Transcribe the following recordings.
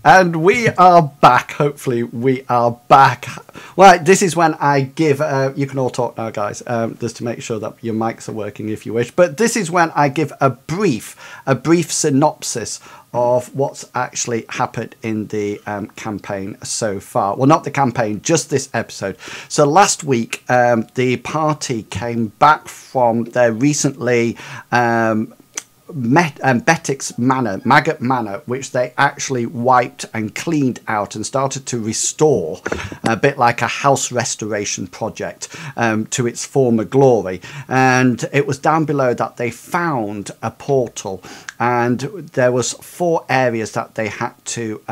And we are back. Hopefully we are back. Well, this is when I give, you can all talk now, guys, just to make sure that your mics are working if you wish. But this is when I give a brief synopsis of what's actually happened in the campaign so far. Well, not the campaign, just this episode. So last week, the party came back from their recently Maggot Manor, which they actually wiped and cleaned out and started to restore, a bit like a house restoration project, to its former glory. And it was down below that they found a portal, and there was 4 areas that they had to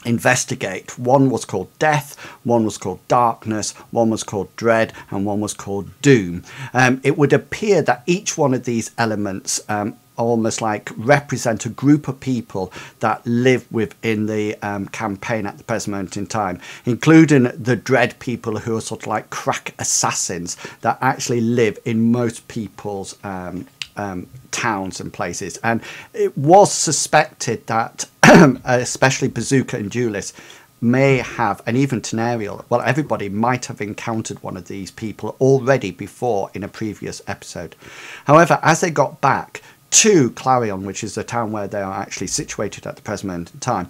investigate. One was called Death, one was called Darkness, one was called Dread, and one was called Doom. It would appear that each one of these elements almost like represent a group of people that live within the campaign at the present moment in time, including the Dread people, who are sort of like crack assassins that actually live in most people's towns and places. And it was suspected that especially Bazooka and Julius may have, and even Tenariel, well, everybody might have encountered one of these people already before in a previous episode. However, as they got back to Clarion, which is the town where they are actually situated at the present moment in time,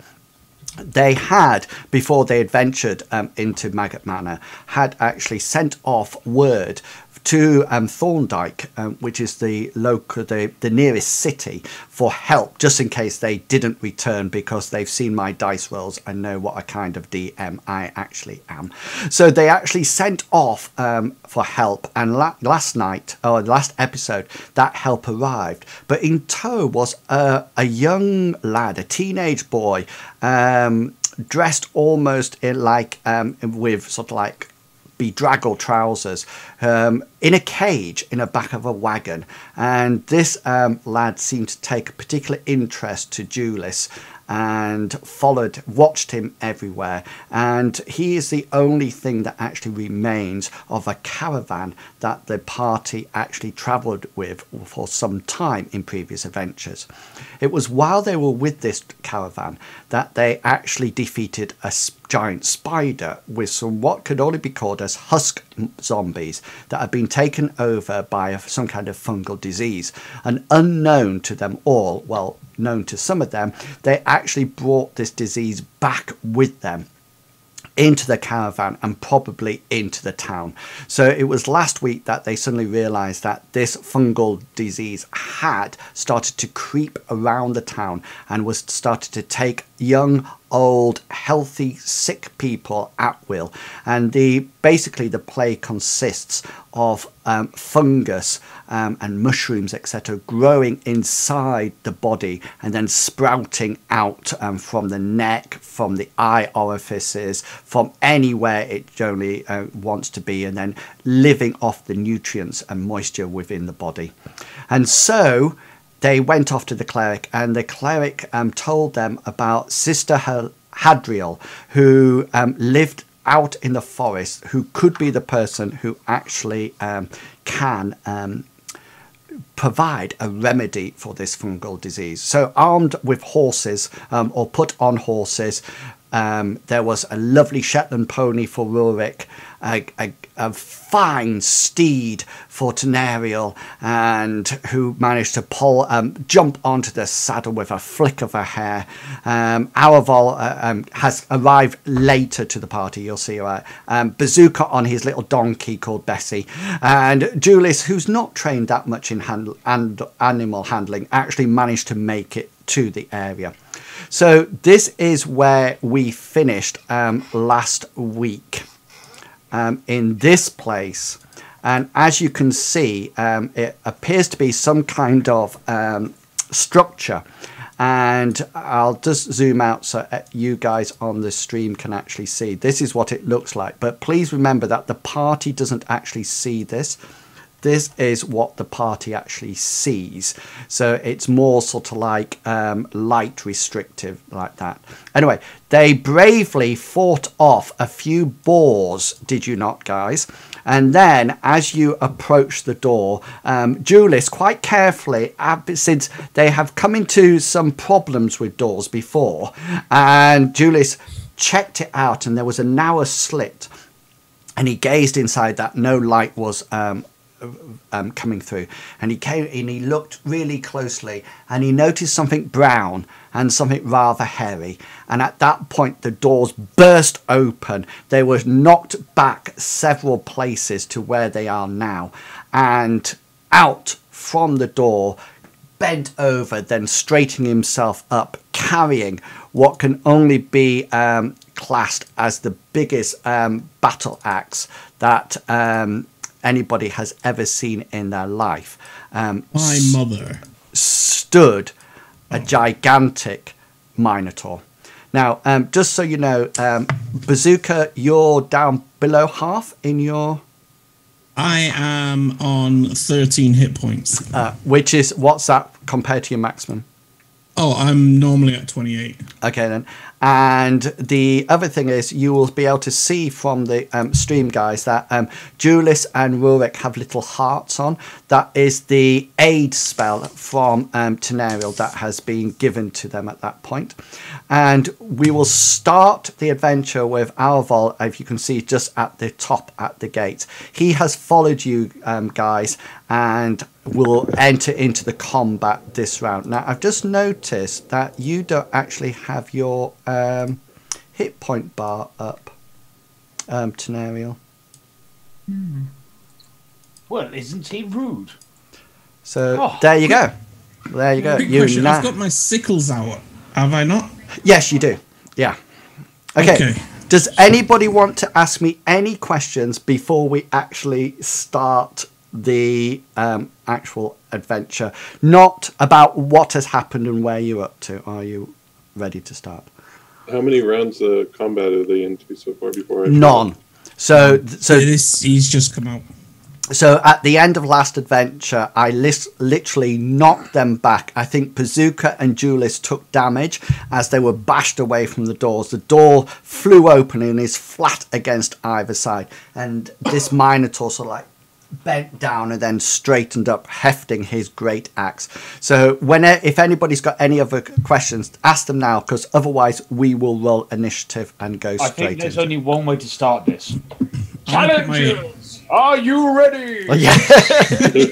they had, before they adventured into Maggot Manor, had actually sent off word to Thorndyke, which is the local, the nearest city, for help, just in case they didn't return, because they've seen my dice rolls and know what a kind of DM I actually am. So they actually sent off for help, and last episode, that help arrived. But in tow was a young lad, a teenage boy, dressed almost in like with sort of like bedraggled trousers, in a cage in the back of a wagon. And this lad seemed to take a particular interest to Julius and watched him everywhere. And he is the only thing that actually remains of a caravan that the party actually travelled with for some time in previous adventures. It was while they were with this caravan that they actually defeated a giant spider with some what could only be called as husk zombies that had been taken over by some kind of fungal disease. And unknown to them all, well, known to some of them, they actually brought this disease back with them into the caravan and probably into the town. So it was last week that they suddenly realized that this fungal disease had started to creep around the town and was started to take young, old, healthy, sick people at will. And basically the plague consists of fungus and mushrooms, etc., growing inside the body and then sprouting out from the neck, from the eye orifices, from anywhere it generally wants to be, and then living off the nutrients and moisture within the body. And so they went off to the cleric, and the cleric told them about Sister Hadriel, who lived out in the forest, who could be the person who actually can provide a remedy for this fungal disease. So armed with horses, or put on horses, There was a lovely Shetland pony for Rurik, a fine steed for Tenariel, and who managed to jump onto the saddle with a flick of her hair. Aravol has arrived later to the party, you'll see her. Bazooka on his little donkey called Bessie, and Julius, who's not trained that much in animal handling, actually managed to make it to the area. So this is where we finished last week, in this place. And as you can see, it appears to be some kind of structure. And I'll just zoom out so you guys on the stream can actually see. This is what it looks like. But please remember that the party doesn't actually see this. This is what the party actually sees. So it's more sort of like light restrictive like that. Anyway, they bravely fought off a few boars, did you not, guys? And then as you approach the door, Julius, quite carefully, since they have come into some problems with doors before, and Julius checked it out and there was a narrow slit, and he gazed inside that. No light was coming through, and he came and he looked really closely, and he noticed something brown and something rather hairy, and at that point the doors burst open. They were knocked back several places to where they are now, and out from the door, bent over, then straightening himself up, carrying what can only be classed as the biggest battle axe that anybody has ever seen in their life. My mother. Stood a gigantic minotaur. Now, just so you know, Bazooka, you're down below half in your... I am on 13 hit points. Which is, what's that compared to your maximum? Oh, I'm normally at 28. Okay, then. And the other thing is, you will be able to see from the stream, guys, that Julius and Rurik have little hearts on. That is the aid spell from Tenariel that has been given to them at that point. And we will start the adventure with Alval, if you can see, just at the top at the gate. He has followed you, guys, and will enter into the combat this round. Now, I've just noticed that you don't actually have your hit point bar up, Tenariel. Well, isn't he rude? So there you go. There you go. Quick question. I've got my sickles out. Have I not? Yes, you do. Yeah. Okay. Does anybody want to ask me any questions before we actually start the actual adventure? Not about what has happened and where you're up to. Are you ready to start? How many rounds of combat are they into so far before? None. So he's just come out. So at the end of last adventure, I literally knocked them back. I think Bazooka and Julius took damage as they were bashed away from the doors. The door flew open and is flat against either side. And this Minotaur sort of like bent down and then straightened up, hefting his great axe. So if anybody's got any other questions, ask them now, because otherwise we will roll initiative and go straight in. I think there's only one way to start this. Challengers, are you ready? Oh, yeah.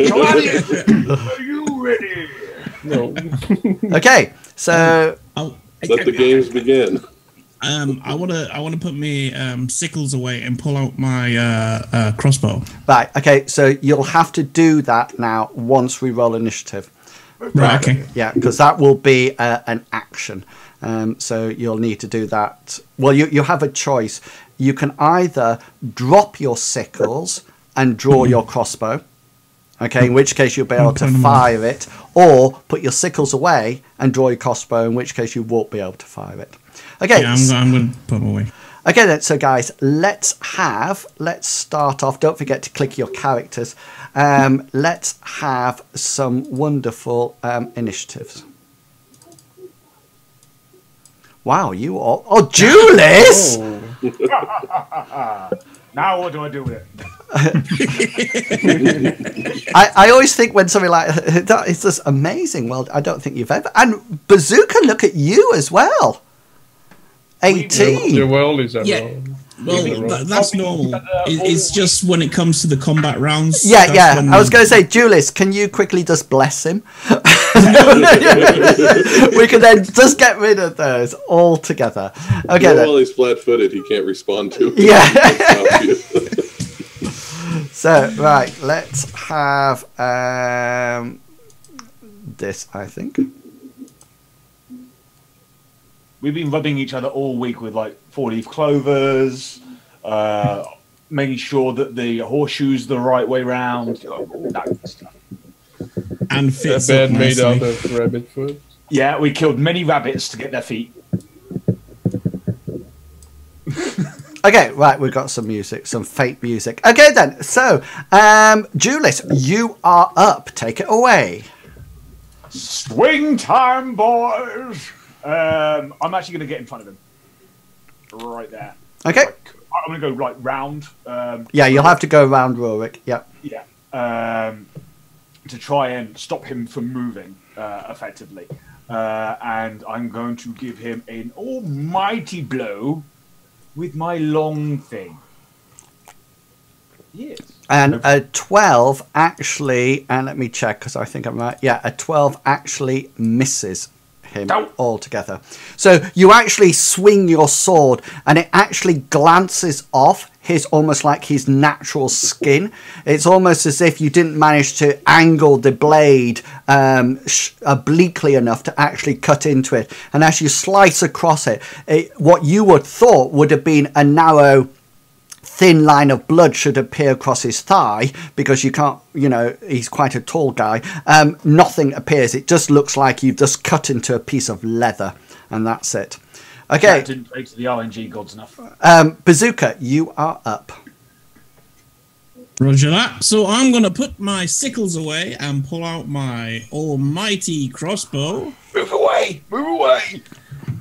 Gladiators, are you ready? No. Okay, so let the games begin. I wanna put me sickles away and pull out my crossbow. Right. Okay. So you'll have to do that now once we roll initiative. Right. Okay. Yeah, because that will be an action. So you'll need to do that. Well, you have a choice. You can either drop your sickles and draw your crossbow. Okay, in which case you'll be able to fire it, or put your sickles away and draw your crossbow, in which case you won't be able to fire it. Okay, yeah, I'm going to put them away. Okay then, so guys, let's start off. Don't forget to click your characters. Let's have some wonderful initiatives. Wow, you all... Oh, Julius! Oh. Now what do I do with it? I always think when something like that, it's just amazing. Well, I don't think you've ever... And Bazooka, look at you as well. 18. The well is Yeah. around. Well, that's normal. It's just when it comes to the combat rounds. Yeah, that's yeah. when I was going to say, Julius, can you quickly just bless him? We can then just get rid of those altogether. Okay, then. While he's flat-footed, he can't respond to it. Yeah. So, right, let's have this, I think. We've been rubbing each other all week with like 4-leaf clovers, making sure that the horseshoe's the right way round, all that kind of stuff. And A fits bed up made out nicely. of rabbit foot. Yeah, we killed many rabbits to get their feet. Okay, right, we've got some music, some fake music. Okay, then, so, Julius, you are up. Take it away. Swing time, boys! I'm actually going to get in front of him. Right there. Okay. I'm going to go right round. Yeah, you'll have to go around Rorik. Yeah. Yeah. To try and stop him from moving effectively. And I'm going to give him an almighty blow with my long thing. Yes. And a 12 actually, and let me check because I think I'm right. Yeah, a 12 actually misses him altogether. So you actually swing your sword and it actually glances off his almost like his natural skin. It's almost as if you didn't manage to angle the blade obliquely enough to actually cut into it. And as you slice across it, what you would thought would have been a narrow thin line of blood should appear across his thigh, because you can't, you know, he's quite a tall guy. Nothing appears. It just looks like you've just cut into a piece of leather, and that's it. Okay. That didn't take to the RNG gods enough. Bazooka, you are up. Roger that. So I'm going to put my sickles away and pull out my almighty crossbow. Move away! Move away!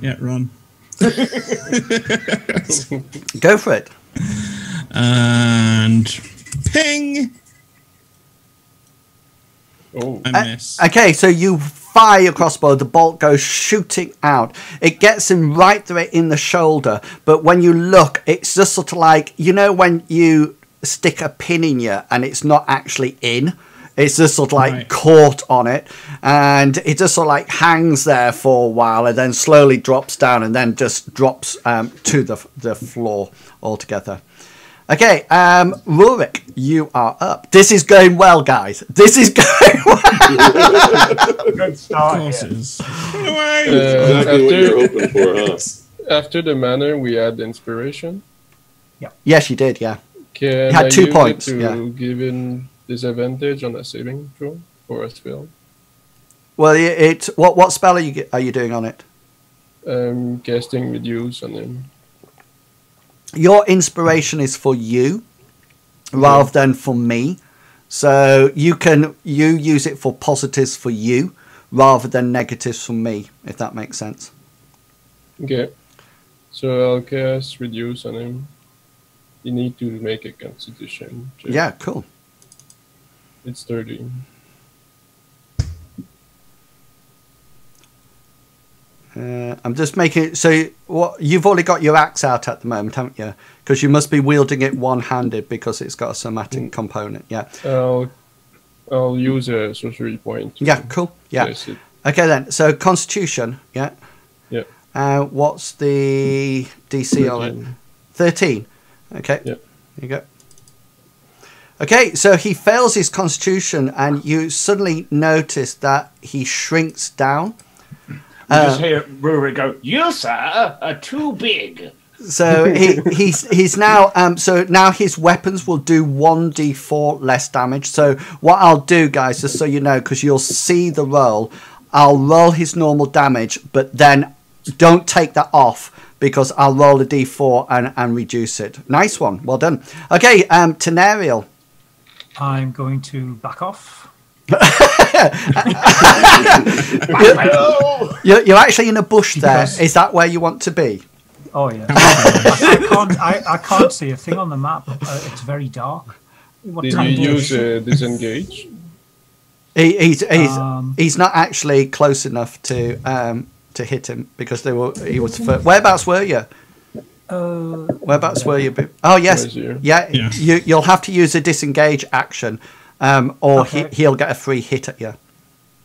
Yeah, run. Go for it. And ping. Oh. I miss. Okay, so you fire your crossbow, the bolt goes shooting out. It gets him right there in the shoulder, but when you look, it's just sort of like, you know, when you stick a pin in you and it's not actually in, it's just sort of like caught on it, and it just sort of like hangs there for a while and then slowly drops down and then just drops to the floor altogether. Okay, Rurik, you are up. This is going well, guys. This is going well. Good start. Exactly what you're hoping for, huh? After the manner, we had inspiration. Yeah. Yes, you did. Yeah. Can You had I 2 use points. it to Yeah. give in disadvantage on a saving throw or a spell? Well, what spell are you doing on it? Casting reduce on him. Your inspiration is for you rather than for me, so you use it for positives for you rather than negatives for me, if that makes sense. Okay. So I'll cast reduce on him. You need to make a constitution check. Yeah, cool. It's 30. I'm just making it so you've already got your axe out at the moment, haven't you? Because you must be wielding it one-handed because it's got a somatic component. Yeah. I'll use a sorcery point. Yeah, cool. Yeah. Yes, Okay then. So Constitution. Yeah. Yeah. What's the DC on it? 13. Okay. Yeah. There you go. Okay, so he fails his Constitution, and you suddenly notice that he shrinks down. You just hear Rurik go, "You, sir, are too big." So he's now so now his weapons will do 1d4 less damage. So what I'll do, guys, just so you know, because you'll see the roll, I'll roll his normal damage, but then don't take that off because I'll roll a d4 and reduce it. Nice one, well done. Okay, Tenariel. I'm going to back off. You're actually in a bush there. Is that where you want to be? Oh yeah. I can't see a thing on the map. It's very dark. What Did time you is use disengage? He's not actually close enough to to hit him because he was first. Whereabouts were you? Whereabouts were you? Oh yes, yeah. You'll have to use a disengage action, or he'll get a free hit at you.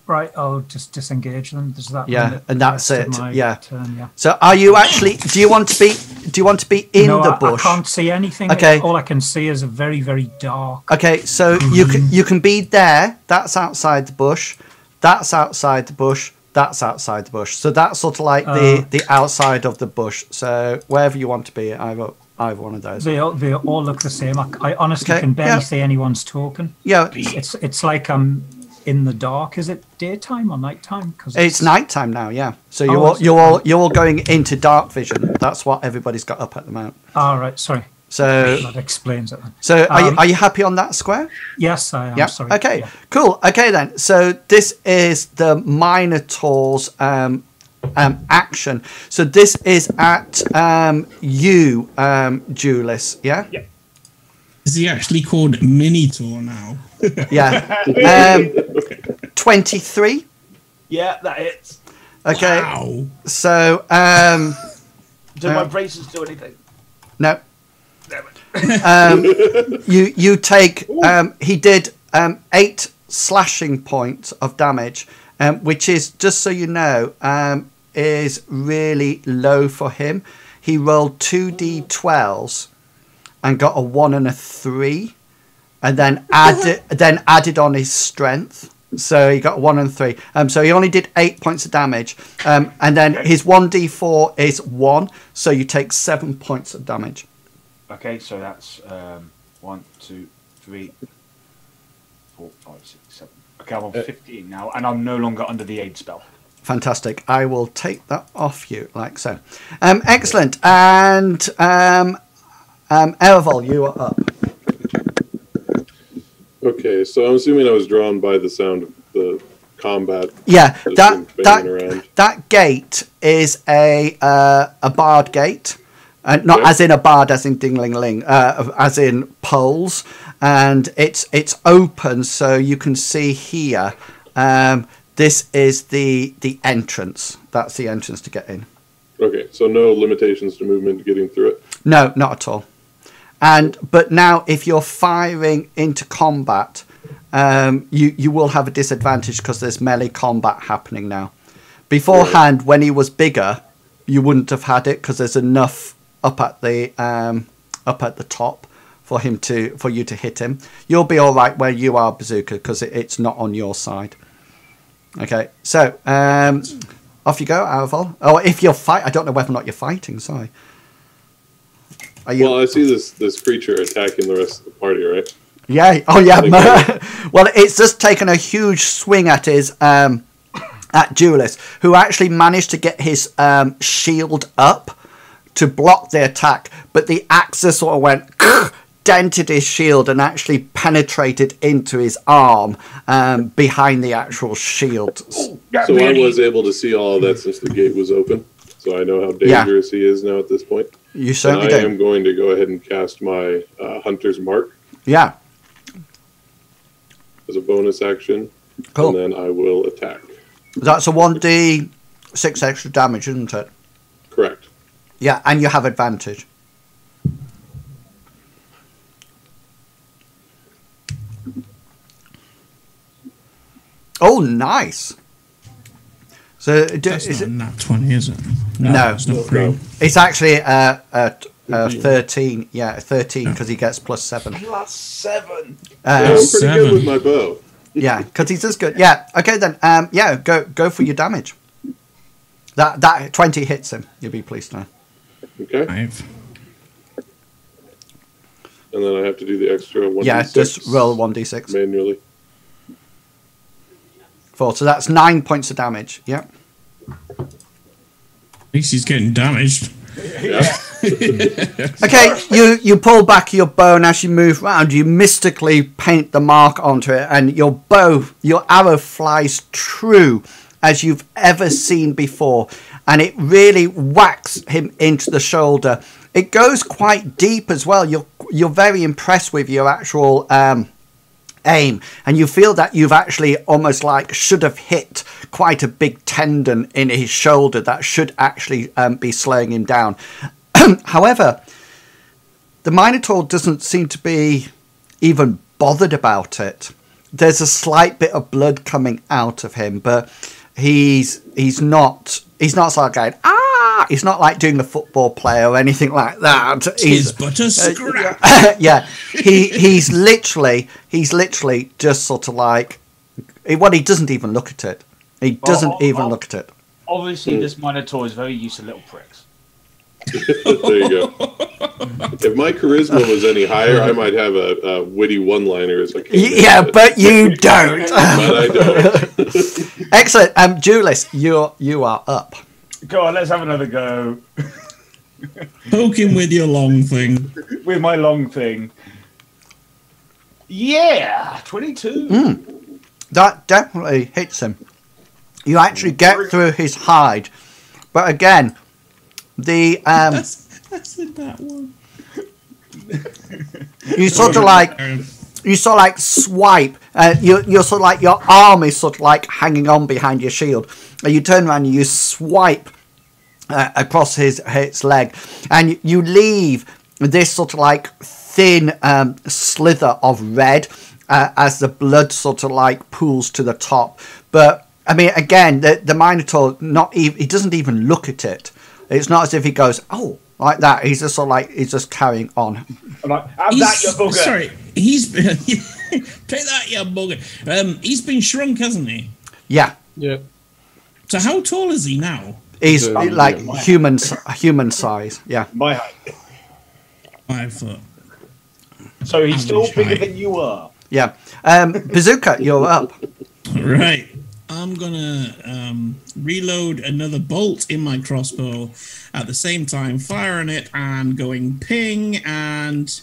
Right, I'll just disengage them. Does that? Yeah, and that's it. Yeah. Turn, yeah. So, are you actually? Do you want to be in the bush? I can't see anything. Okay. All I can see is a very, very dark. Okay, so you can be there. That's outside the bush. That's outside the bush. That's outside the bush. So that's sort of like the outside of the bush. So wherever you want to be, either one of those. They all look the same. I honestly can barely see anyone's talking. Yeah, it's like I'm in the dark. Is it daytime or nighttime? Because it's nighttime now. Yeah. So you're all going into dark vision. That's what everybody's got up at the moment. All right. Sorry. So that explains it then. So are you happy on that square? Yes, I am. Yeah. Sorry. Okay. Yeah. Cool. Okay then. So this is the Minotaur's action. So this is at you, Julius. Yeah. Yeah. Is he actually called Minotaur now? Yeah. 23. Yeah, that hits. Okay. Wow. So Do my braces do anything? no. Damn it. You take he did 8 slashing points of damage, which is, just so you know, is really low for him. He rolled 2d12s and got a 1 and a 3, and then added on his strength, so he got 1 and 3. So he only did 8 points of damage, and then his 1d4 is 1, so you take 7 points of damage. Okay, so that's 1, 2, 3, 4, 5, 6, 7. Okay, I'm on 15 now, and I'm no longer under the aid spell. Fantastic. I will take that off you, like so. Excellent. And Ereval, you are up. Okay, so I'm assuming I was drawn by the sound of the combat. Yeah, around. that gate is a barred gate. Not as in a bard, as in ding-ling-ling, as in poles, and it's open, so you can see here. This is the entrance. That's the entrance to get in. Okay, so no limitations to movement getting through it? No, not at all. But now, if you're firing into combat, you will have a disadvantage because there's melee combat happening now. Beforehand, when he was bigger, you wouldn't have had it because there's enough up at the top for you to hit him. You'll be all right where you are, Bazooka, because it's not on your side. Okay, so off you go, Arval. Oh, if you're I don't know whether or not you're fighting. Sorry. Well, I see this creature attacking the rest of the party, right? Yeah. Oh, yeah. Well, it's just taken a huge swing at at Julius, who actually managed to get his shield up to block the attack, but the axe sort of went dented his shield and actually penetrated into his arm behind the actual shield. So I was able to see all of that since the gate was open, so I know how dangerous he is now at this point. You certainly do. I am going to go ahead and cast my Hunter's Mark. Yeah. As a bonus action. Cool. And then I will attack. That's a 1d6 extra damage, isn't it? Correct. Yeah, and you have advantage. Oh, nice. So That's not a nat 20, is it? No. It's not green. It's actually 13. Yeah, 13 because he gets +7. +7. I'm pretty good with my bow. Yeah, because he's as good. Yeah. Okay then. Yeah, go for your damage. That 20 hits him. You'll be pleased to know. Okay. 5. And then I have to do the extra 1d6. Yeah, just roll 1d6 manually. 4. So that's 9 points of damage. Yeah. At least he's getting damaged. Yeah. Okay, you pull back your bow, and as you move around, you mystically paint the mark onto it, and your arrow flies true as you've ever seen before, and it really whacks him into the shoulder. It goes quite deep as well. You're very impressed with your actual aim, and you feel that you've actually almost like should have hit quite a big tendon in his shoulder that should actually be slowing him down. However, the Minotaur doesn't seem to be even bothered about it. There's a slight bit of blood coming out of him, but he's not sort of going, ah! He's not like doing the football play or anything like that. He's but a scrap. yeah. He's literally just sort of like, well, he doesn't even look at it. He doesn't even look at it. Obviously, this Minotaur is very used to little pricks. There you go. If my charisma was any higher, I might have a witty one-liner as I came in. Yeah, but you don't. But I don't. Excellent. Julius, you are up. Go on, let's have another go. Poke him with your long thing. With my long thing. Yeah, 22. That definitely hits him. You actually get through his hide, but again, the That's in that one. you sort of like swipe. You're sort of like your arm is sort of like hanging on behind your shield, and you turn around and you swipe across his leg, and you leave this sort of like thin slither of red as the blood sort of like pools to the top. But I mean, again, the Minotaur he doesn't even look at it. It's not as if he goes, oh, like that. He's just sort of like he's just carrying on. I'm like, have that, you bugger. Sorry, he's take that, you bugger. He's been shrunk, hasn't he? Yeah. Yeah. So how tall is he now? He's like yeah. human size. Yeah. My height. 5 foot. So he's still Average bigger height. than you are. Yeah. Bazooka, you're up. Right. I'm gonna reload another bolt in my crossbow at the same time, firing it and going ping. And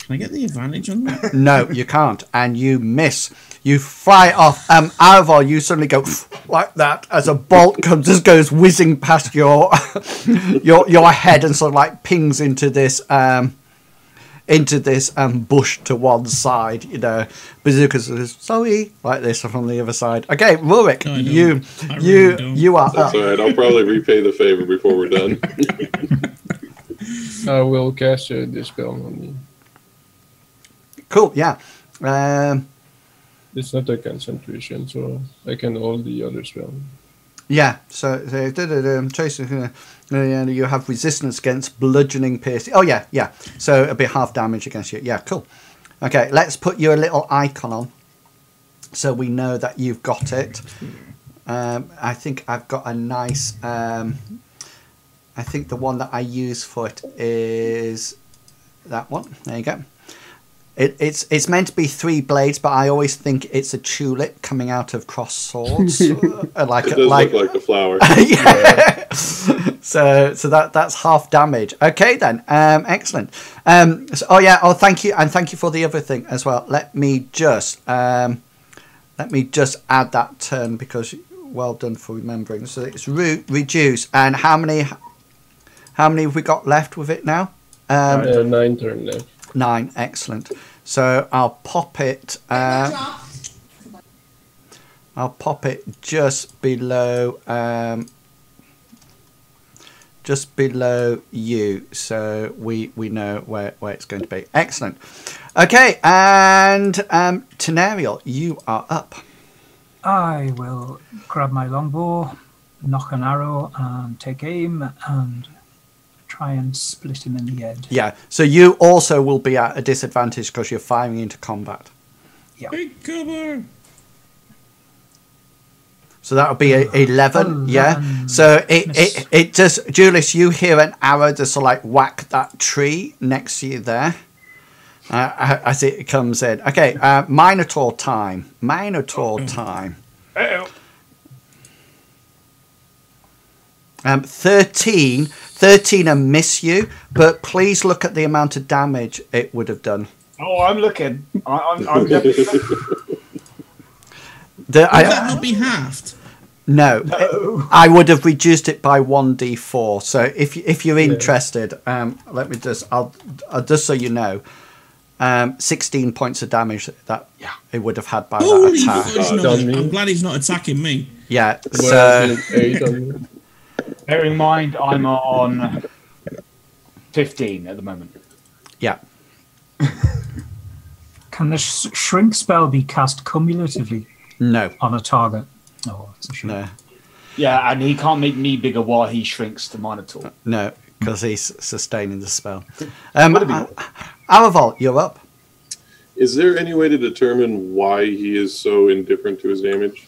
can I get the advantage on that? No, you can't, and you miss. You fly off. Arvor, you suddenly go like that as a bolt just goes whizzing past your your head and sort of like pings into this bush to one side. You know, Bazooka says sorry like this from the other side. Okay, Rurik, No, you are That's up. all right. I'll probably repay the favor before we're done. I will cast a dispel on me. Cool. Yeah. It's not a concentration, so I can hold the other spell. Yeah, so Tracy, you have resistance against bludgeoning, piercing. Oh yeah, yeah. So it'll be half damage against you. Yeah, cool. Okay, let's put your little icon on, so we know that you've got it. I think I've got a nice. I think the one that I use for it is that one. There you go. It's meant to be 3 blades, but I always think it's a tulip coming out of crossed swords. It does look like a flower. Yeah. So that's half damage. Okay then. Excellent. Thank you, and thank you for the other thing as well. Let me just add that turn, because well done for remembering. So it's reduce, and how many have we got left with it now? 9 turn left. 9. Excellent. So I'll pop it. I'll pop it just below you, so we know where it's going to be. Excellent. Okay, and Tenariel, you are up. I will grab my longbow, knock an arrow, and take aim, and try and split him in the head. Yeah, so you also will be at a disadvantage because you're firing into combat. Yeah. Big cover. So that'll be 11, yeah. So it just, Julius, you hear an arrow just sort of like whack that tree next to you there as it comes in. Okay, Minotaur time. Minotaur time. Uh-oh. 13 and miss you, but please look at the amount of damage it would have done. Oh, I'm looking. I'm definitely looking. Would that not be halved? No, I would have reduced it by 1d4. So if you're interested, let me just, I'll just so you know, 16 points of damage that it would have had by Holy that attack. fudge, I'm glad he's not attacking me. Yeah, Well, so 8 on me. Bearing in mind, I'm on 15 at the moment. yeah. Can the shrink spell be cast cumulatively No, on a target? Oh, it's a shame. no, Yeah, and he can't make me bigger while he shrinks to Minotaur. no, because he's sustaining the spell. Aravolt, you're up. Is there any way to determine why he is so indifferent to his damage?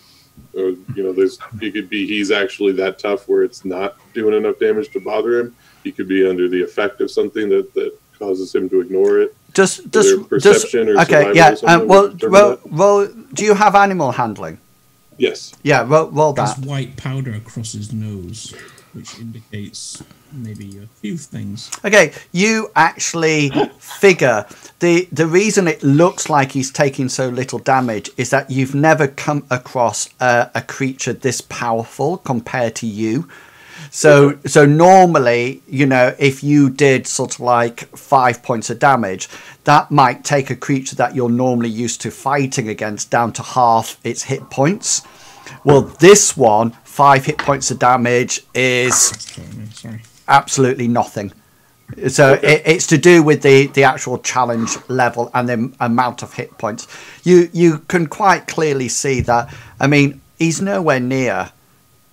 Or, it could be he's actually that tough where it's not doing enough damage to bother him. He could be under the effect of something that causes him to ignore it. Just perception or okay, survival yeah. or something Well, to determine that? roll. Do you have animal handling? Yes. Yeah, roll There's that. white powder across his nose, which indicates maybe a few things. Okay, you actually figure the reason it looks like he's taking so little damage is that you've never come across a creature this powerful compared to you. So normally, if you did sort of like 5 points of damage, that might take a creature that you're normally used to fighting against down to half its hit points. Well, this one, 5 hit points of damage is Sorry. absolutely nothing. So it's to do with the actual challenge level and the amount of hit points. You can quite clearly see that. I mean, he's nowhere near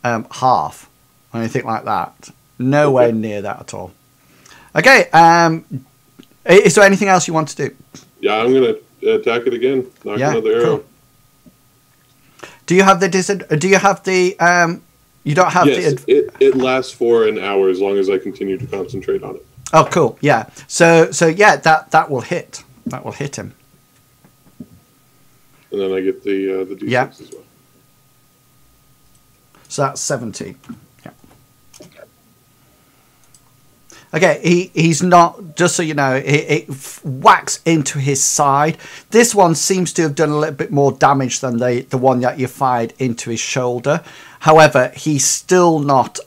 half or anything like that. Nowhere near that at all. Okay. Is there anything else you want to do? Yeah, I'm going to attack it again. Knock another arrow. Cool. Do you have the you don't have Yes, it lasts for an hour as long as I continue to concentrate on it. Oh, cool. Yeah. So yeah, that will hit. That will hit him. And then I get the D6 Yeah. as well. So that's 17. Yeah. Okay, he's not, just so you know, it whacks into his side. This one seems to have done a little bit more damage than the one that you fired into his shoulder. However, he's still not,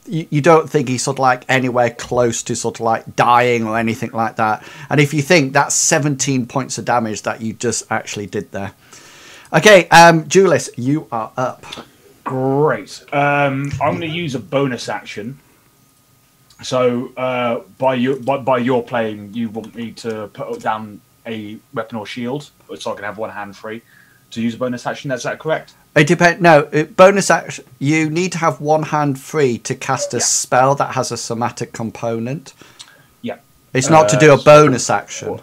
you don't think he's sort of like anywhere close to sort of like dying or anything like that. And if you think that's 17 points of damage that you just actually did there. Okay, Julius, you are up. Great. I'm going to use a bonus action. So by your playing, you want me to put down a weapon or shield, so I can have one hand free to use a bonus action. Is that correct? It depends. No, bonus action. You need to have one hand free to cast a spell that has a somatic component. Yeah. It's not to do a bonus action.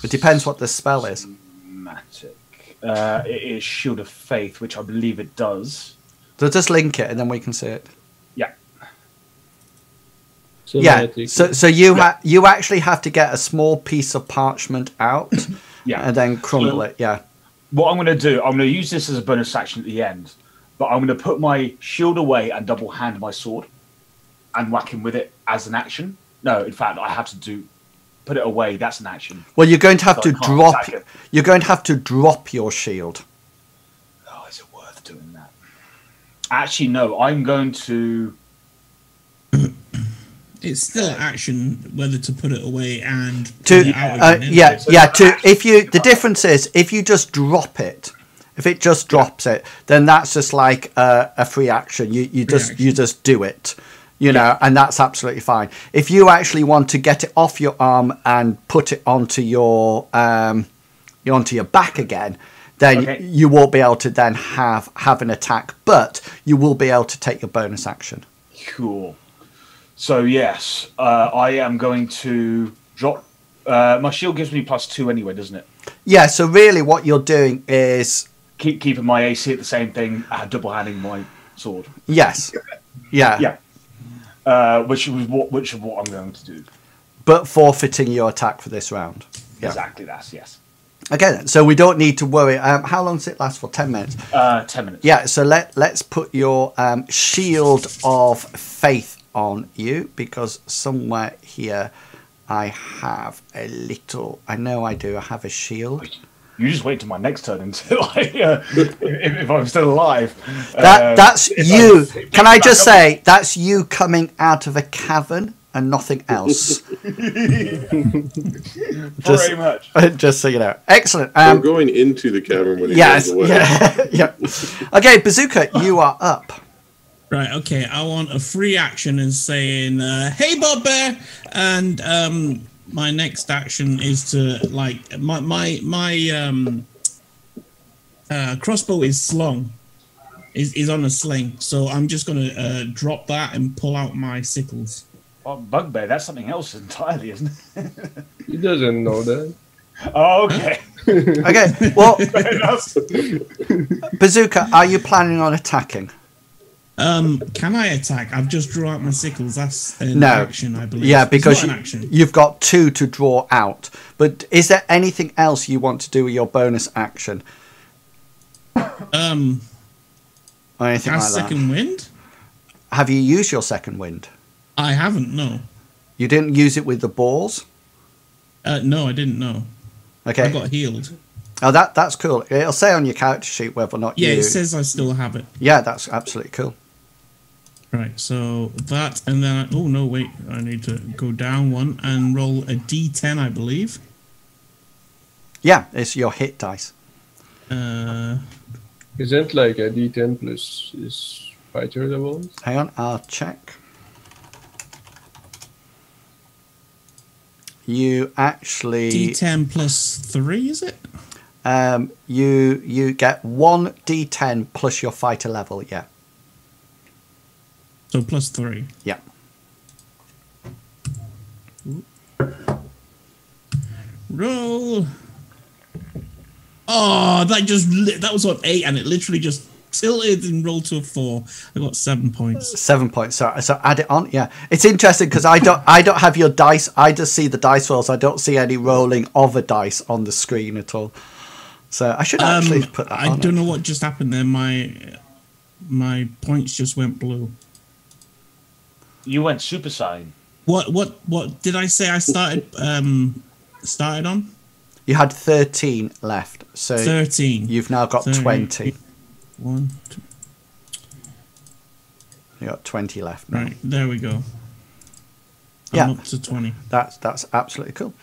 It depends what the spell is. Somatic. It is Shield of Faith, which I believe it does. So just link it, and then we can see it. Yeah. Somatic. So you actually have to get a small piece of parchment out, and then crumble it. Yeah. What I'm going to do, I'm going to use this as a bonus action at the end, but I'm going to put my shield away and double hand my sword and whack him with it as an action. No, in fact, I have to put it away. That's an action. Well, you're going to have So to I can't drop. attack it. You're going to have to drop your shield. Oh, is it worth doing that? Actually, no. I'm going to. It's still action whether to put it away and To pull it out again, isn't it? The difference is if you just drop it, if it just drops it, then that's just like a free action. You just do it, know, and that's absolutely fine. If you actually want to get it off your arm and put it onto your back again, then you won't be able to then have an attack, but you will be able to take your bonus action. Cool. So yes, I am going to drop. My shield gives me +2 anyway, doesn't it? Yeah. So really, what you're doing is Keeping my AC at the same thing, double handing my sword. yes, yeah. Which is what I'm going to do. But forfeiting your attack for this round. Yeah. Exactly that. Yes. Okay, then. So we don't need to worry. How long does it last for? 10 minutes. 10 minutes. Yeah. So let's put your shield of faith on you, because somewhere here I have a little. I know I do. I have a shield. You just wait till my next turn until if I'm still alive. That's you. Can I just say that's you coming out of a cavern and nothing else. Very much. Just so you know. Excellent. We're going into the cavern when he Yes. runs away. Yeah. Okay, Bazooka, you are up. Right, okay. I want a free action and saying, "Hey, Bob Bear," and my next action is to my crossbow is slung, is on a sling. So I'm just gonna drop that and pull out my sickles. Oh, bugbear, that's something else entirely, isn't it? He doesn't know that. Oh, okay. Okay. Well, Fair enough. Bazooka, are you planning on attacking? Can I attack? I've just drawn out my sickles. That's an No. action, I believe. Yeah, It's because not an action. you've got 2 to draw out. But is there anything else you want to do with your bonus action? Or anything Has like that? second wind? Have you used your second wind? I haven't. No. You didn't use it with the boars? No, I didn't know. Okay. I got healed. Oh, that's cool. It'll say on your character sheet whether or not Yeah, you... it says I still have it. Yeah, that's absolutely cool. Right, so that, and then, oh no, wait, I need to go down one and roll a d10, I believe. Yeah, it's your hit dice. Isn't like a D10 plus his fighter level? Hang on, I'll check. You actually... d10 plus 3, is it? You get 1 d10 plus your fighter level, yeah. So plus 3. Yeah. Roll. Oh, that was on 8, and it literally just tilted and rolled to a 4. I got 7 points. 7 points. So add it on. Yeah, it's interesting because I don't have your dice. I just see the dice rolls. I don't see any rolling of a dice on the screen at all. So I should actually put that on. I don't know what just happened there. My points just went blue. You went Super Saiyan. What did I say I started on? You had 13 left, so 13. you've now got 20. 1, 2. You got 20 left now. Right, there we go. Yeah. I'm up to 20. That's absolutely cool.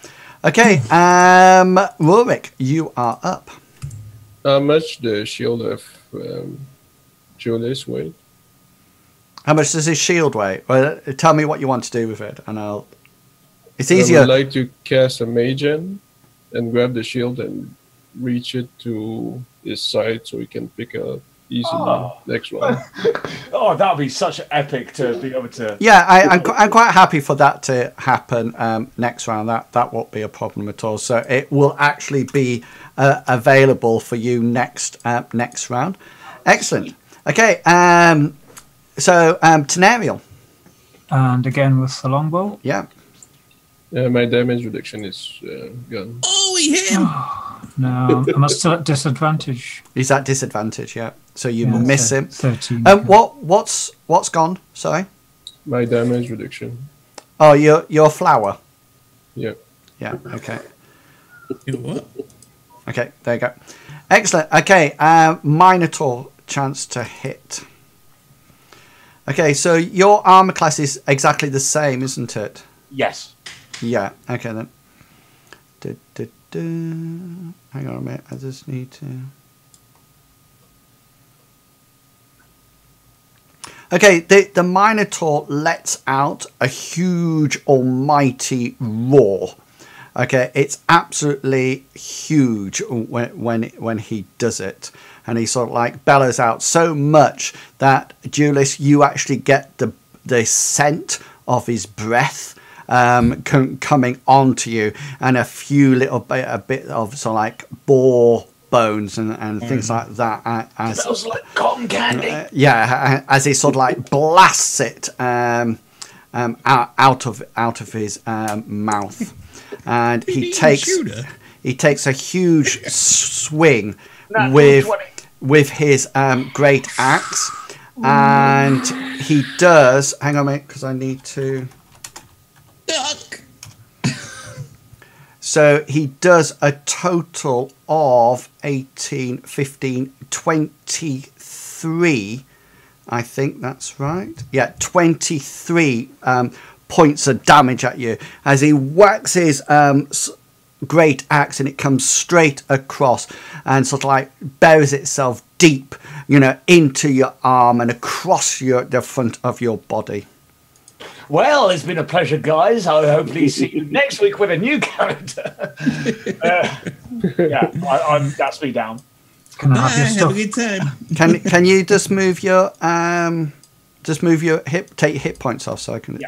Okay, Rorik, you are up. How much the shield of Julius weight? How much does his shield weigh? Well, tell me what you want to do with it, and I'll. It's I easier. would like to cast a Magen and grab the shield and reach it to his side so he can pick up easily next round. Oh, that would be such epic to be able to... Yeah, I'm quite happy for that to happen next round. That won't be a problem at all. So it will actually be available for you next round. Excellent. Okay, so Tenariel. And again with the longbow. Yeah. My damage reduction is gone. Oh, he hit him! No, I'm still at disadvantage. He's at disadvantage, yeah. So you Yeah, miss him. 13. What's gone? Sorry. My damage reduction. Oh, your flower. Yeah. Yeah. Okay. You know what? Okay. There you go. Excellent. Okay. Minotaur chance to hit. Okay. So your armor class is exactly the same, isn't it? Yes. Yeah. Okay then. Hang on a minute. I just need to. Okay, the Minotaur lets out a huge, almighty roar. Okay, it's absolutely huge when he does it, and he sort of like bellows out so much that Julius, you actually get the scent of his breath coming onto you, and a few a bit of sort of like boar bones and things like that. As Smells like cotton candy. yeah, as he sort of like blasts it out of his mouth, and he takes a huge swing with his great axe, and he does. Hang on a minute, because I need to. Duck! So he does a total of 18, 15, 23. I think that's right. Yeah, 23 points of damage at you as he whacks his great axe, and it comes straight across and sort of like buries itself deep, into your arm and across the front of your body. Well, it's been a pleasure, guys. I'll hopefully see you next week with a new character. That's me down. Can I have your Have a stuff? good time. Can you just move your take your hit points off so I can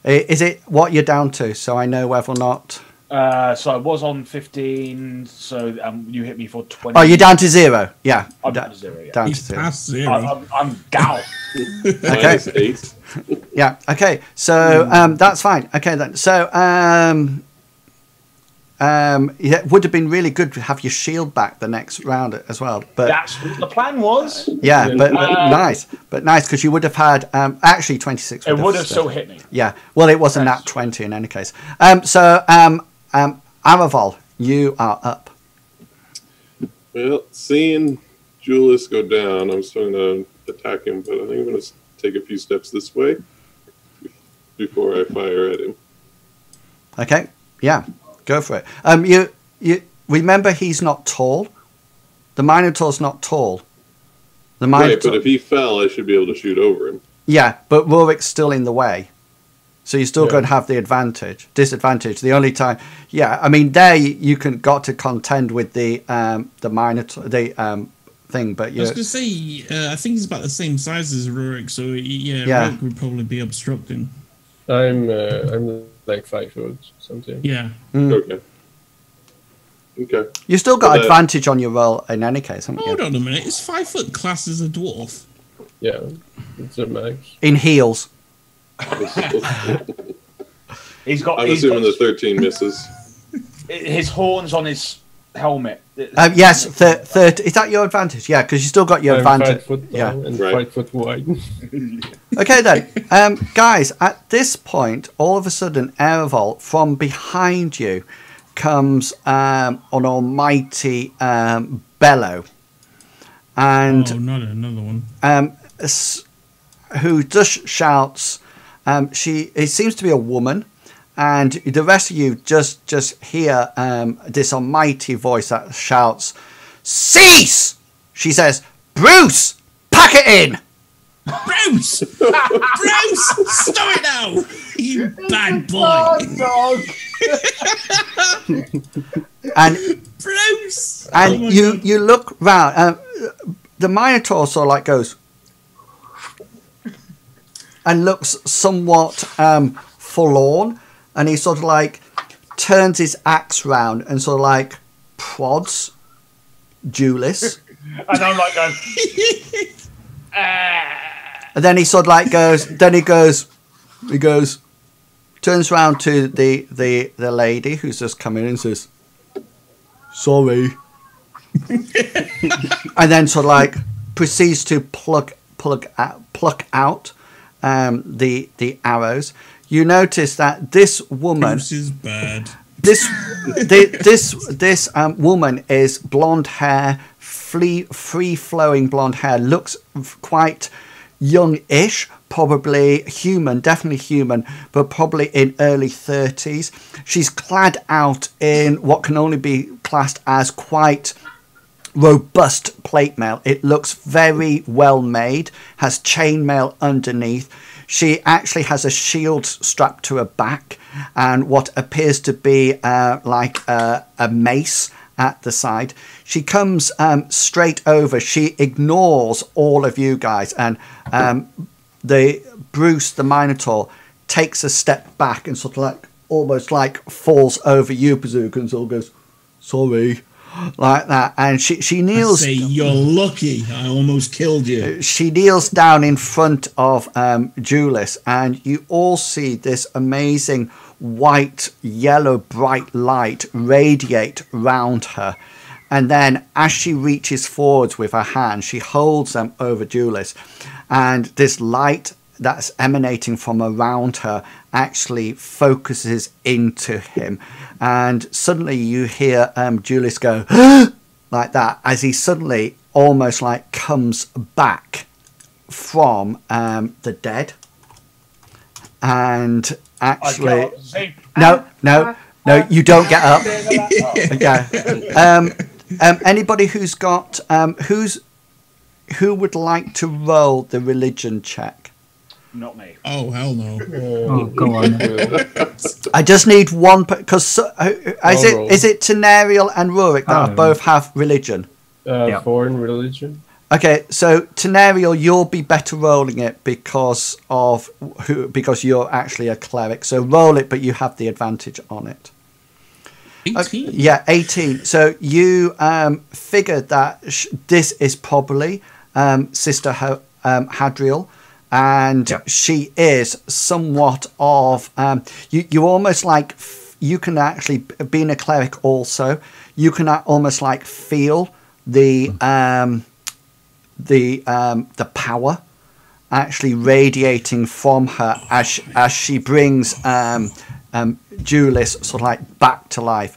Is it what you're down to, so I know whether or not? So I was on 15, so you hit me for 20. Oh, you're down to 0. Yeah, I'm down to 0. Yeah. down to He's 0. past 0. I'm down. Okay. -8. Yeah. Okay. So that's fine. Okay then. So it would have been really good to have your shield back the next round as well. But That's what the plan was. yeah, but nice because you would have had actually 26. It would have still hit me. Yeah. Well, it wasn't that 20 in any case. Aravol, you are up. Well, seeing Julius go down, I'm still going to attack him, but I think I'm going to take a few steps this way before I fire at him. Okay. Yeah. Go for it. You remember he's not tall. The Minotaur's not tall. The Minotaur, Right, but if he fell, I should be able to shoot over him. yeah, but Rurik's still in the way, so you're still going to have the disadvantage. The only time, I mean, there you got to contend with the Minotaur, thing, but I was going to say, I think he's about the same size as Rurik, so Rurik would probably be obstructing. I'm like 5 foot something. Yeah. Okay. You still got advantage on your roll in any case, haven't you? Hold on a minute. Is 5 foot class as a dwarf? Yeah, it's a max. In heels. He's got. I'm assuming the 13 misses. His horns on his helmet. Yes, 30. Is that your advantage? Yeah, because you still got your I'm advantage. 5 foot tall Yeah. and Right. 5 foot wide. Okay then, guys. At this point, all of a sudden, Aravol from behind you comes an almighty bellow, and not another one. who just shouts. It seems to be a woman, and the rest of you just hear this almighty voice that shouts, "Cease!" She says, "Bruce, pack it in." Bruce! Bruce! Stop it now! You bad boy! dog. And Bruce! and Oh my you God. you look round. The Minotaur sort of like goes and looks somewhat forlorn, and he sort of like turns his axe round and sort of like prods Julius. And I'm like going. And then he sort of like goes. Then he goes, turns round to the lady who's just come in and says, "Sorry," and then sort of like proceeds to pluck out the arrows. You notice that this woman, Bruce is bad. this woman is blonde hair, free flowing blonde hair, looks quite young-ish, probably human, definitely human, but probably in early 30s. She's clad out in what can only be classed as quite robust plate mail. It looks very well made, has chainmail underneath. She actually has a shield strapped to her back and what appears to be like a mace at the side. She comes straight over. She ignores all of you guys, and Bruce, the Minotaur, takes a step back and sort of like almost like falls over you, Bazooka, and sort of goes, "Sorry," like that. And she kneels. I say, you're lucky. I almost killed you. She kneels down in front of Julius, and you all see this amazing white, yellow, bright light radiate round her. And then as she reaches forwards with her hand, she holds them over Julius, and this light that's emanating from around her actually focuses into him. And suddenly you hear Julius go like that as he suddenly almost like comes back from the dead. and actually, I get up, say, no, you don't get up. Yeah. Anybody who's got who would like to roll the religion check? Not me. Oh, hell no. Oh, go on. I just need one because is it Tenariel and Rurik that both have religion? Foreign religion. Okay, so Tenariel, you'll be better rolling it because you're actually a cleric. So roll it, but you have the advantage on it. 18. Yeah, 18. So you figured that this is probably Sister Hadriel, and she is somewhat of you almost like you can actually, being a cleric also, you can almost like feel the power actually radiating from her as she brings Julius sort of like back to life.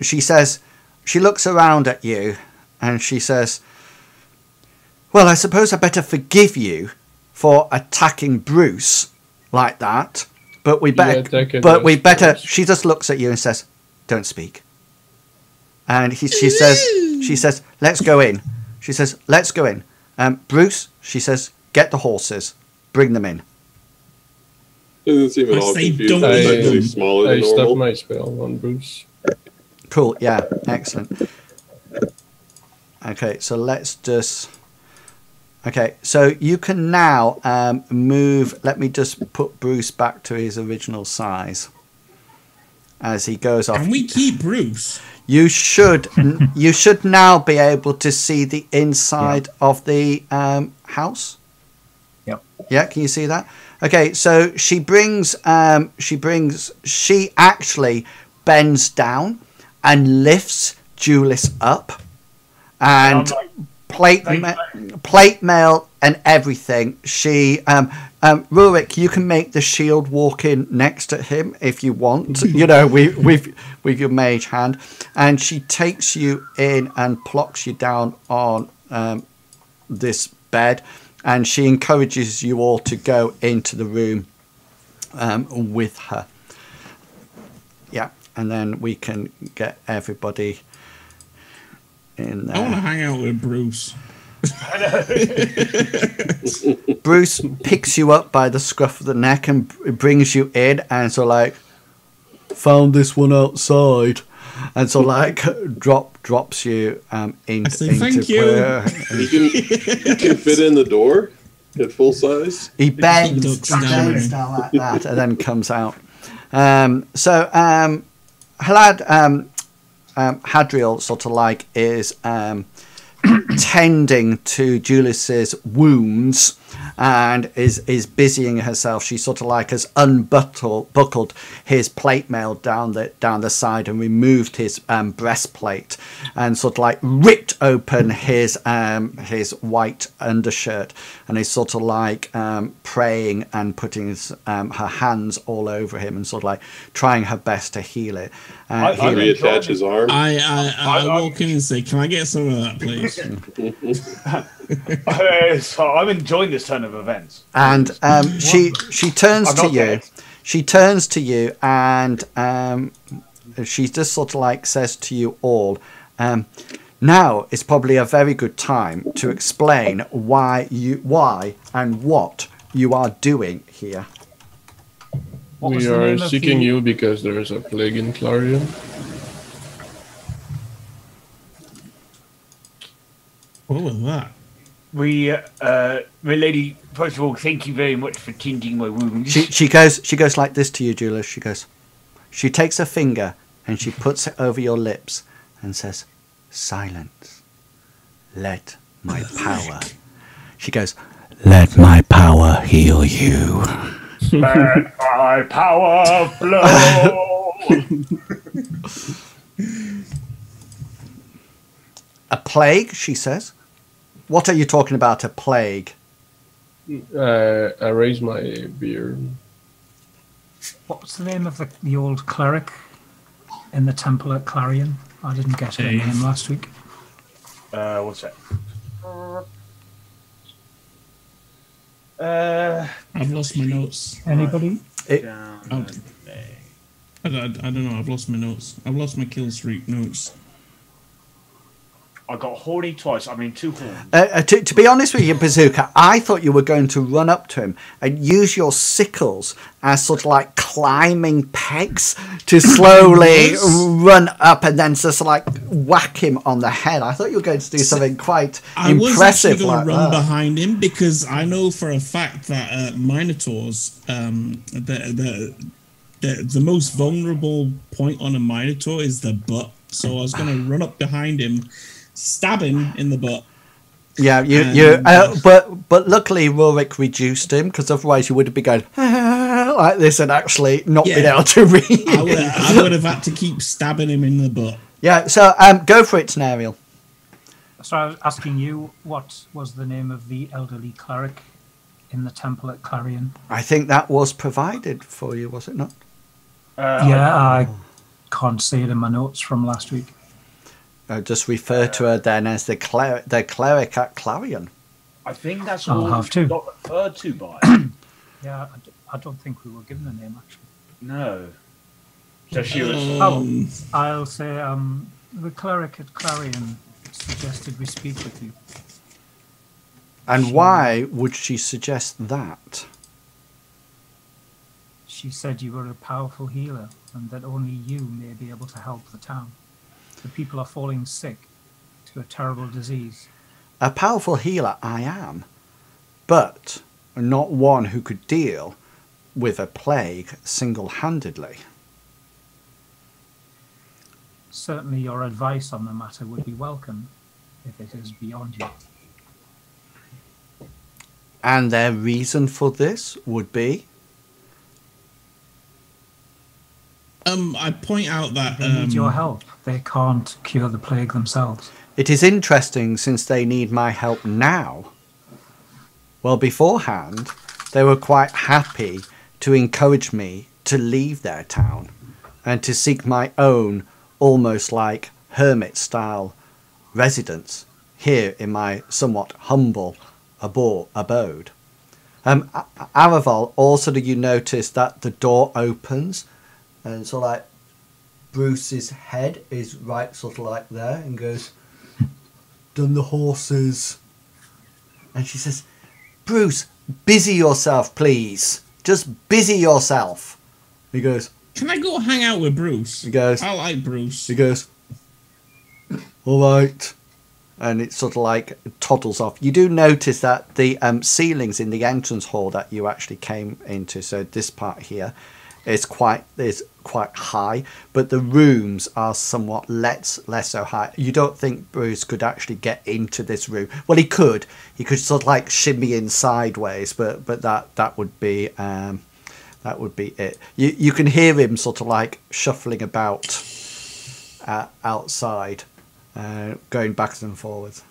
She says, she looks around at you and she says, well, I suppose I better forgive you for attacking Bruce like that, but we better, she just looks at you and says, don't speak. And she says, let's go in. She says, let's go in. Bruce, she says, get the horses, bring them in. Doesn't seem at all confused. He's smaller than normal. I stuck my spell on Bruce. Cool, yeah, excellent. Okay, so let's just... Okay, so you can now move... Let me just put Bruce back to his original size as he goes off. Can we keep Bruce? You should now be able to see the inside of the house. Yep. Yeah, can you see that? Okay, so she actually bends down and lifts Julius up, and plate mail and everything. She Rurik, you can make the shield walk in next to him if you want. You know, with your mage hand, and she takes you in and plonks you down on this bed, and she encourages you all to go into the room with her. Yeah, and then we can get everybody in there. I want to hang out with Bruce. Bruce picks you up by the scruff of the neck and brings you in, and so like, found this one outside, and so like drops you into thank you. You can fit in the door at full size. He bends down like that and then comes out. Hadriel sort of like is tending to Julius's wounds and is busying herself. She sort of like has unbuckled his plate mail down the side and removed his breastplate and sort of like ripped open his white undershirt, and is sort of like praying and putting her hands all over him and sort of like trying her best to heal it. I reattach his arm. I walk in and say, can I get some of that, please? So I'm enjoying this turn of events. And she turns to you. She turns to you and she just sort of like says to you all, now is probably a very good time to explain why and what you are doing here. We are seeking you because there is a plague in Clarion. What was that? My lady, first of all, thank you very much for tending my wounds. She goes like this to you, Julius. She takes her finger and she puts it over your lips and says, silence. Let my power. She goes, let my power heal you. Let my power flow. A plague, she says. What are you talking about, a plague? I raise my beard. What was the name of the old cleric in the temple at Clarion? I didn't get her name last week. What's that? I've lost my notes. Anybody? Oh. I don't know. I've lost my notes. I've lost my kill streak notes. I got horny twice. I mean, 2 horns. To be honest with you, Bazooka, I thought you were going to run up to him and use your sickles as sort of like climbing pegs to slowly run up and then just like whack him on the head. I thought you were going to do something quite impressive. I was actually going like to run that. behind him because I know for a fact that minotaurs, the most vulnerable point on a minotaur is the butt. So I was going to run up behind him, stab him in the butt. Yeah, but luckily Rorik reduced him because otherwise you would have been going like this and actually not been able to read. I would have had to keep stabbing him in the butt. Yeah, so go for it, Sunell. So I was asking you, what was the name of the elderly cleric in the temple at Clarion? I think that was provided for you, was it not? I can't see it in my notes from last week. Just refer to her then as the cleric at Clarion. I think that's I'll all have to. got referred to by. Yeah, I don't think we were given a name, actually. No. So she was. I'll say the cleric at Clarion suggested we speak with you. And why would she suggest that? She said you were a powerful healer and that only you may be able to help the town. The people are falling sick to a terrible disease. A powerful healer I am, but not one who could deal with a plague single-handedly. Certainly your advice on the matter would be welcome if it is beyond you. And their reason for this would be? I point out that They need your help. They can't cure the plague themselves. It is interesting since they need my help now. Well, beforehand, they were quite happy to encourage me to leave their town and to seek my own almost like hermit-style residence here in my somewhat humble abode. Araval, also do you notice that the door opens and so like Bruce's head is right sort of like there and goes, "Done the horses." And she says, "Bruce, busy yourself, please. Just busy yourself." He goes, "Can I go hang out with Bruce?" He goes, "I like Bruce." He goes, "All right." And it sort of like toddles off. You do notice that the ceilings in the entrance hall that you actually came into, so this part here, is quite high, but the rooms are somewhat less so high. You don't think Bruce could actually get into this room? Well, he could sort of like shimmy in sideways, but that would be it. You can hear him sort of like shuffling about outside, going backwards and forwards.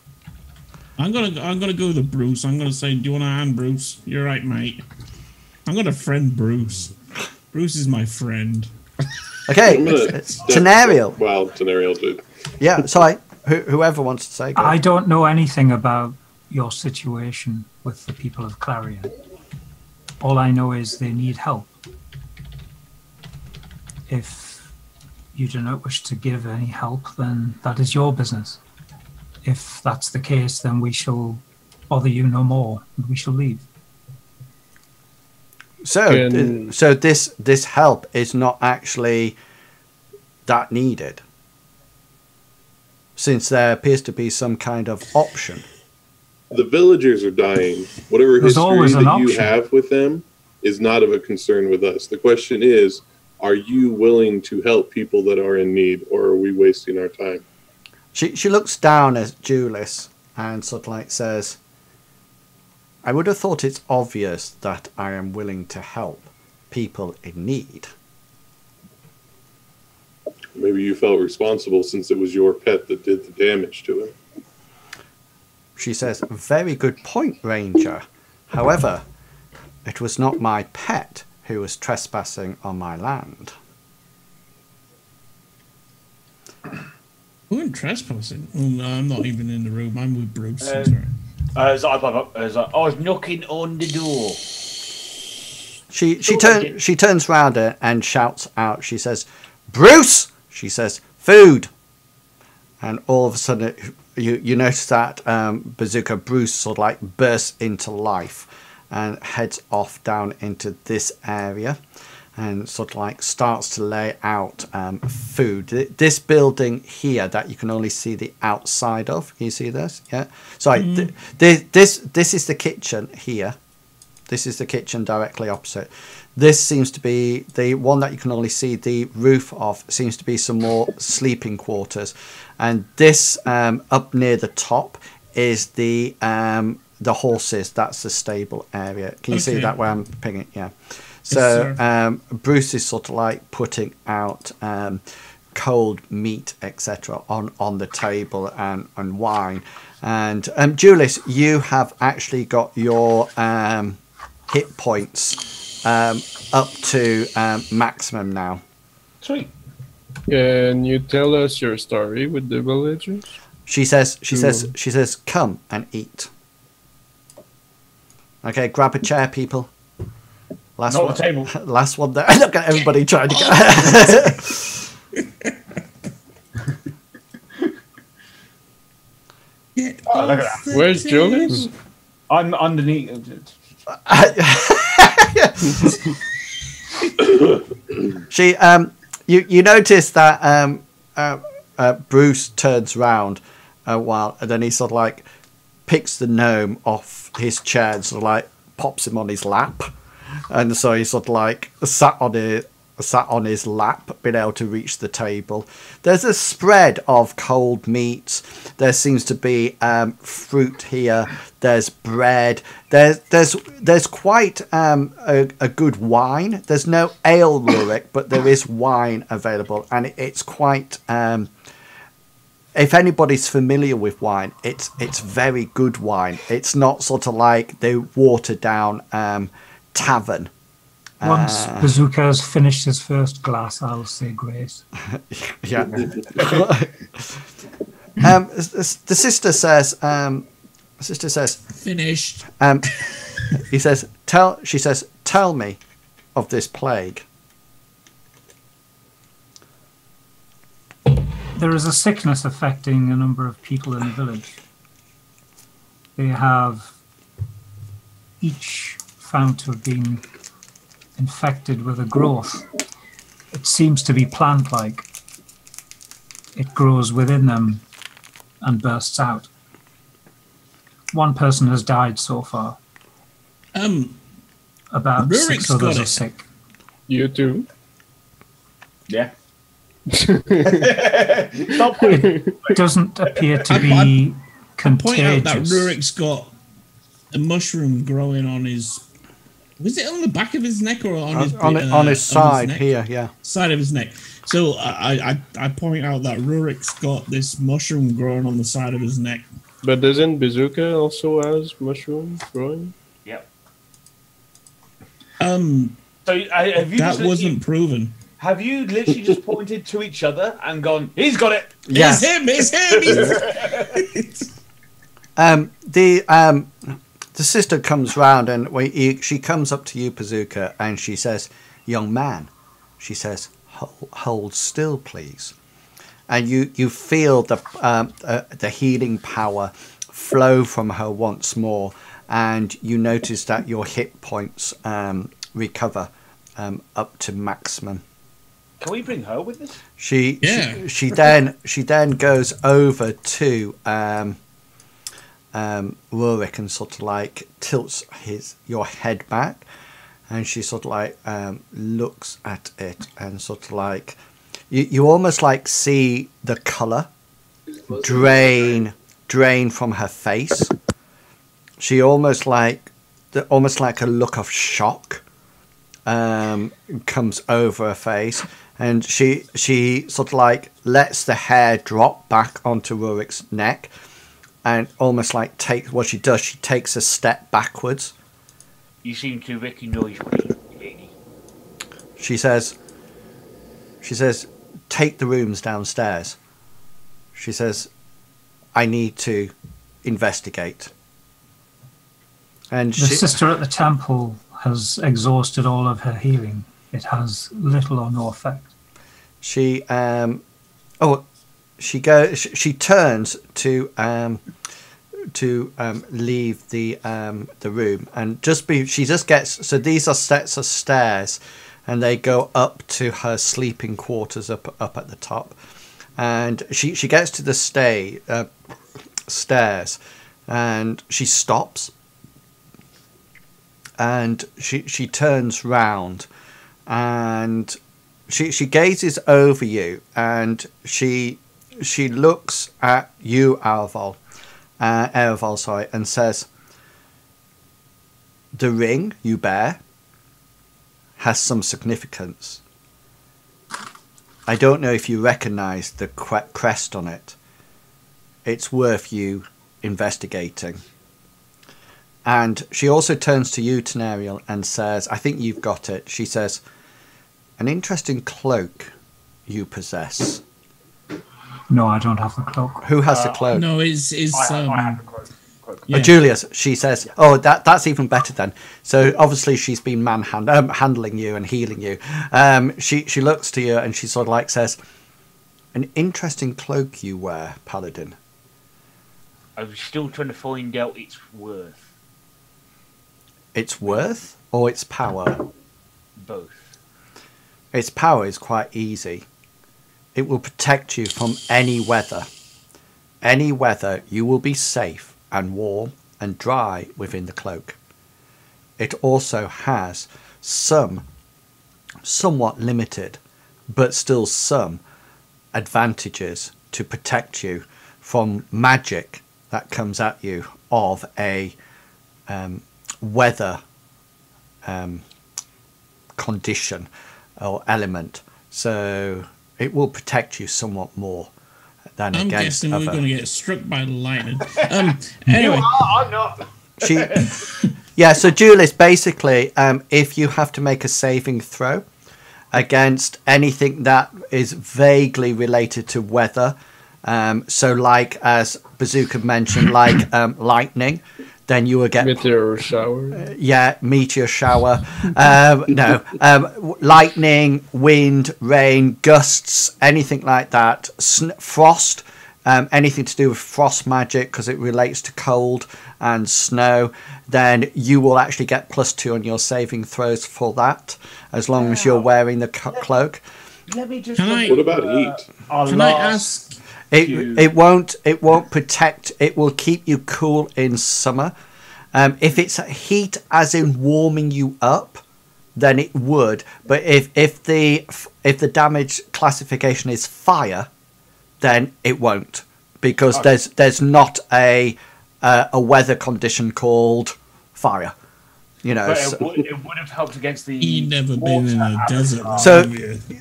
I'm gonna go with Bruce. I'm gonna say, "Do you want a hand, Bruce? You're right, mate." I'm gonna friend Bruce. Bruce is my friend. Okay, Tenariel. Well, Tenariel did. Yeah, sorry. Whoever wants to say. Go. I don't know anything about your situation with the people of Clarion. All I know is they need help. If you do not wish to give any help, then that is your business. If that's the case, then we shall bother you no more, and we shall leave. So this help is not actually that needed, since there appears to be some kind of option. The villagers are dying. Whatever There's always history an that you option. have with them is not of a concern with us. The question is, are you willing to help people that are in need, or are we wasting our time? She looks down at Julius and sort of like says, "I would have thought it's obvious that I am willing to help people in need." Maybe you felt responsible since it was your pet that did the damage to him. She says, "Very good point, Ranger. However, it was not my pet who was trespassing on my land." Who went trespassing? Oh, no, I'm not even in the room. I'm with Bruce. I'm sorry. I was knocking on the door. She turns round and shouts out. She says, "Bruce!" She says, "Food!" And all of a sudden, you notice that Bazooka Bruce sort of like bursts into life and heads off down into this area and sort of like starts to lay out food. This building here that you can only see the outside of. Can you see this? Yeah. Sorry. This is the kitchen here. This is the kitchen directly opposite. This seems to be the one that you can only see the roof of. Seems to be some more sleeping quarters, and this up near the top is the horses. That's the stable area. Can you see that where I'm picking? Yeah. So Bruce is sort of like putting out cold meat, etc., on the table and wine. And Julius, you have actually got your hit points up to maximum now. Sweet. Can you tell us your story with the villagers? She says, "Come and eat." Okay, grab a chair, people. Last Not one, the table. Last one there. Look at everybody trying to Get Oh, look at off that. the Where's table. Julius? I'm underneath. She you notice that Bruce turns round a while, and then he sort of like picks the gnome off his chair and sort of like pops him on his lap, and so he sort of like sat on his lap, being able to reach the table. There's a spread of cold meats. There seems to be fruit here. There's bread. There's quite a good wine. There's no ale, Rurik, but there is wine available, and it's quite. If anybody's familiar with wine, it's very good wine. It's not sort of like the watered down tavern. Once Bazooka has finished his first glass, I'll say grace. Yeah. The sister says, Finished. he says, she says, "Tell me of this plague." There is a sickness affecting a number of people in the village. They have each found to have been infected with a growth. It seems to be plant-like. It grows within them and bursts out. One person has died so far. About Rurik's 6 others got are it. sick. You too? Yeah. It doesn't appear to be Point out that contagious. Rurik's got a mushroom growing on his. Was it on the back of his neck or on his side neck? here? Yeah. Side of his neck. So I point out that Rurik's got this mushroom growing on the side of his neck. But doesn't Bazooka also has mushroom growing? Yep. So So have you that just wasn't proven. Have you literally just pointed to each other and gone, "He's got it"? Yeah. It's him. The sister comes round and she comes up to you, Bazooka, and she says, "Young man," she says, "hold still, please." And you feel the healing power flow from her once more, and you notice that your hit points recover up to maximum. Can we bring her with us? She then goes over to Rurik and sort of like tilts your head back, and she sort of like looks at it and sort of like you almost like see the colour drain from her face. She almost like a look of shock comes over her face, and she sort of like lets the hair drop back onto Rurik's neck, and almost like she takes a step backwards. You seem to recognise me, lady. She says, "Take the rooms downstairs." She says, "I need to investigate." And The sister at the temple has exhausted all of her healing. It has little or no effect. She she turns to leave the room, and she just gets, so these are sets of stairs, and they go up to her sleeping quarters up at the top, and she gets to the stairs, and she stops, and she turns round, and she gazes over you, and she looks at you, Ereval, and says, "The ring you bear has some significance. I don't know if you recognize the crest on it. It's worth you investigating." And she also turns to you, Tenariel, and says, "I think you've got it." She says, "An interesting cloak you possess." No, I don't have the cloak. Who has the cloak? No, I have the cloak. Yeah. Julius, she says. Oh, that's even better then. So obviously she's been handling you and healing you. She looks to you and she sort of like says, "An interesting cloak you wear, Paladin." I was still trying to find out its worth. Its worth or its power? Both. Its power is quite easy. It will protect you from any weather. Any weather, you will be safe and warm and dry within the cloak. It also has some, somewhat limited, but still some advantages to protect you from magic that comes at you of a weather condition or element. So it will protect you somewhat more than I'm against guessing other. we're going to get struck by lightning. Anyway, I'm not. So Julius, basically, if you have to make a saving throw against anything that is vaguely related to weather, so like as Bazooka mentioned, like lightning, then you will get Meteor shower. meteor shower. Lightning, wind, rain, gusts, anything like that. Frost, anything to do with frost magic because it relates to cold and snow. Then you will actually get +2 on your saving throws for that, as long as you're wearing the cloak. Let me just. What about heat? can I ask? It won't protect. It will keep you cool in summer. If it's heat, as in warming you up, then it would. But if the damage classification is fire, then it won't, because there's not a weather condition called fire. You know. But it would have helped against the. You've never been in a desert. So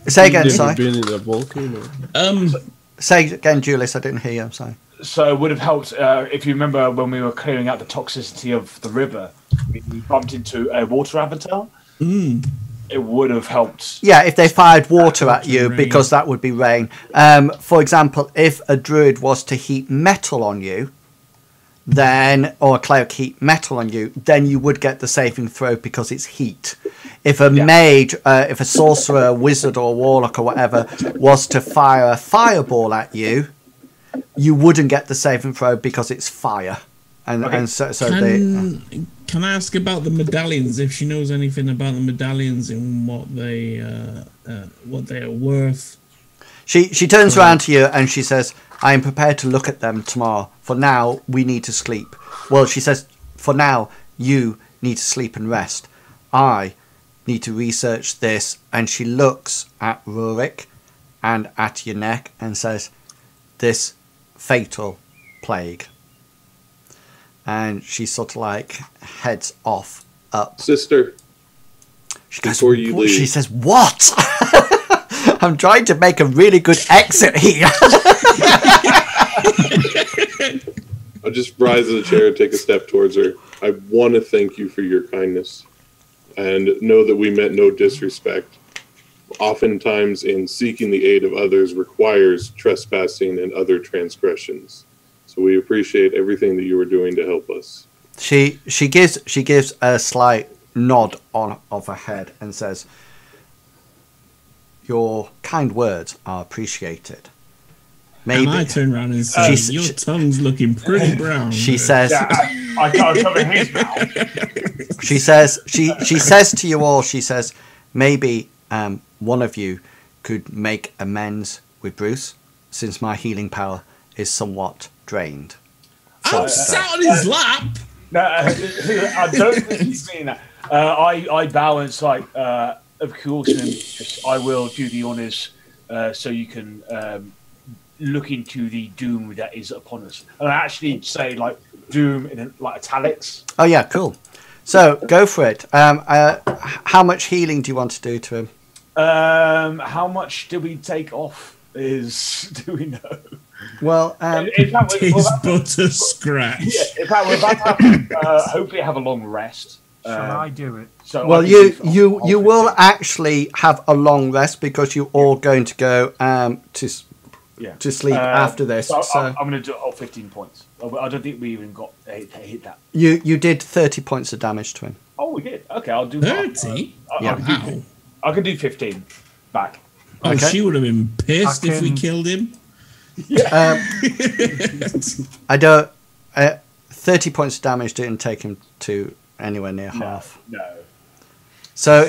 say again, Never sorry. been in a volcano. Say again, Julius. I didn't hear you. I'm sorry. So it would have helped if you remember when we were clearing out the toxicity of the river. We bumped into a water avatar. It would have helped. Yeah, if they fired water at you, because that would be rain. For example, if a druid was to heat metal on you, then, or a cleric heat metal on you, then you would get the saving throw because it's heat. If a mage, if a sorcerer, a wizard or warlock or whatever was to fire a fireball at you, you wouldn't get the saving throw because it's fire. And Can I ask about the medallions? If she knows anything about the medallions and what they are worth? She turns around to you and she says, "I am prepared to look at them tomorrow. For now, we need to sleep." Well, she says, "For now, you need to sleep and rest. I need to research this." And she looks at Rurik and at your neck and says, "This fatal plague." And she sort of like heads off up. Sister, She goes, before you leave. She says, "What?" I'm trying to make a really good exit here. I'll just rise in the chair and take a step towards her. I want to thank you for your kindness and know that we meant no disrespect. Oftentimes, in seeking the aid of others requires trespassing and other transgressions. So we appreciate everything that you were doing to help us. She gives a slight nod of her head and says, "Your kind words are appreciated." Maybe. And I turn around and say, "Your tongue's looking pretty brown." She says, I can't cover his mouth. she says to you all, she says, maybe one of you could make amends with Bruce, since my healing power is somewhat drained. I'm sat on his lap. No, I don't think he's saying that. I balance like, of course, and I will do the honours so you can look into the doom that is upon us. And I actually say like doom in like italics. Oh yeah, cool. So go for it. How much healing do you want to do to him? How much do we take off? Do we know? Well, in fact, His butter scratch. Yeah, in fact, we're about to have, hopefully have a long rest. Shall I do it? So well, I can you do will actually have a long rest because you're all going to go to sleep after this. So So I'm going to do all 15 points. I don't think we even got hit that. you did 30 points of damage to him. Oh, we did. Okay, I'll do 30? Yeah. I can do 15 back. Oh, Okay. she would have been pissed if we can- killed him. I don't. 30 points of damage didn't take him to anywhere near half. No. So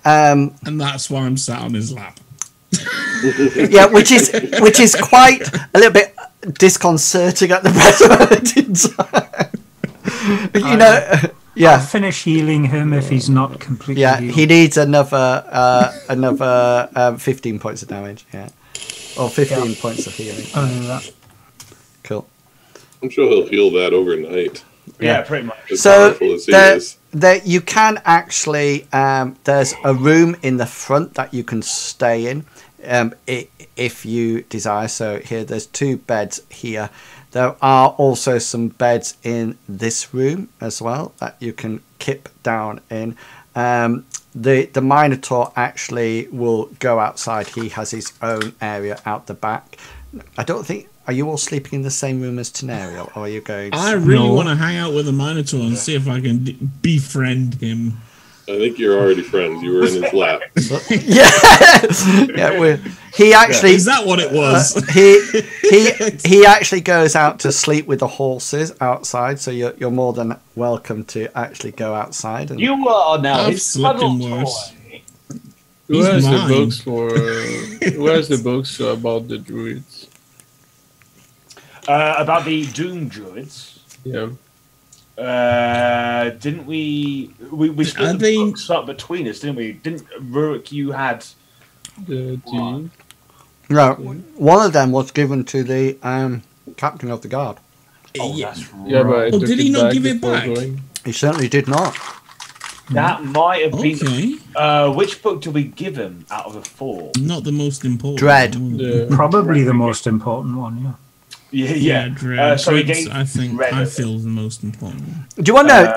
And that's why I'm sat on his lap. yeah, which is quite a little bit disconcerting at the present time. You know, I'll yeah, finish healing him if he's not completely yeah. healed. He needs another 15 points of damage. Yeah, or 15 points of healing. I'll do that. Cool. I'm sure he'll heal that overnight. Yeah, pretty much. As So powerful as he is. you can actually there's a room in the front that you can stay in if you desire. So here there's 2 beds here. There are also some beds in this room as well that you can kip down in. The Minotaur actually will go outside. He has his own area out the back. I don't think. Are you all sleeping in the same room as Tenario, or are you going? I really No. want to hang out with the Minotaur and see if I can befriend him. I think you're already friends. You were in his lap. yeah. He actually. Is that what it was? He actually goes out to sleep with the horses outside, so you're more than welcome to actually go outside. And You are now I've his slept cuddle in worse. toy. Who He's has the mine. books for? Who has the books about the druids? About the Doom Druids. Yeah. Didn't we split the books up between us, didn't we? Didn't Rurik, you had The team. no, one of them was given to the captain of the guard. that's Yeah, but I Oh, took did he not back give it before back? going. He certainly did not. that might have been Okay. which book did we give him out of the 4? Not the most important. Dread. one. Yeah. Probably the most important one, yeah. Yeah. Dread. So he Dread's, gave I think Red I of it. feel the most important. Do you want to know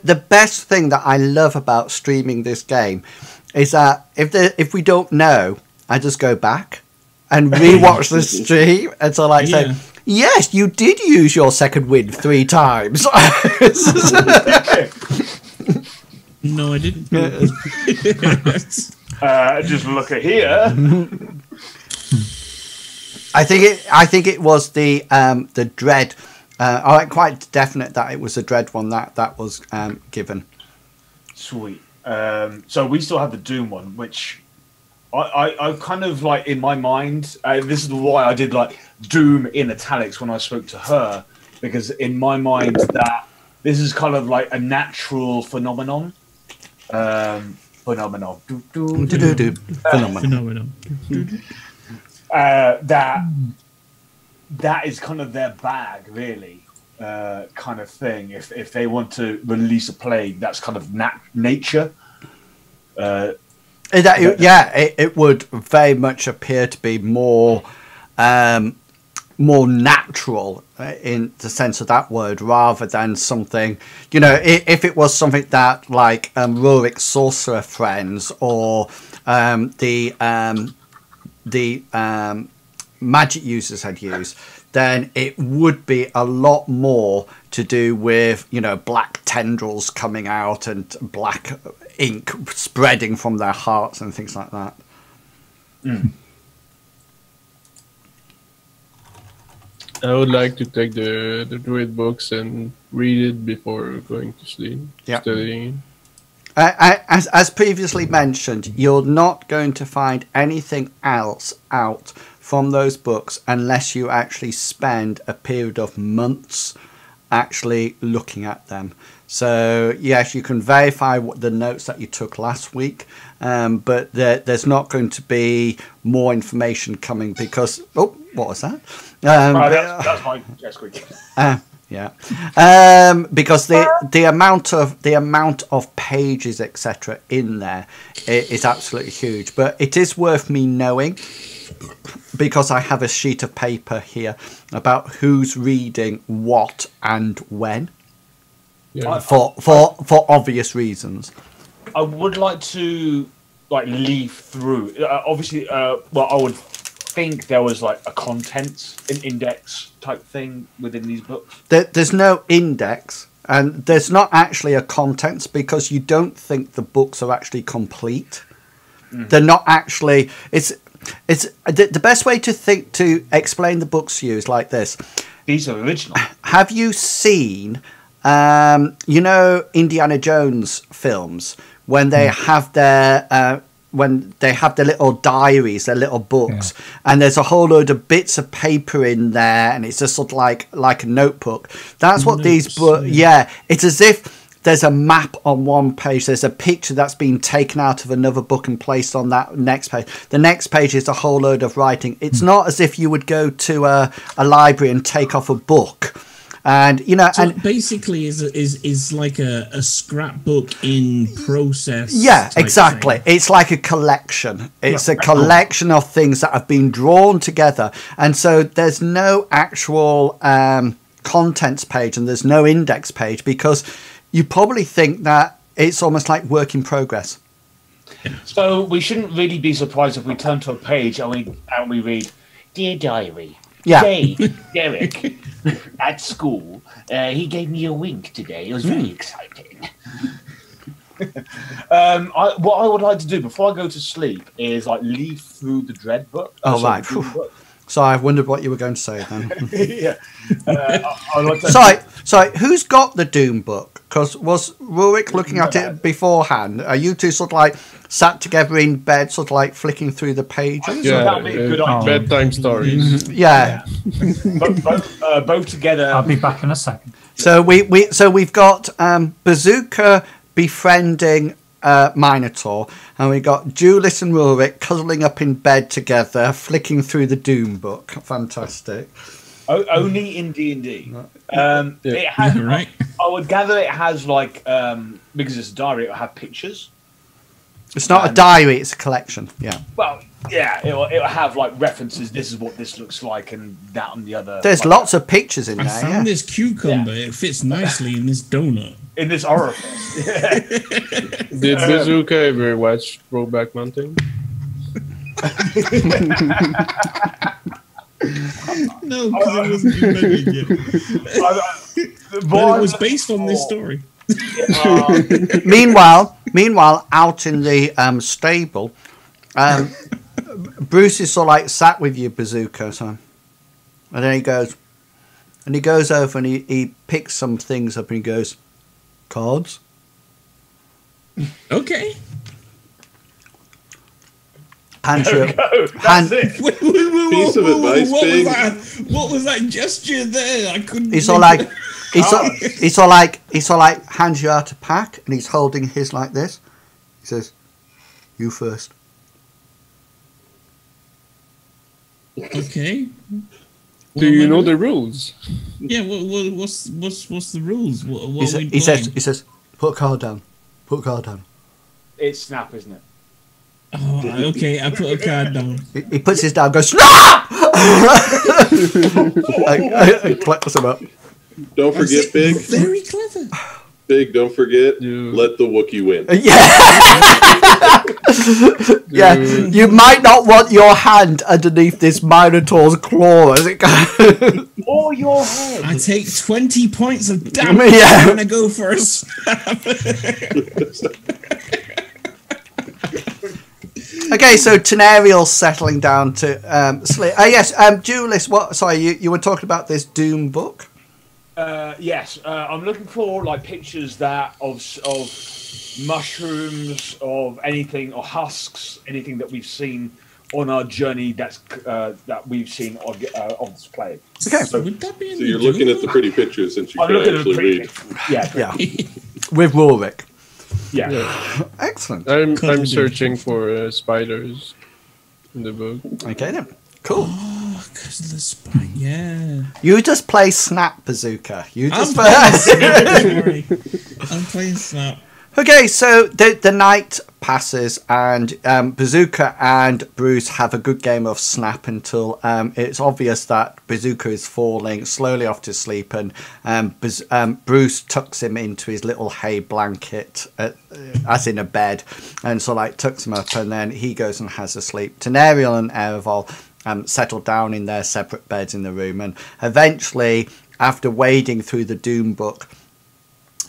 the best thing that I love about streaming this game is that if we don't know, I just go back and rewatch the stream until I say, Yeah. yes, you did use your second wind 3 times. No, I didn't. Just look at here. I think it was the dread. I'm quite definite that it was the dread one that was given. Sweet. So we still have the Doom one, which I kind of like in my mind. This is why I did like Doom in italics when I spoke to her, because in my mind that this is kind of like a natural phenomenon. Phenomenon. Phenomenal. That is kind of their bag, really, kind of thing. If they want to release a plague, that's kind of nature. It would very much appear to be more natural in the sense of that word, rather than something, if it was something that like Rurik's sorcerer friends or the magic users had used, then it would be a lot more to do with, you know, black tendrils coming out and black ink spreading from their hearts and things like that. I would like to take the druid books and read it before going to sleep. Yeah. Studying. As previously mentioned, you're not going to find anything else out from those books unless you actually spend a period of months actually looking at them. So yes, you can verify what the notes that you took last week, but there's not going to be more information coming because what was that? That's my squeak. Yeah, because the amount of pages etc. in there is absolutely huge. But it is worth me knowing, because I have a sheet of paper here about who's reading what and when, for obvious reasons. I would like to leaf through. Obviously, I would think there was like a contents, an index type thing within these books. There's no index, and there's not actually a contents because you don't think the books are actually complete. They're not actually. It's the best way to explain the books to you is like this. These are original. Have you seen, you know, Indiana Jones films when they have their little diaries, their little books, and there's a whole load of bits of paper in there, and it's just sort of like a notebook. That's what these books. Yeah, it's as if there's a map on one page, there's a picture that's been taken out of another book and placed on that next page. The next page is a whole load of writing. It's not as if you would go to a library and take off a book. And you know, so and basically is like a scrapbook in process. Yeah, exactly. It's like a collection. It's a collection of things that have been drawn together, and so there's no actual contents page and there's no index page because you probably think that it's almost like work in progress. So we shouldn't really be surprised if we turn to a page and we read, "Dear Diary, today, Derek, at school, he gave me a wink today. It was very exciting." What I would like to do before I go to sleep is leaf through the Dread book. Oh, right. So I wondered what you were going to say then. Yeah. I like to Sorry, who's got the Doom book? Because was Rurik looking at it beforehand? Are you two sort of sat together in bed, sort of flicking through the pages? Yeah, that would be a good idea. Bedtime stories. Yeah. Both together. I'll be back in a second. So we've got Bazooka befriending Minotaur, and we got Julius and Rurik cuddling up in bed together, flicking through the Doom book. Fantastic. Only in D&D. It has, right? I would gather it has because it's a diary, it'll have pictures. It's not a diary; it's a collection. Yeah. Well, yeah, it'll have references. This is what this looks like, and that and the other. There's lots of pictures in there. I found this cucumber. It fits nicely in this donut. In this orifice. Did Bazooka ever watch Brokeback Mountain? No, because it wasn't invented yet. But it was based on this story. Meanwhile, out in the stable, Bruce is sort of sat with you, Bazooka, and then he goes over and he picks some things up and he goes, "Cards." Okay. That's it. Piece of advice, Big. What was that gesture there? I couldn't. He's all like hands you out a pack, and he's holding his like this. He says, "You first." Okay. Do you know the rules? Yeah. What's the rules? He says, "Put a card down. Put a card down." It's Snap, isn't it? Oh, okay. I put a card down. He puts his down. Goes, "Snap!" Claps him up. Don't forget, Big. Very clever. Big, don't forget, let the Wookiee win. Yeah. Yeah, you might not want your hand underneath this minotaur's claw as it goes. Or your head. I take 20 points of damage. Yeah. I'm gonna go first. Okay, so Tenariel's settling down to sleep. Yes, Julius, what? Sorry, you were talking about this Doom book. Yes, I'm looking for like pictures that of mushrooms, of anything, or husks, anything that we've seen on our journey that we've seen of this plague. Okay, So Would that be in So the you're looking Doom at the book? pretty pictures since you I'm can looking at the actually read. pretty. Yeah, yeah, with Rurik. yeah. Yeah. Excellent. I'm searching for spiders in the book. Okay then, cool. Oh, because of the spine. Yeah. You just play Snap Bazooka. You I'm just playing Snap. Don't worry. I'm playing Snap. Okay, so the night passes and Bazooka and Bruce have a good game of Snap until it's obvious that Bazooka is falling slowly off to sleep, and Bruce tucks him into his little hay blanket, as in a bed, and so like tucks him up, and then he goes and has a sleep. Tenariel and Ereval settle down in their separate beds in the room, and eventually, after wading through the Doom book,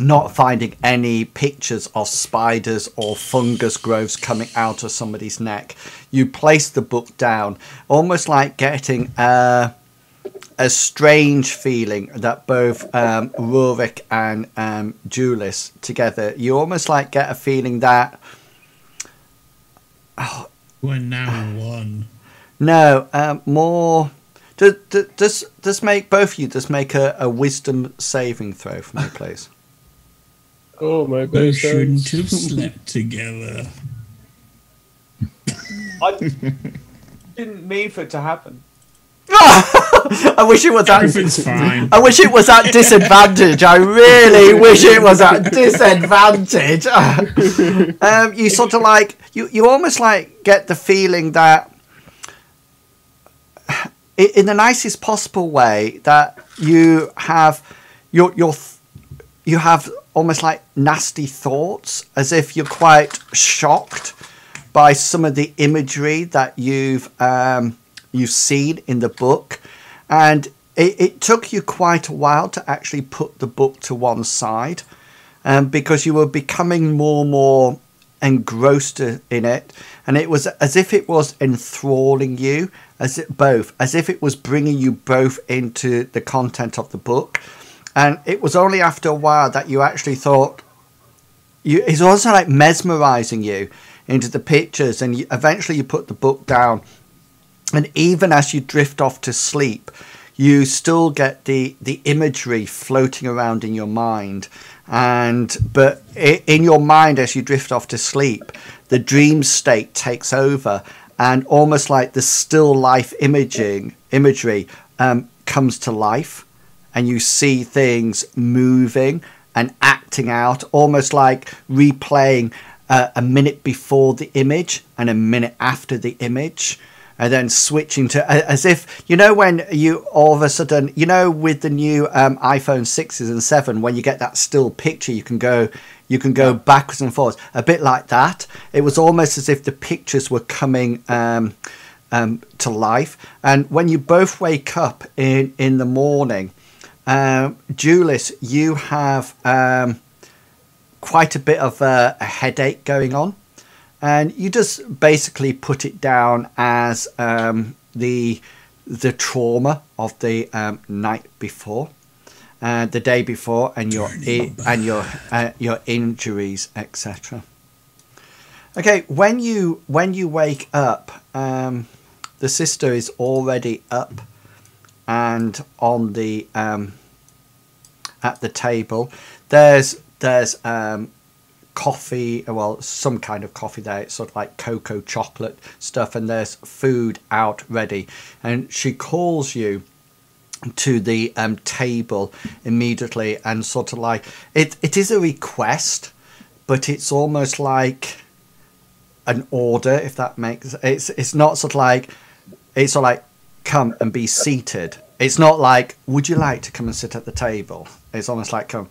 not finding any pictures of spiders or fungus growths coming out of somebody's neck, you place the book down, almost like getting a strange feeling that both Rurik and Julius together, you almost like get a feeling that We're now one. no, more. Does make both of you just make a wisdom saving throw for me, please? Oh, my We best shouldn't friends. have slept together. I didn't mean for it to happen. I wish it was Everything's fine. I wish it was at disadvantage. I really wish it was at disadvantage. You sort of like you almost like get the feeling that, in the nicest possible way, that you have you have almost like nasty thoughts, as if you're quite shocked by some of the imagery that you've seen in the book, and it took you quite a while to actually put the book to one side, because you were becoming more and more engrossed in it, and it was as if it was enthralling you, as if it was bringing you both into the content of the book. And it was only after a while that you actually thought, it's also like mesmerizing you into the pictures, and eventually you put the book down, and even as you drift off to sleep, you still get the imagery floating around in your mind, but in your mind, as you drift off to sleep, the dream state takes over, and almost like the still life imagery comes to life, and you see things moving and acting out, almost like replaying a minute before the image and a minute after the image, and then switching to, as if, when you all of a sudden, with the new iPhone 6s and 7, when you get that still picture, you can go backwards and forwards, a bit like that. It was almost as if the pictures were coming to life. And when you both wake up in the morning, Julius, you have quite a bit of a headache going on, and you just basically put it down as the trauma of the night before, the day before, and your injuries, etc. Okay, when you wake up, the sister is already up and on the at the table. There's coffee, well, some kind of coffee there. It's sort of like cocoa chocolate stuff, and there's food out ready. And she calls you to the table immediately, and sort of like it is a request, but it's almost like an order, if that makes it's not sort of like, it's sort of like, come and be seated. It's not like, would you like to come and sit at the table? It's almost like, come.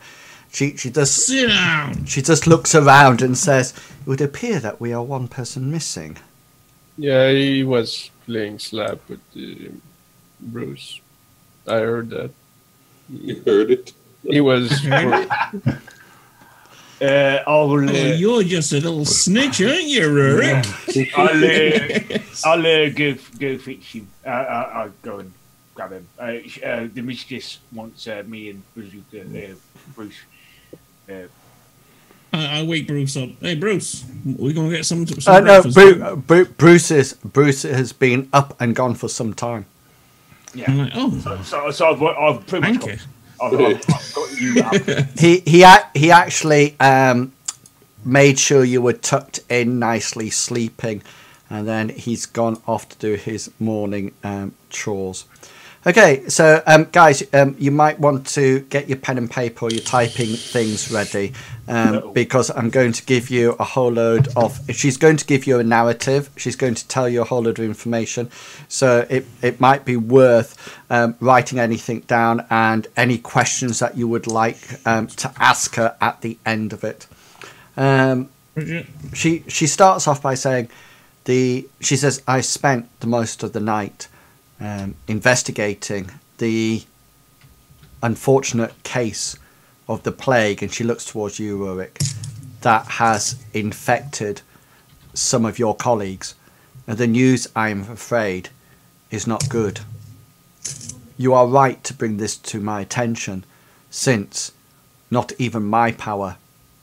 She just Sit down. she just looks around and says, "It would appear that we are one person missing." Yeah, he was playing slap with Bruce. I heard that. You heard it. He was. Oh, you're just a little snitch, aren't you, Rurik? I'll go fix him. I'll go and grab him. The mistress wants me and Bruce. I wake Bruce up. Hey, Bruce, we're gonna get some No, breakfast. Bruce has been up and gone for some time. Yeah. I'm like, oh, So I've pretty much thank you. I've got you up. He actually made sure you were tucked in nicely, sleeping, and then he's gone off to do his morning chores. Okay, so guys, you might want to get your pen and paper or your typing things ready, because I'm going to give you a whole load of. She's going to give you a narrative. She's going to tell you a whole load of information. So it might be worth writing anything down and any questions that you would like to ask her at the end of it. She starts off by saying, she says, "I spent the most of the night investigating the unfortunate case of the plague," and she looks towards you, Rurik, "that has infected some of your colleagues. And the news, I'm afraid, is not good. You are right to bring this to my attention, since not even my power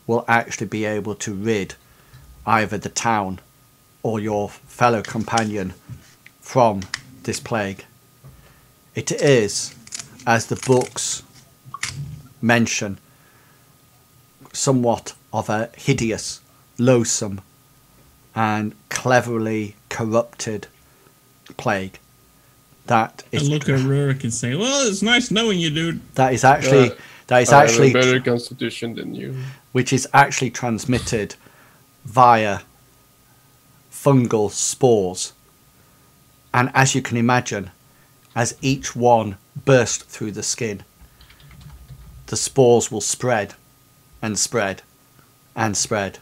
will actually be able to rid either the town or your fellow companion from this plague. It is, as the books mention, somewhat of a hideous, loathsome, and cleverly corrupted plague. That I is. look at Rurik and say, "Well, it's nice knowing you, dude." That is actually. I have a better constitution than you. Which is actually transmitted via fungal spores. And as you can imagine, as each one burst through the skin, the spores will spread and spread and spread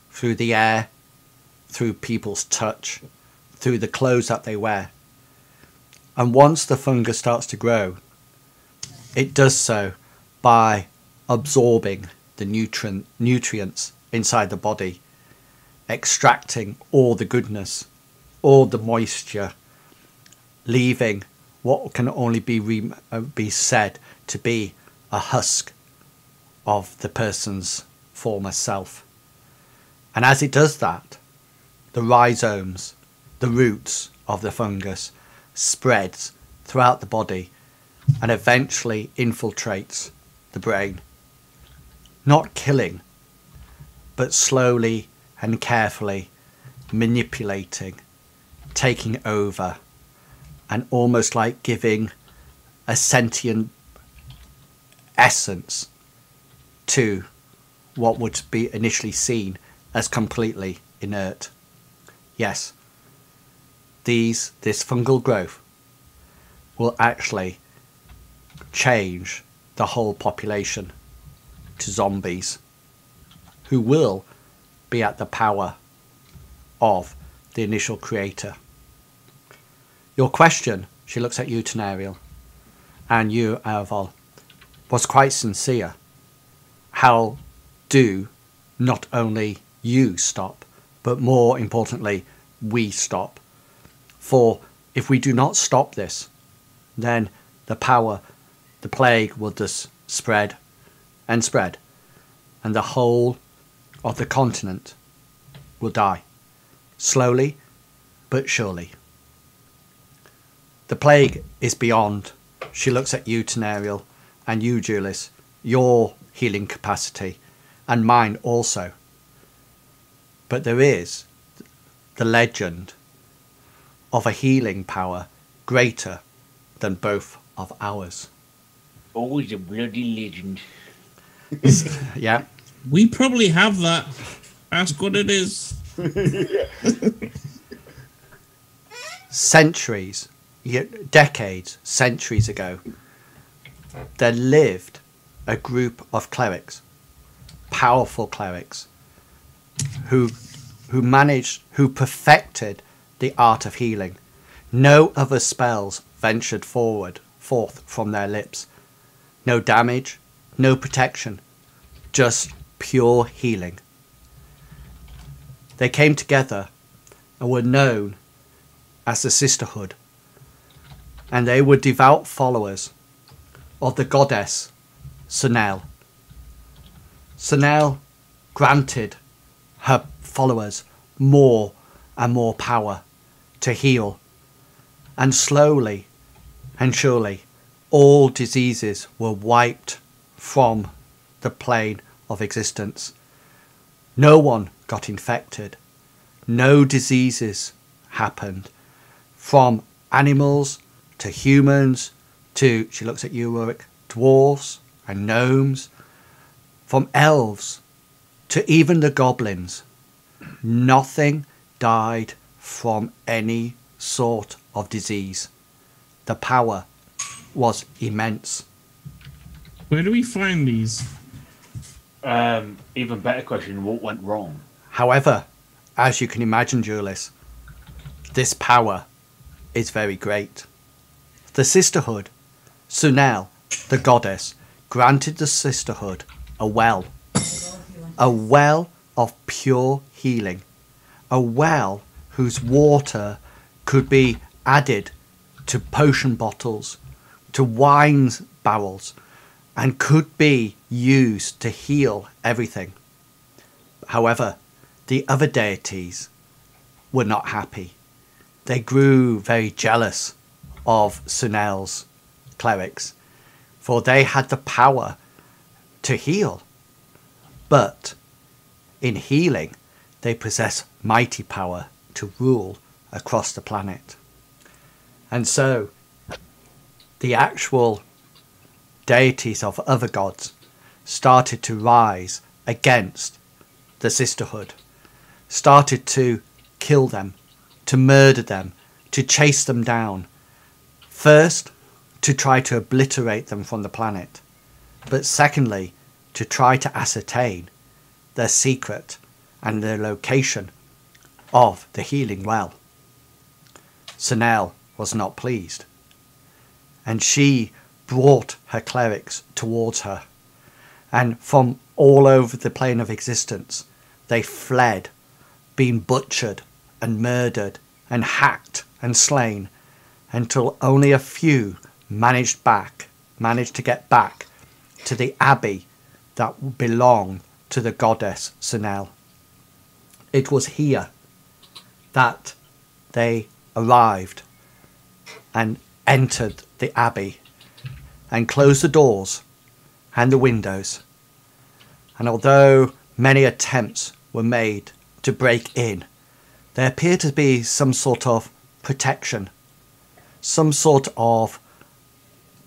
through the air, through people's touch, through the clothes that they wear. And once the fungus starts to grow, it does so by absorbing the nutrients inside the body, extracting all the goodness, all the moisture, leaving what can only be said to be a husk of the person's former self. And as it does that, the rhizomes, the roots of the fungus, spreads throughout the body and eventually infiltrates the brain. Not killing, but slowly and carefully manipulating, taking over, and almost like giving a sentient essence to what would be initially seen as completely inert. Yes, this fungal growth will actually change the whole population to zombies who will be at the power of the initial creator. Your question, she looks at you, Tenariel, and you, Arval, was quite sincere. How do not only you stop, but more importantly, we stop? For if we do not stop this, then the plague will just spread and spread, and the whole of the continent will die, slowly but surely. The plague is beyond. She looks at you, Tenariel, and you, Julius, your healing capacity, and mine also. But there is the legend of a healing power greater than both of ours. Always a bloody legend. Yeah. We probably have that. Ask what it is. Centuries, decades, centuries ago, there lived a group of clerics powerful clerics who perfected the art of healing. No other spells ventured forth from their lips. No damage, no protection, just pure healing. They came together and were known as the Sisterhood, and they were devout followers of the goddess Sunell. Sunell granted her followers more and more power to heal, and slowly and surely all diseases were wiped from the plane of existence. No one got infected. No diseases happened, from animals to humans to, she looks at you, Rurik, dwarves and gnomes, from elves to even the goblins. Nothing died from any sort of disease. The power was immense. Where do we find these? Even better question, what went wrong? However, as you can imagine, Julius, this power is very great. The Sisterhood, Sunell, the goddess, granted the Sisterhood a well of pure healing, a well whose water could be added to potion bottles, to wine barrels, and could be used to heal everything. However, the other deities were not happy. They grew very jealous of Sunell's clerics, for they had the power to heal. But in healing, they possess mighty power to rule across the planet. And so, the actual deities of other gods started to rise against the Sisterhood, started to kill them, to murder them, to chase them down. First, to try to obliterate them from the planet, but secondly, to try to ascertain their secret and the location of the healing well. Sunell was not pleased, and she brought her clerics towards her, and from all over the plane of existence they fled, being butchered and murdered and hacked and slain, until only a few managed to get back to the abbey that belonged to the goddess Sunell. It was here that they arrived and entered the abbey and closed the doors and the windows. And although many attempts were made to break in, there appeared to be some sort of protection, some sort of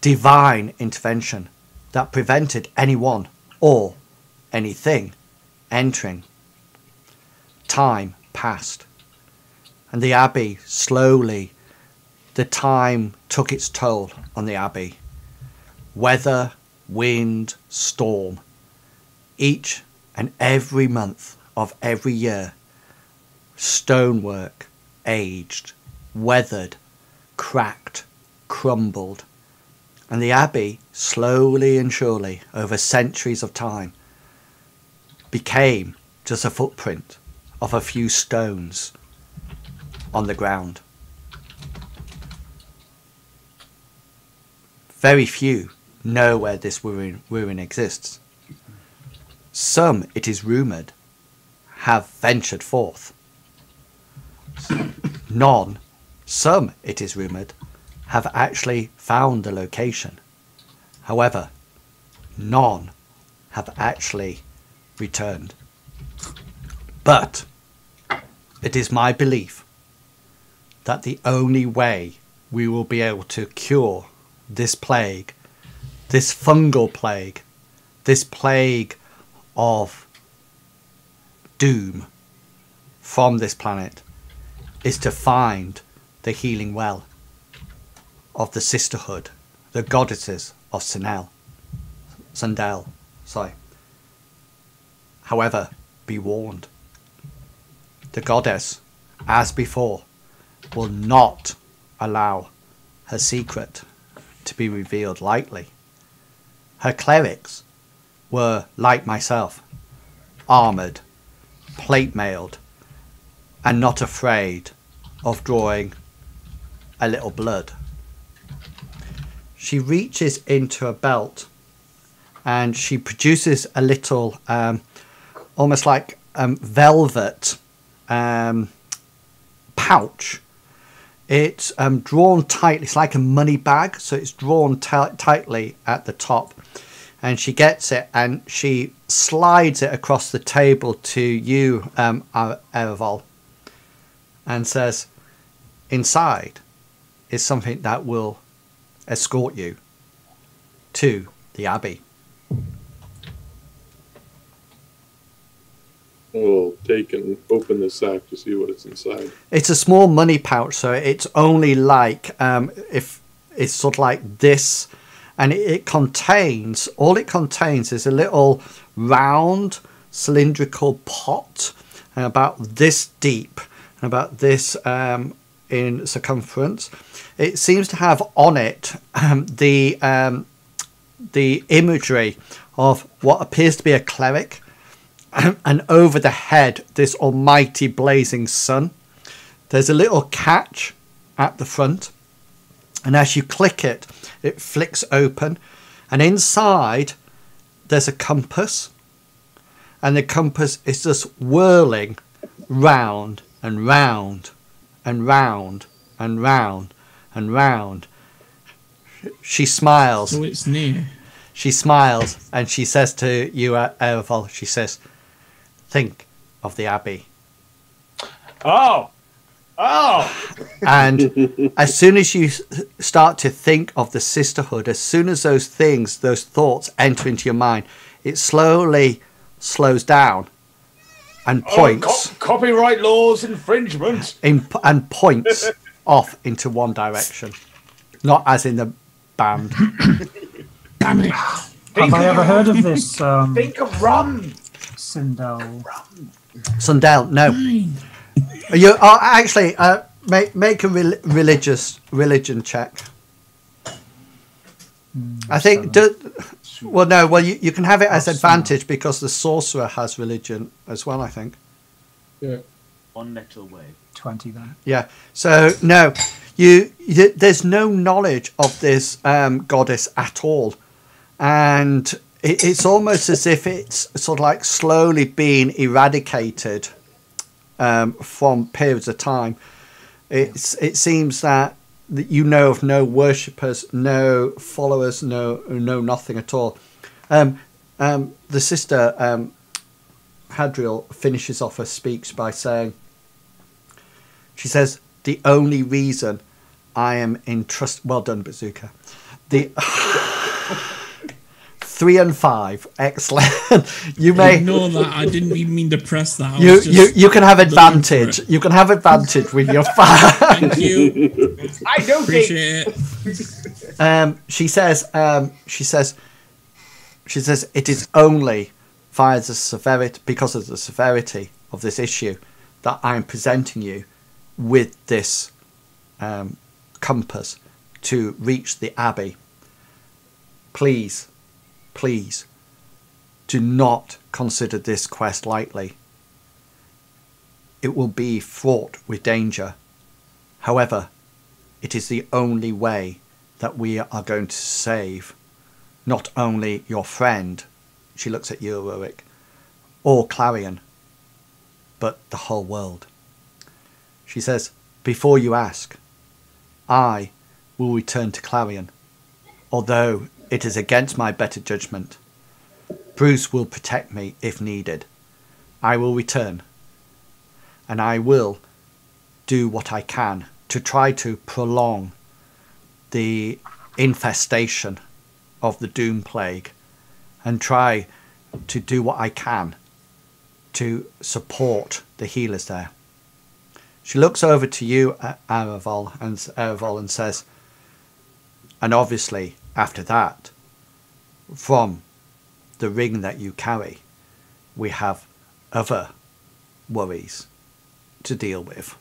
divine intervention that prevented anyone or anything entering. Time passed, and the abbey slowly, the time took its toll on the abbey. Weather, wind, storm, each and every month of every year, stonework aged, weathered, cracked, crumbled, and the abbey, slowly and surely, over centuries of time, became just a footprint of a few stones on the ground. Very few know where this ruin exists. Some, it is rumoured, have ventured forth. Some, it is rumoured, have actually found the location. However, none have actually returned. But it is my belief that the only way we will be able to cure this plague, this fungal plague, this plague of doom from this planet, is to find the healing well of the Sisterhood, the goddesses of Sunell. However, be warned. The goddess, as before, will not allow her secret to be revealed lightly. Her clerics were, like myself, armoured, plate-mailed, and not afraid of drawing a little blood. She reaches into a belt and she produces a little, almost like velvet pouch. It's drawn tightly. It's like a money bag, so it's drawn tightly at the top. And she gets it and she slides it across the table to you, Ereval, and says, inside is something that will escort you to the Abbey. We'll take and open the sack to see what it's inside. It's a small money pouch, so it's only like, if it's sort of like this, and it contains, all it contains is a little round cylindrical pot, about this deep and about this in circumference. It seems to have on it the imagery of what appears to be a cleric, and over the head this almighty blazing sun. There's a little catch at the front, and as you click it, it flicks open, and inside there's a compass, and the compass is just whirling round and round and round and round and round. She smiles. So it's near. She smiles and she says to you, Ereval, she says, think of the Abbey. Oh! And as soon as you start to think of the sisterhood, as soon as those thoughts enter into your mind, it slowly slows down and points. Copyright laws infringement. And points off into one direction. Not as in the band. Damn it. Have I ever heard of this? Think of rum. Sunell. Sunell, no. You actually make a religion check. I think. You can have it as advantage because the sorcerer has religion as well. I think. Yeah. One little way. 20 then. Yeah. So no, there's no knowledge of this goddess at all, and it's almost as if it's sort of like slowly being eradicated from periods of time. It seems that you know of no worshippers, no followers, no nothing at all. The sister Hadriel finishes off her speech by saying, she says, the only reason I am well done, Bazooka. The 3 and 5, excellent. You may ignore that. I didn't even mean to press that. You can have advantage. You can have advantage with your 5. Thank you. I don't Appreciate it. She says it is only via the severity, because of the severity of this issue, that I am presenting you with this compass to reach the Abbey. Please do not consider this quest lightly. It will be fraught with danger. However, it is the only way that we are going to save not only your friend, she looks at you, Rurik, or Clarion, but the whole world. She says, before you ask, I will return to Clarion, although it is against my better judgment. Bruce will protect me if needed. I will return, and I will do what I can to try to prolong the infestation of the Doom Plague, and try to do what I can to support the healers there. She looks over to you, Ereval, and says, and obviously after that, from the ring that you carry, we have other worries to deal with.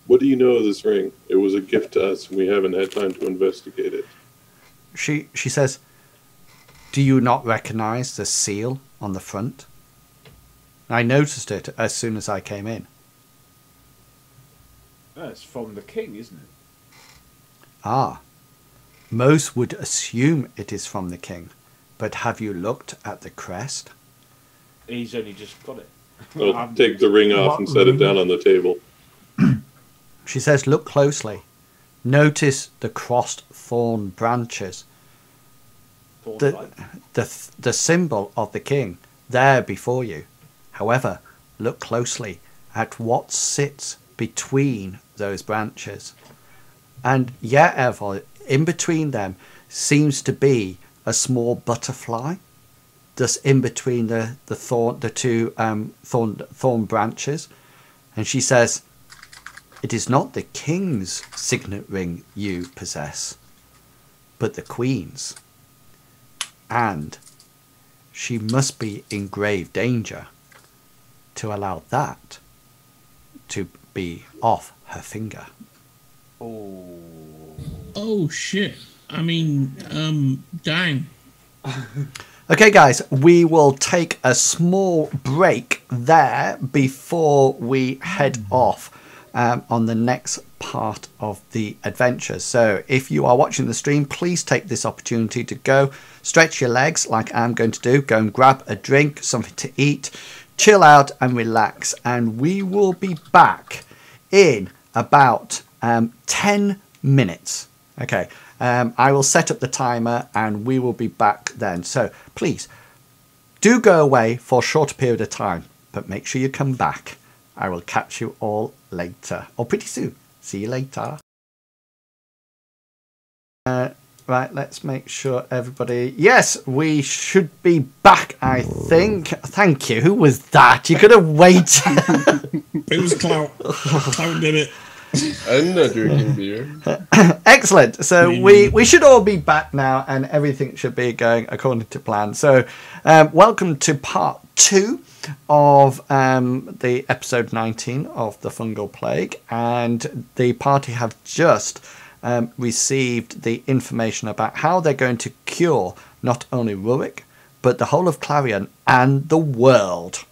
What do you know of this ring? It was a gift to us, and we haven't had time to investigate it. She says, do you not recognize the seal on the front? I noticed it as soon as I came in. That's from the king, isn't it? Ah, most would assume it is from the king, but have you looked at the crest? He's only just got it. I'll take the ring off and set it down on the table. She says, look closely. Notice the crossed thorn branches. The symbol of the king there before you. However, look closely at what sits between those branches. And yet, Errol, in between them seems to be a small butterfly, just in between the two thorn branches. And she says, it is not the king's signet ring you possess, but the queen's. And she must be in grave danger to allow that to be off her finger. Oh shit. I mean, dang. Okay, guys, we will take a small break there before we head off on the next part of the adventure. So if you are watching the stream, please take this opportunity to go stretch your legs like I'm going to do. Go and grab a drink, something to eat, chill out and relax. And we will be back in about 10 minutes. Okay, I will set up the timer and we will be back then. So please do go away for a short period of time, but make sure you come back. I will catch you all later, or pretty soon. See you later. Right, let's make sure everybody... Yes, we should be back, I think. Thank you. Who was that? You could have waited. It was Clout. Clout did it. I'm not drinking beer. Excellent. So we should all be back now and everything should be going according to plan. So welcome to part 2 of the episode 19 of the Fungal Plague. And the party have just received the information about how they're going to cure not only Rurik, but the whole of Clarion and the world.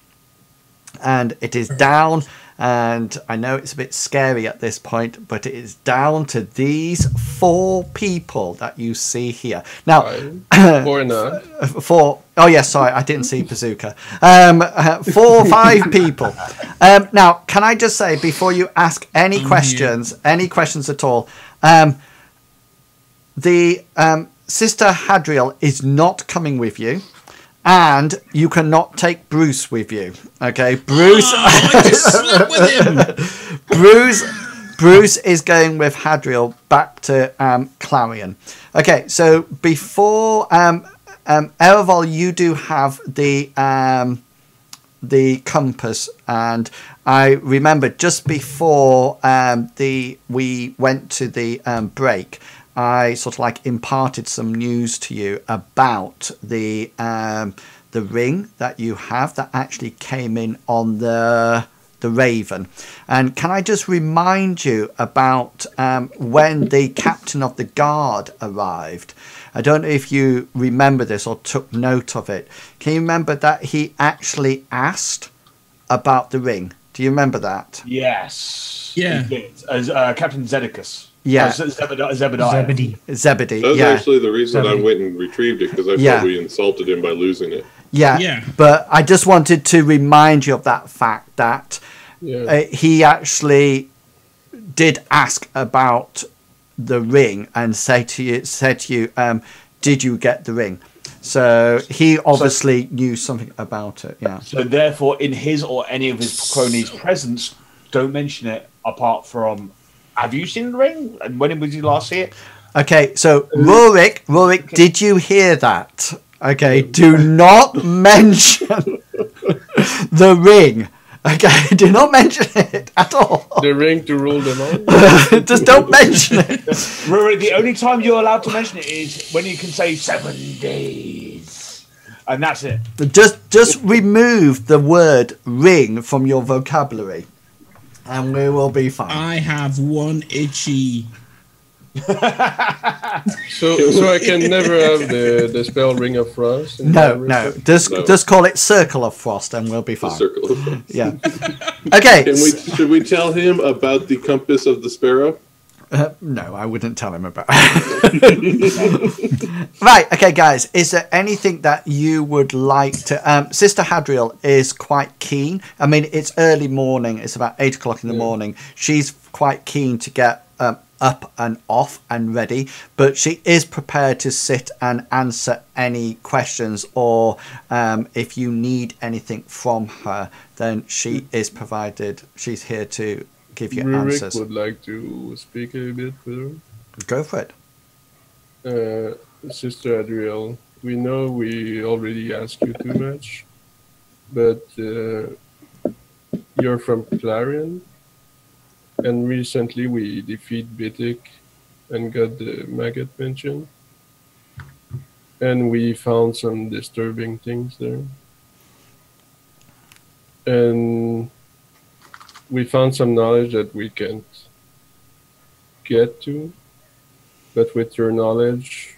And it is down... And I know it's a bit scary at this point, but it is down to these 4 people that you see here. Now, 4 enough. 4. Oh, yes, sorry, I didn't see Bazooka. 5 people. Now, can I just say, before you ask any questions at all, the Sister Hadriel is not coming with you. And you cannot take Bruce with you. Okay, Bruce. I just slept with him. Bruce is going with Hadriel back to Clarion. Okay, so before Ereval, you do have the compass, and I remember just before we went to the break, I sort of like imparted some news to you about the ring that you have that actually came in on the Raven. And can I just remind you about when the captain of the guard arrived? I don't know if you remember this or took note of it. Can you remember that he actually asked about the ring? Do you remember that? Yes. Yeah. He did. As Captain Zedicus. Yeah. Zebediah. Zebedee. That was yeah. actually the reason I Zebedee. went and retrieved it, because I Yeah. thought we insulted him by losing it. Yeah. Yeah. But I just wanted to remind you of that fact that he actually did ask about the ring and said to you, did you get the ring? So he obviously knew something about it. Yeah. So therefore, in his or any of his cronies' presence, don't mention it apart from, have you seen the ring? And when did you last see it? Okay, so Rurik, did you hear that? Okay, do not mention the ring. Okay, do not mention it at all. The ring to rule them all. Just don't mention it. Rurik, the only time you're allowed to mention it is when you can say 7 days. and that's it. Just remove the word ring from your vocabulary, and we will be fine. I have one itchy. So I can never have the spell Ring of Frost? No. No. Just call it Circle of Frost, and we'll be The fine. circle of frost. Yeah. Okay. Should we tell him about the compass of the sparrow? No, I wouldn't tell him about. Right. Okay, guys. Is there anything that you would like to? Sister Hadriel is quite keen. I mean, it's early morning. It's about 8 o'clock in the morning. She's quite keen to get up and off and ready, but she is prepared to sit and answer any questions, or if you need anything from her, then she is provided. She's here to give you Rurik answers. would like to speak a bit with her. Go for it. Sister Adriel, we know we already asked you too much, but you're from Clarion, and recently we defeat Bitik and got the maggot mentioned, and we found some disturbing things there. And we found some knowledge that we can't get to, but with your knowledge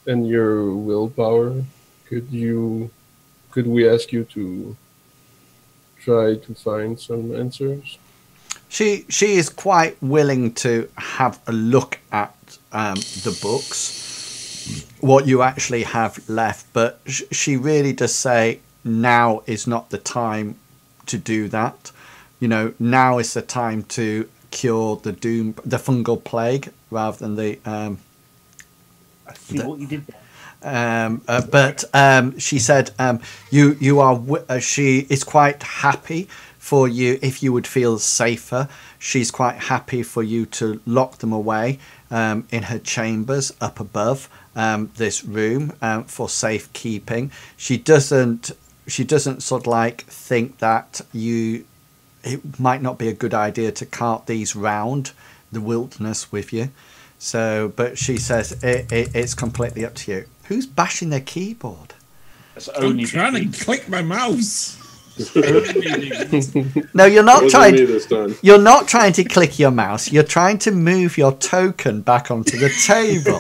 and your willpower, could we ask you to try to find some answers? She is quite willing to have a look at the books, what you actually have left, but she really does say now is not the time to do that. You know, now is the time to cure the fungal plague rather than the. I see what you did there. But she said you are. She is quite happy for you if you would feel safer. She's quite happy for you to lock them away in her chambers up above this room for safekeeping. She doesn't sort of like think that it might not be a good idea to cart these round the wilderness with you. So, but she says it's completely up to you. Who's bashing their keyboard? That's I'm only trying to click my mouse. No, you're not Wasn't trying. me this time. You're not trying to click your mouse. You're trying to move your token back onto the table.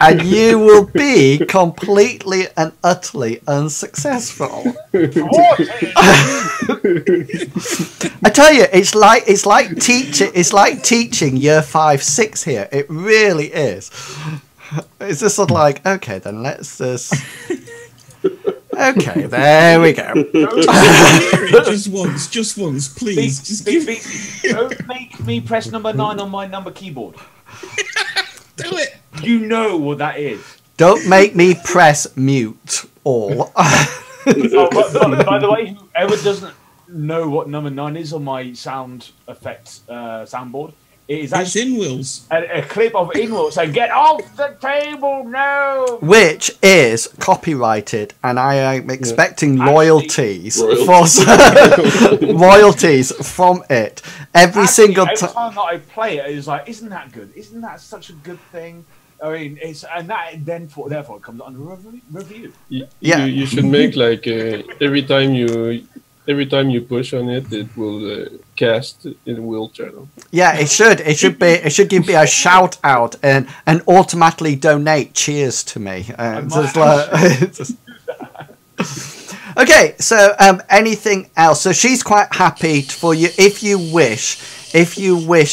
And you will be completely and utterly unsuccessful. I tell you, it's like teaching year 5, 6 here. It really is. It's just sort of like, okay, then let's just. Okay, there we go. just once, please. Don't make me press number 9 on my number keyboard. Do it. You know what that is. Don't make me press mute all. By the way, whoever doesn't know what number 9 is on my sound effects soundboard, it is It's actually in Wills. a clip of Inwell saying, "Get off the table, no!" Which is copyrighted, and I am expecting royalties royalties from it every single Every time. time that I play it, it's like, isn't that good? Isn't that such a good thing? I mean, therefore it comes under review. Yeah. You should make like every time you push on it, it will cast in Will channel. Yeah, it should give me a shout out and automatically donate cheers to me. Okay, so anything else? So she's quite happy for you. If you wish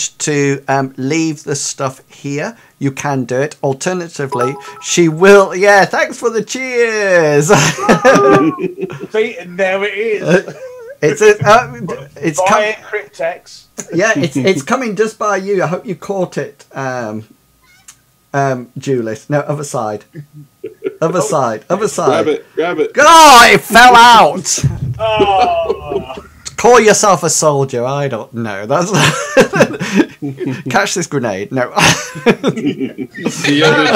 to leave the stuff here, you can do it. Alternatively, she will. Yeah, thanks for the cheers. See, and there it is. It's Via Cryptex. Yeah, it's coming just by you. I hope you caught it, Julius. No, other side. Other side. Grab it. Oh, it fell out. Oh. Call yourself a soldier. I don't know. That's catch this grenade. No. The other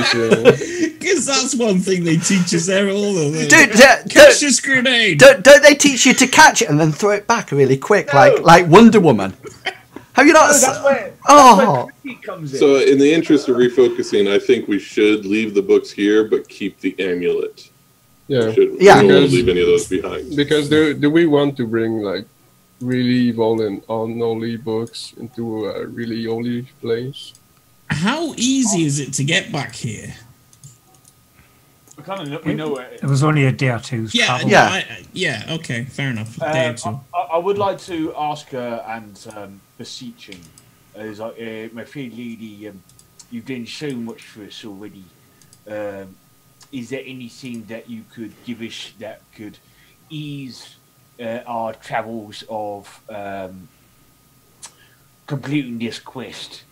thing is, Because that's one thing they teach us there all of them. Dude, Catch this grenade. don't they teach you to catch it and then throw it back really quick, like Wonder Woman? Have you not? No, that's where critique comes in. So, in the interest of refocusing, I think we should leave the books here, but keep the amulet. Yeah. We don't want to leave any of those behind. Because do we want to bring like really evil and unholy books into a really holy place? How easy is it to get back here? We know where It was only a day or two's Yeah, travel. yeah. Okay, fair enough. A day or two. I would like to ask her and beseeching, as my fair lady, you've done so much for us already. Is there anything that you could give us that could ease our travels of completing this quest?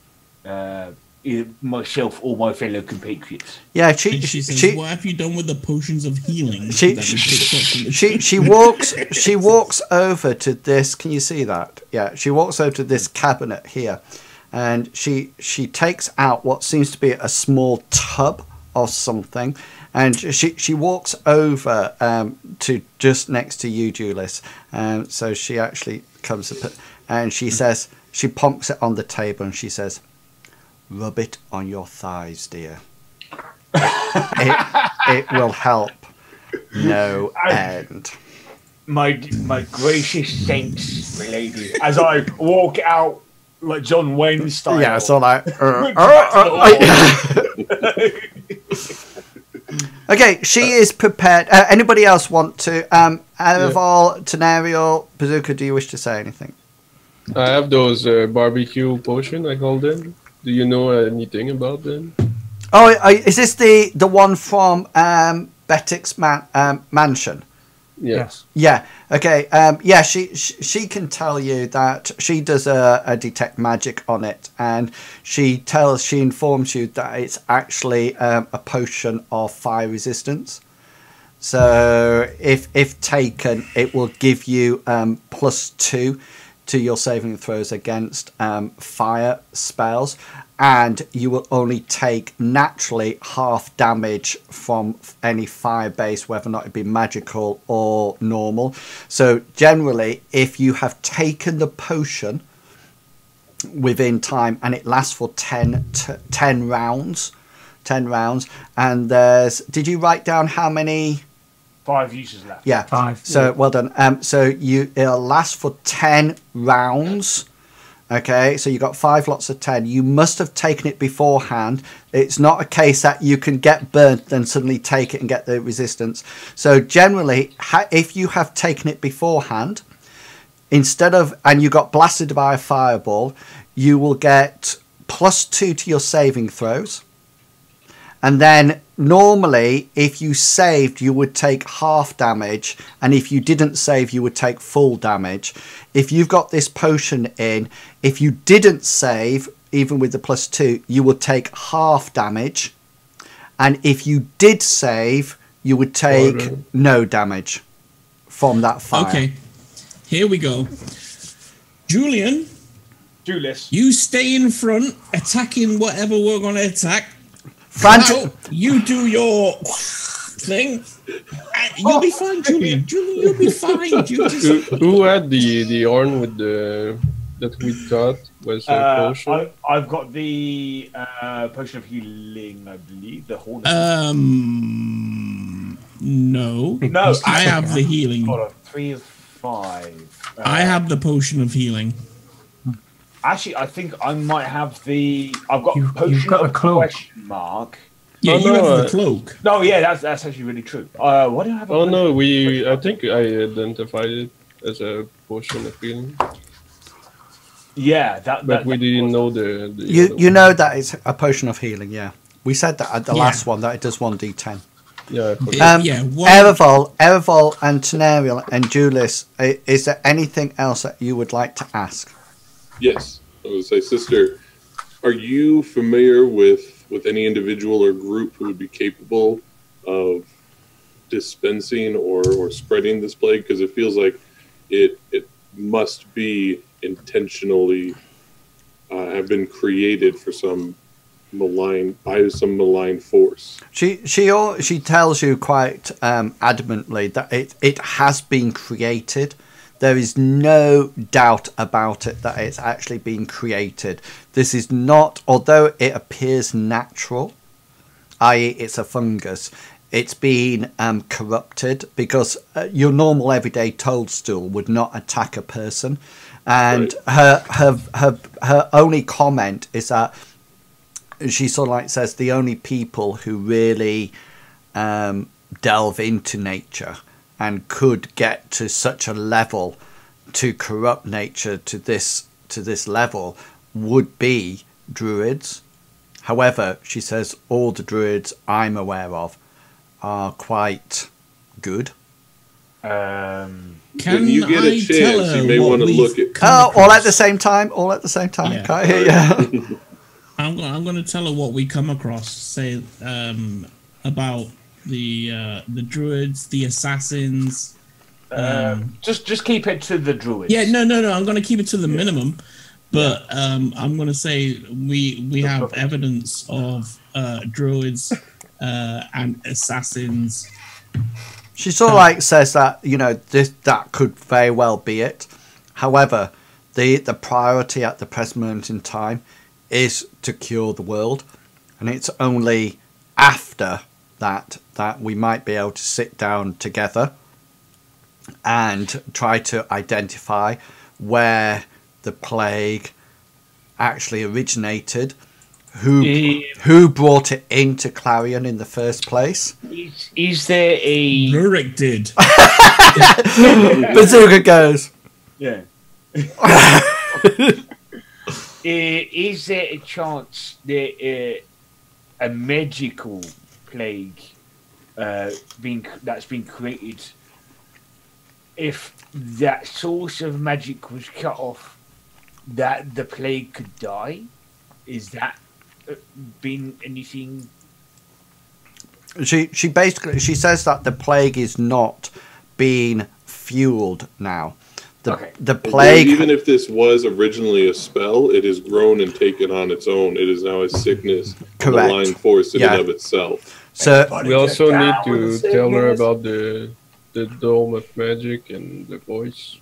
Myself or my fellow compatriots. Yeah, She says, "What have you done with the potions of healing?" She walks over to this. Can you see that? Yeah, she walks over to this cabinet here, and she takes out what seems to be a small tub of something, and she walks over to just next to you, Julius. So she actually comes up and she says, she plonks it on the table and she says, "Rub it on your thighs, dear. It will help no end." My gracious thanks, my lady. As I walk out like John Wayne style. Yeah, so like. Okay, she is prepared. Anybody else want to? Ereval, Tenariel, Bazooka, do you wish to say anything? I have those barbecue potion, I call them. Do you know anything about them? Oh, is this the one from Betik's mansion? Yes. Yeah. Okay. Yeah. She can tell you that she does a detect magic on it, and she informs you that it's actually a potion of fire resistance. So if taken, it will give you +2 to your saving throws against fire spells, and you will only take naturally half damage from any fire base, whether or not it be magical or normal. So generally, if you have taken the potion within time and it lasts for 10 rounds, and did you write down how many? 5 uses left. Yeah. 5. So well done. So it'll last for 10 rounds. Okay, so you got 5 lots of 10. You must have taken it beforehand. It's not a case that you can get burnt then suddenly take it and get the resistance. So generally, if you have taken it beforehand, and you got blasted by a fireball, you will get +2 to your saving throws. And then normally, if you saved, you would take half damage. And if you didn't save, you would take full damage. If you've got this potion in, if you didn't save, even with the +2, you would take half damage. And if you did save, you would take no damage from that fire. Okay, here we go. Julius, you stay in front, attacking whatever we're going to attack. Now, you do your thing. You'll be fine, Julian. You'll be fine. Who had the horn with that we thought was a potion? I've got the potion of healing, I believe. The horn. No. I have the healing. Hold on, 3 of 5. I have the potion of healing. Actually, I think I might have the. I've got you've got of a cloak. question mark. Yeah, you have the cloak. No, yeah, that's actually really true. What do I have? Oh no, I think I identified it as a potion of healing. Yeah, but we didn't know the you know that it's a potion of healing. Yeah, we said that at the last one that it does 1d10. Yeah. Ereval and Tenariel and Julius, is there anything else that you would like to ask? Yes, I would say, sister, are you familiar with any individual or group who would be capable of dispensing or spreading this plague? Because it feels like it must be intentionally have been created for some malign force. She tells you quite adamantly that it has been created. There is no doubt about it that it's actually been created. This is not, although it appears natural, i.e. it's a fungus, it's been corrupted, because your normal everyday toadstool would not attack a person. And her only comment is that she sort of like says the only people who really delve into nature and could get to such a level to corrupt nature to this level would be druids. However, she says all the druids I'm aware of are quite good. Can when you get a chance, you may want to look at. All at the same time. All at the same time. Yeah. Can't hear you. I'm going to tell her what we come across. Say about the druids, the assassins. Just keep it to the druids. Yeah, no. I'm going to keep it to the minimum, but I'm going to say we have evidence of druids and assassins. She sort of like says that that could very well be it. However, the priority at the present moment in time is to cure the world, and it's only after that we might be able to sit down together and try to identify where the plague actually originated, who brought it into Clarion in the first place. Is there a Rurik did. Bazooka goes. Yeah. Is there a chance that a magical plague that's been created, if that source of magic was cut off, that the plague could die? Is that been anything? She basically says that the plague is not being fueled now. The plague, even if this was originally a spell, it has grown and taken on its own. It is now a sickness, a malign force in and of itself. So we also need to tell her about the dome of magic and the voice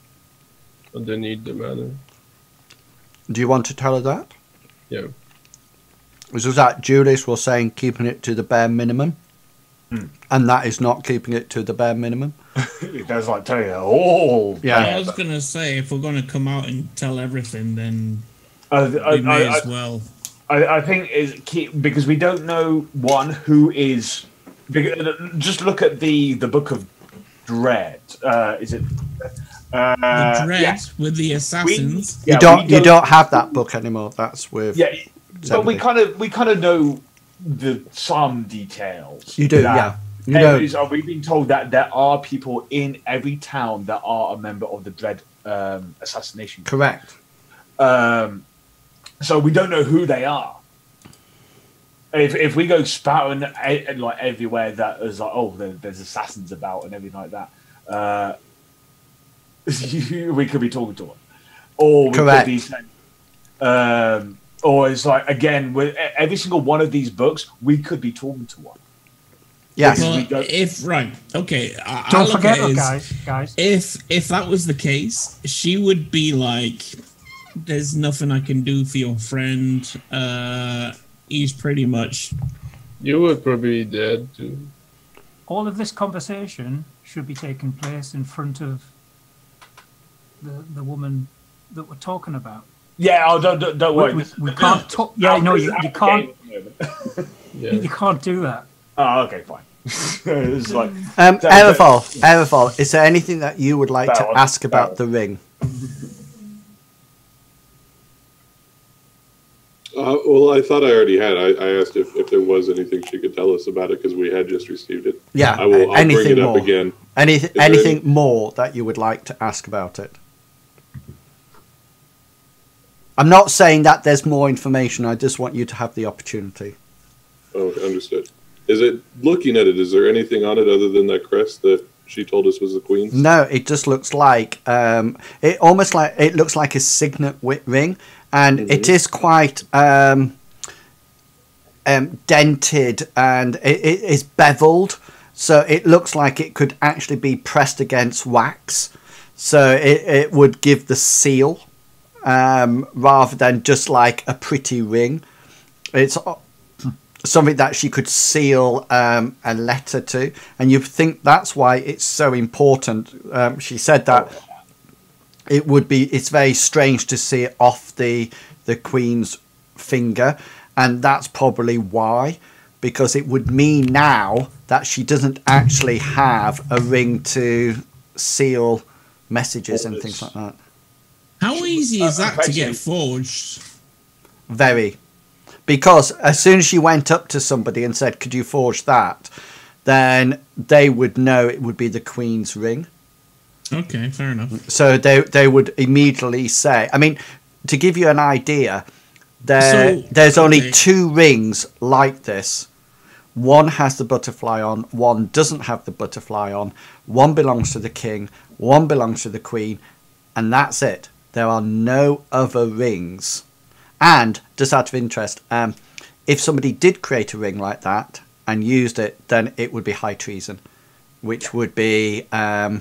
underneath the manor. Do you want to tell her that? Yeah. This was that Julius was saying keeping it to the bare minimum, and that is not keeping it to the bare minimum. That's like telling you all. Yeah. I was gonna say, if we're gonna come out and tell everything, then we may as well. I think is key, because we don't know who is. Just look at the Book of Dread. Is it the Dread with the assassins? You don't have that book anymore. That's with but we kind of know some details. You do, yeah. We've been told that there are people in every town that are a member of the Dread assassination. Correct. So we don't know who they are. If we go spouting like everywhere that is like, there's assassins about and everything like that, we could be talking to one, or we could be saying, or it's like, again, with every single one of these books, we could be talking to one. Yes. Well, okay. Don't forget, guys. If that was the case, she would be like, "There's nothing I can do for your friend. He's pretty much." You would probably be dead too. All of this conversation should be taking place in front of the woman that we're talking about. Yeah, don't worry. We can't talk. Yeah, no, you can't. You can't do that. Oh, okay, fine. It's like, Everfall, is there anything that you would like to ask about the ring? Well, I thought I already had. I asked if there was anything she could tell us about it, because we had just received it. Yeah, I'll bring it up again. Anything more that you would like to ask about it? I'm not saying that there's more information. I just want you to have the opportunity. Oh, understood. Is it, looking at it, is there anything on it other than that crest that she told us was the Queen's? No, it just looks like it looks like a signet ring, and it is quite dented, and it is beveled, so it looks like it could actually be pressed against wax. So it would give the seal rather than just like a pretty ring. It's something that she could seal a letter to, and you think that's why it's so important. She said that it's very strange to see it off the Queen's finger, and that's probably why, because it would mean now that she doesn't actually have a ring to seal messages and things like that. How easy is that to get forged? Very. Because as soon as she went up to somebody and said, could you forge that, then they would know it would be the Queen's ring. Okay, fair enough. So they would immediately say, I mean, to give you an idea, there's only 2 rings like this. One has the butterfly on, one doesn't have the butterfly on, one belongs to the king, one belongs to the queen, and that's it. There are no other rings. And, just out of interest, if somebody did create a ring like that and used it, then it would be high treason, which would be... yeah.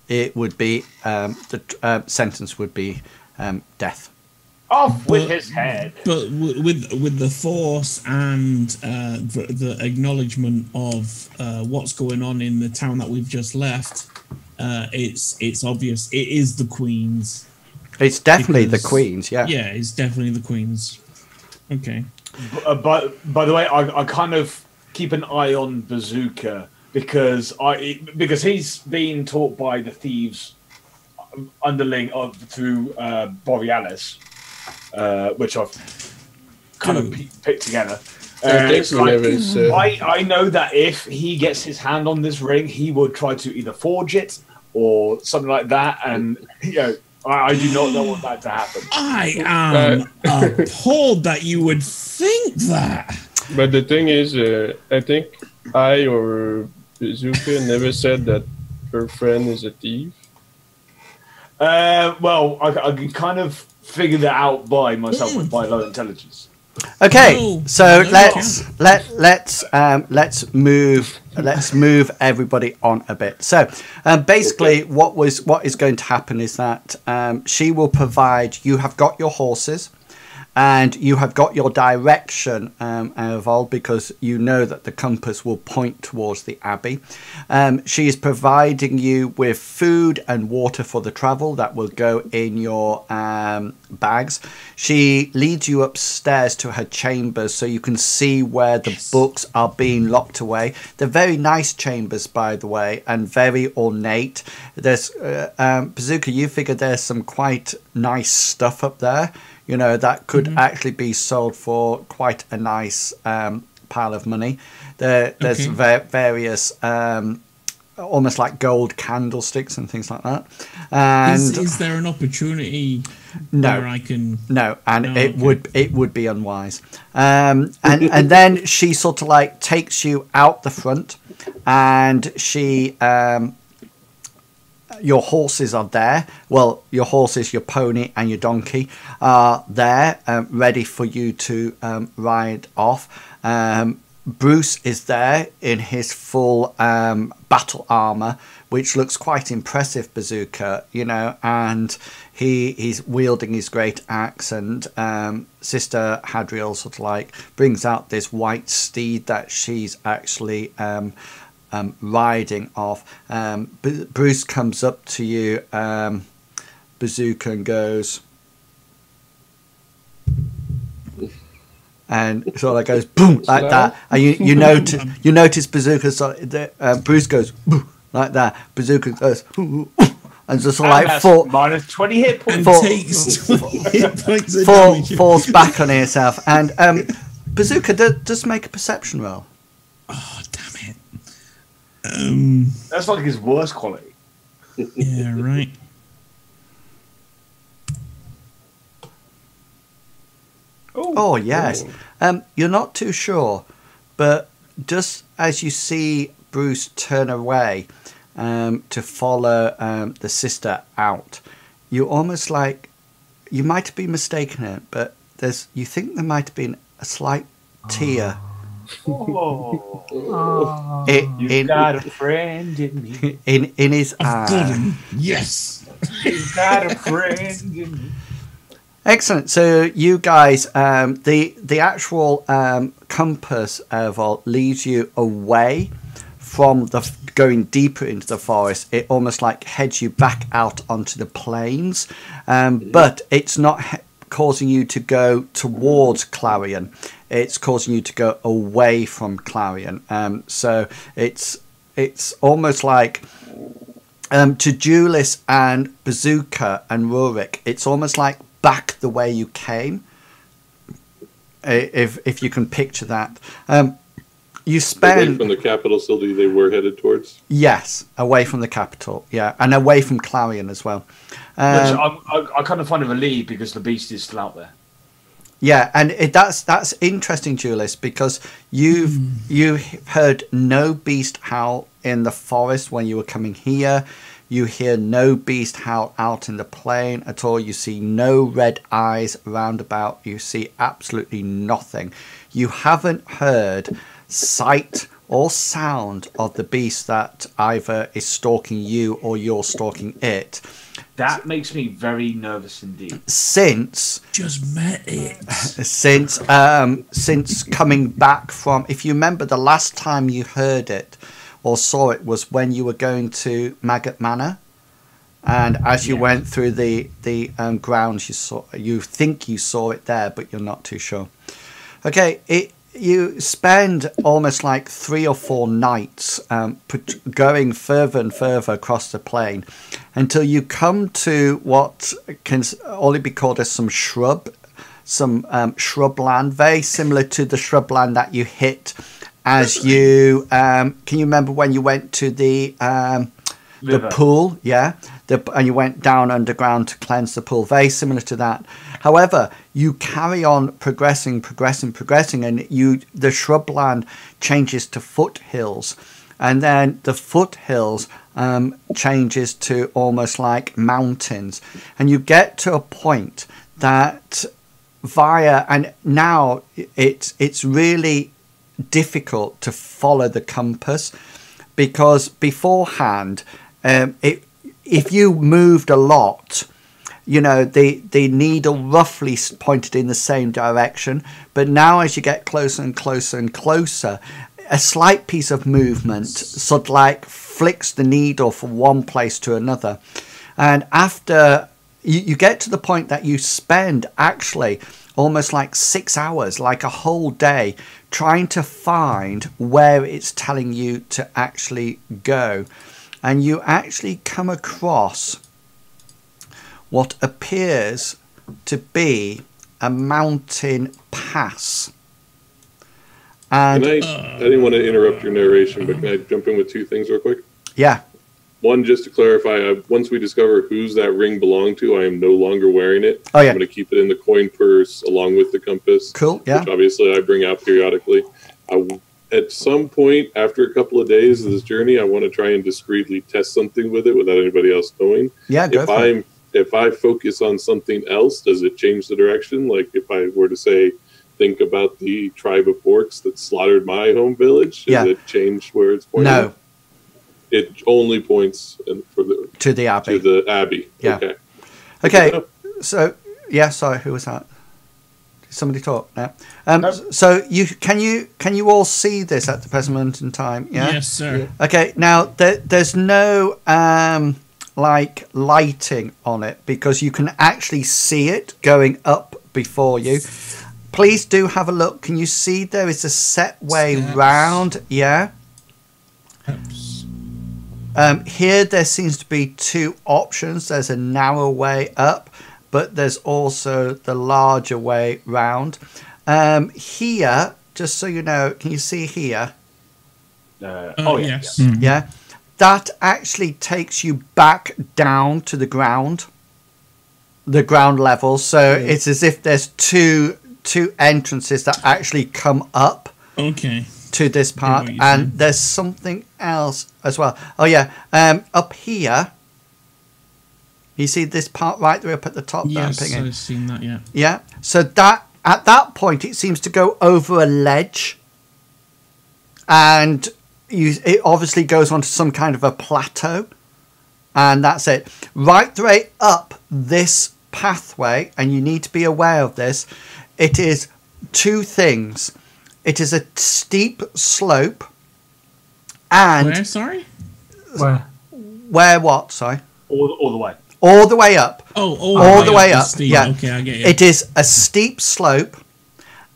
It would be... the sentence would be death. Off with his head. But with the force and the acknowledgement of what's going on in the town that we've just left, it's obvious it is the Queen's. It's definitely the Queen's, yeah. Yeah, it's definitely the Queen's. Okay. By the way, I kind of keep an eye on Bazooka because he's been taught by the thieves underling through Borealis. Which I've kind of picked together. I know that if he gets his hand on this ring, he would try to either forge it or something like that. And I do not want that to happen. I am appalled that you would think that. But the thing is, I think I or Bazooka never said that her friend is a thief. Well, I can kind of figure that out by myself with my low intelligence. Okay, so let's move everybody on a bit. So basically, what is going to happen is that she will provide. You have got your horses, and you have got your direction, Ervold, because you know that the compass will point towards the abbey. She is providing you with food and water for the travel that will go in your bags. She leads you upstairs to her chambers so you can see where the books are being locked away. They're very nice chambers, by the way, and very ornate. There's Bazooka, you figure there's some quite nice stuff up there. That could actually be sold for quite a nice pile of money. There's various, almost like gold candlesticks and things like that. And is there an opportunity where I can? No, and it would be unwise. And then she sort of like takes you out the front, and she. Your horses are there. Well, your horses, your pony and your donkey are there, ready for you to ride off. Bruce is there in his full battle armor, which looks quite impressive, Bazooka, and he's wielding his great axe, and Sister Hadriel sort of like brings out this white steed that she's actually riding off. Bruce comes up to you, Bazooka, and goes, and sort of like goes boom like that, and you notice Bazooka. Bruce goes boom like that. Bazooka goes and just like minus 20 hit points. And takes 20 hit points of damage. Falls back on herself, and Bazooka does make a perception roll. Oh, damn it. That's like his worst quality. Yeah, right. Oh yes. You're not too sure, but just as you see Bruce turn away to follow the sister out, you almost like you might have been mistaken it, but you think there might have been a slight tear Oh, Oh, you got a friend in me. in his I've got him. Yes. You got a friend in me. Excellent. So you guys, the actual compass vault leads you away from the going deeper into the forest. It almost like heads you back out onto the plains, but it's not causing you to go towards Clarion. It's causing you to go away from Clarion. So it's almost like to Julius and Bazooka and Rurik, it's almost like back the way you came, if you can picture that. You spend away from the capital city they were headed towards. Yes, away from the capital, yeah, and away from Clarion as well. Which I kind of find a relief because the beast is still out there. Yeah, and that's interesting, Julius, because you heard no beast howl in the forest when you were coming here. You hear no beast howl out in the plain at all. You see no red eyes round about. You see absolutely nothing. You haven't heard sight or sound of the beast that either is stalking you or you're stalking it. That makes me very nervous indeed. Since Just met it. since coming back from, if you remember, the last time you heard it or saw it was when you were going to Maggot Manor, and as you went through the grounds, you think you saw it there, but you're not too sure. Okay, you spend almost like 3 or 4 nights going further and further across the plain until you come to what can only be called as some shrubland, very similar to the shrubland that you hit as you can you remember when you went to the pool, and you went down underground to cleanse the pool, very similar to that. However, you carry on progressing, and the shrubland changes to foothills, and then the foothills changes to almost like mountains, and you get to a point that and now it's really difficult to follow the compass, because beforehand, if you moved a lot, you know, the needle roughly pointed in the same direction, but now as you get closer and closer and closer, a slight piece of movement sort of like flicks the needle from one place to another. And after you get to the point that you spend actually almost like 6 hours, like a whole day, trying to find where it's telling you to actually go. And you actually come across what appears to be a mountain pass. And I didn't want to interrupt your narration, but can I jump in with 2 things real quick? Yeah. One, just to clarify, once we discover whose that ring belonged to, I am no longer wearing it. Oh, yeah. I'm going to keep it in the coin purse along with the compass. Cool, yeah. Which obviously I bring out periodically. At some point, after a couple of days of this journey, I want to try and discreetly test something with it without anybody else knowing. Yeah, go for it. If I focus on something else, does it change the direction? Like if I were to say, think about the tribe of orcs that slaughtered my home village, does it change where it's pointing? No. It only points to the abbey. To the abbey. Yeah. Okay. Okay. So yeah. Sorry, who was that? Did somebody talk? No. So can you all see this at the present moment in time? Yeah. Yes, sir. Okay. Now there's no like lighting on it because you can actually see it going up before you. Please do have a look. Can you see there is a set way round? Yeah. Here there seems to be 2 options. There's a narrow way up, but there's also the larger way round. Here, just so you know, can you see here? Yes. Yeah. That actually takes you back down to the ground level. So it's as if there's two entrances that actually come up. Okay. To this part, and there's something else as well. Oh yeah, up here, you see this part right there up at the top. Yes, I've seen that. Yeah. Yeah. So that at that point, it seems to go over a ledge, and it obviously goes onto some kind of a plateau, and that's it. Right the way up this pathway, and you need to be aware of this, it is two things. It is a steep slope, and Where? Sorry. where what? Sorry. All the way. All the way up. Oh, all the way the up. steep. Yeah. Okay, I get you. It is a steep slope,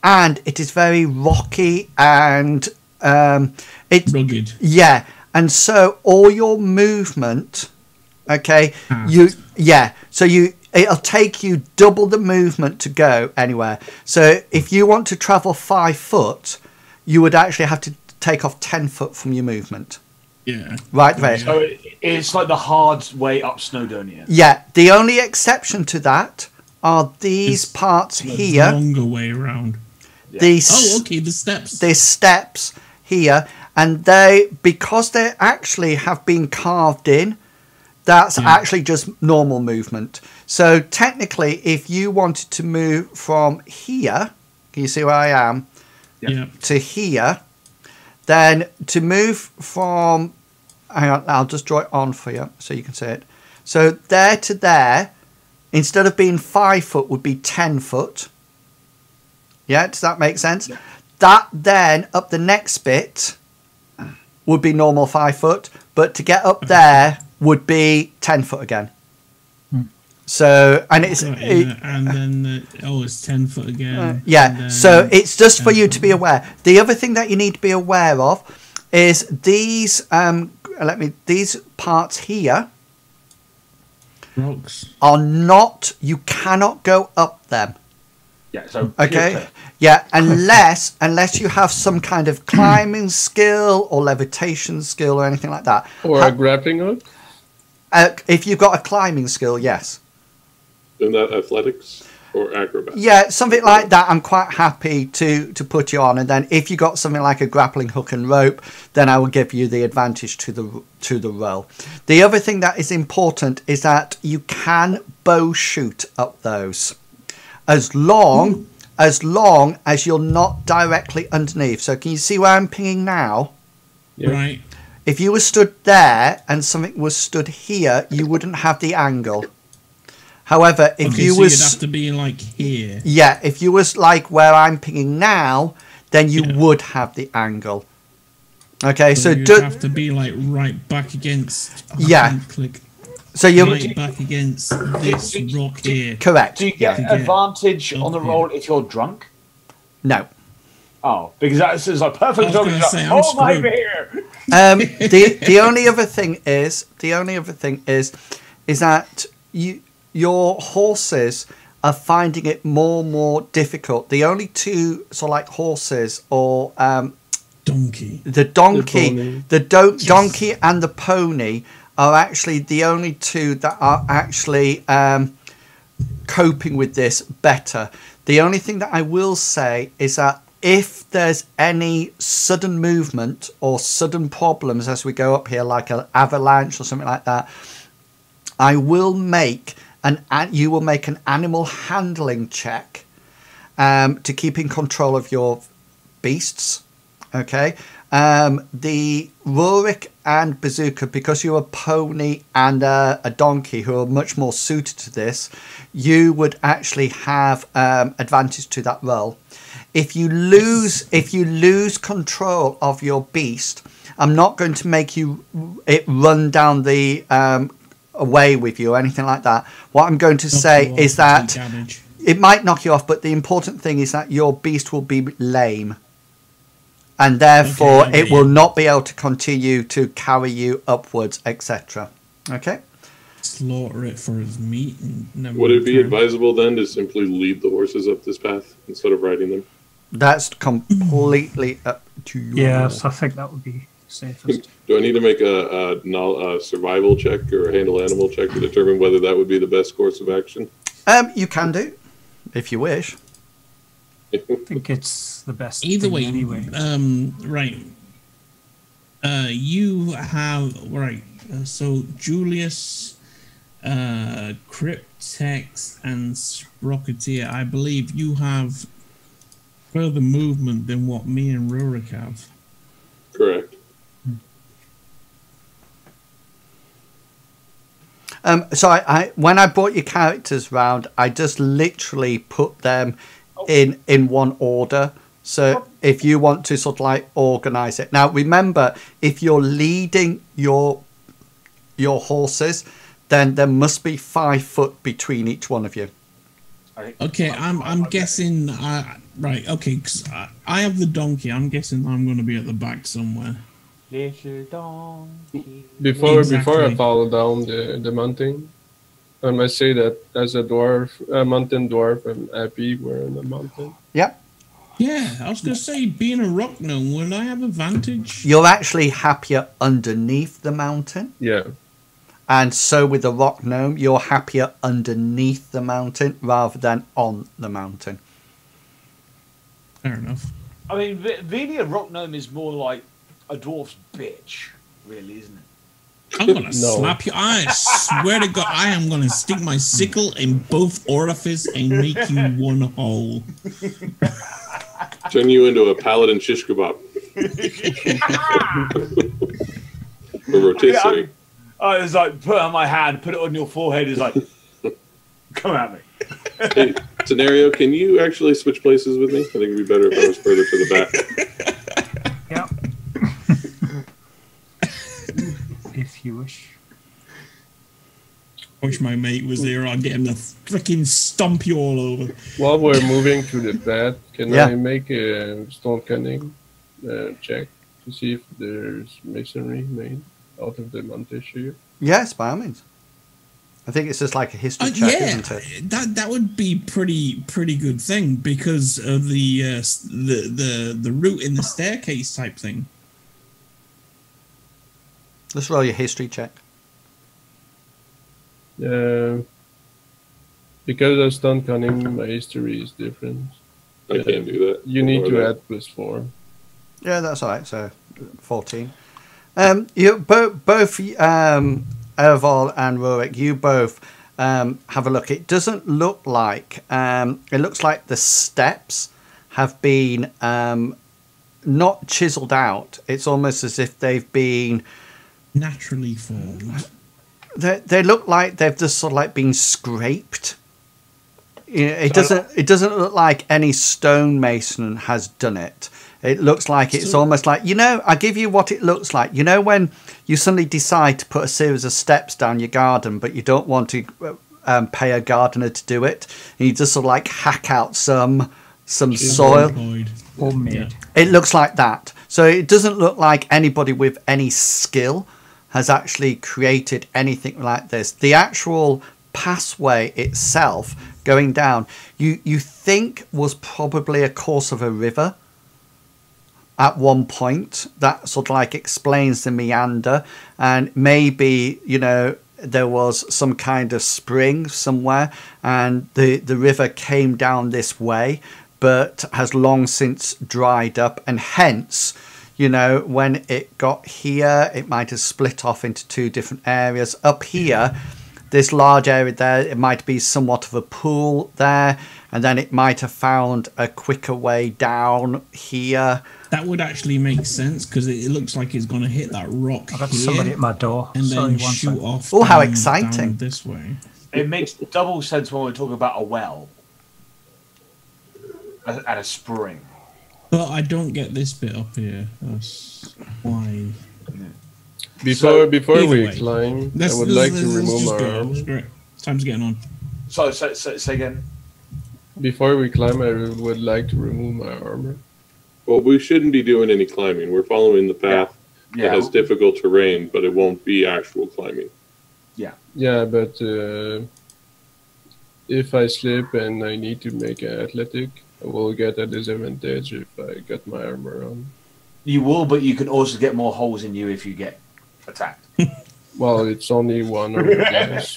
and it is very rocky, and it's rugged. Yeah, and so all your movement, okay, it'll take you double the movement to go anywhere. So if you want to travel 5 foot, you would actually have to take off 10 foot from your movement. Yeah. Right there. So it's like the hard way up Snowdonia. Yeah, the only exception to that are these parts here. Longer way around. Yeah. The steps. The steps here, and because they actually have been carved in, that's actually just normal movement. So technically, if you wanted to move from here, can you see where I am? Yeah. To here, then to move from, hang on, I'll just draw it on for you so you can see it. So there to there, instead of being 5 foot, would be 10 foot. Yeah, does that make sense? Yeah. That then up the next bit would be normal 5 foot, but to get up there would be 10 foot again. So, and it's and then it's 10 foot again. So it's just for you to be aware. The other thing that you need to be aware of is these these parts here rocks are not, you cannot go up them. Yeah, so okay. Yeah, unless you have some kind of climbing skill or levitation skill or anything like that. Or a grappling hook? If you've got a climbing skill, yes. Isn't that athletics or acrobatics? Yeah, something like that I'm quite happy to put you on. And then if you got something like a grappling hook and rope, then I will give you the advantage to the roll. The other thing that is important is that you can bow shoot up those. As long as you're not directly underneath. So can you see where I'm pinging now? Yeah. Right. If you were stood there and something was stood here, you wouldn't have the angle. However, if you so was, you'd have to be like here. Yeah, if you was like where I'm pinging now, then you would have the angle. Okay, so you'd have to be like right back against. Click. So you're right back against this rock here. Correct. Do you get advantage on the roll if you're drunk? No. Oh, because that is like perfect. Oh my beer. The only other thing is that your horses are finding it more and more difficult. The only two sort of like horses or donkey. The donkey and the pony are actually the only two that are actually coping with this better. The only thing that I will say is that if there's any sudden movement or sudden problems as we go up here, like an avalanche or something like that, you will make an animal handling check to keep in control of your beasts. Okay. The Rurik and Bazooka, because you're a pony and a donkey who are much more suited to this, you would actually have advantage to that roll. If you lose control of your beast, I'm not going to make it run down the away with you or anything like that. What I'm going to say is that it might knock you off, but the important thing is that your beast will be lame. And therefore, it will not be able to continue to carry you upwards, etc. Okay? Slaughter it for his meat. Would it be advisable then to simply lead the horses up this path instead of riding them? That's completely up to you. Yes, I think that would be safest. Do I need to make a survival check or a handle animal check to determine whether that would be the best course of action? You can do, if you wish. I think it's the best. Either way, anyway. Right. You have so Julius, Cryptex, and Sprocketeer. I believe you have further movement than what me and Rurik have. Correct. So I when I brought your characters round, I just literally put them in one order. So if you want to sort of like organize it. Now remember, if you're leading your horses, then there must be 5 foot between each one of you. Okay, I'm guessing. Right. Okay, 'cause I have the donkey. I'm guessing I'm going to be at the back somewhere. Little donkey. Before Exactly. I follow down the mountain, I must say that as a mountain dwarf, I'm happy we're in the mountain. Yep. Yeah, I was going to say, being a rock gnome, will I have advantage? You're actually happier underneath the mountain. Yeah. And so with the rock gnome, you're happier underneath the mountain rather than on the mountain. Fair enough. I mean, really, a rock gnome is more like a dwarf's bitch, really, isn't it? I'm going to slap you. I swear to God, I am going to stick my sickle in both orifices and make you one hole. Turn you into a paladin shish kebab. A rotisserie. I was like, put it on my hand, put it on your forehead. It's like, come at me. Hey, Scenario, can you actually switch places with me? I think it'd be better if I was further to the back. Yeah. If you wish. Wish my mate was there. I'd get him to freaking stomp you all over. While we're moving to the path, can Yeah. I make a stone cutting check to see if there's masonry made out of the mountain shear? Yes, by all means. I think it's just like a history check, Yeah, isn't it? that would be pretty good thing because of the route in the staircase type thing. Let's roll your history check. Because of stone cutting, my history is different. I can't do that. You need Ignore to that. add +4. Yeah, that's all right. So 14. You both Erval and Rurik, you both have a look. It doesn't look like it looks like the steps have been not chiseled out. It's almost as if they've been Naturally formed. they look like they've just sort of like been scraped. You know, it doesn't look like any stonemason has done it. It looks like it's almost like, you know, I give you what it looks like. You know, when you suddenly decide to put a series of steps down your garden, but you don't want to pay a gardener to do it, and you just sort of like hack out some soil. Homemade. It looks like that. So it doesn't look like anybody with any skill has actually created anything like this. The actual pathway itself going down, you think was probably a course of a river at one point. That sort of like explains the meander, and maybe, you know, there was some kind of spring somewhere and the river came down this way but has long since dried up, and hence, you know, when it got here it might have split off into 2 different areas. Up here, this large area there, it might be somewhat of a pool there, and then it might have found a quicker way down here. That would actually make sense because it looks like it's going to hit that rock I've got here somebody at my door. and Sorry, then one shoot sec. off. Oh, how down exciting. this way. It makes double sense when we're talking about a well and a spring. But I don't get this bit up here. That's why. Before either we way, climb, Let's, I would let's- like to let's remove just my go. armor. Great. Time's getting on. So say again. Before we climb, I would like to remove my armor. Well, we shouldn't be doing any climbing. We're following the path that Yeah. has difficult terrain, but it won't be actual climbing. Yeah, but if I slip and I need to make an athletic, I will get a disadvantage if I got my armor on. You will, but you can also get more holes in you if you get attacked. Well, it's only one armor class.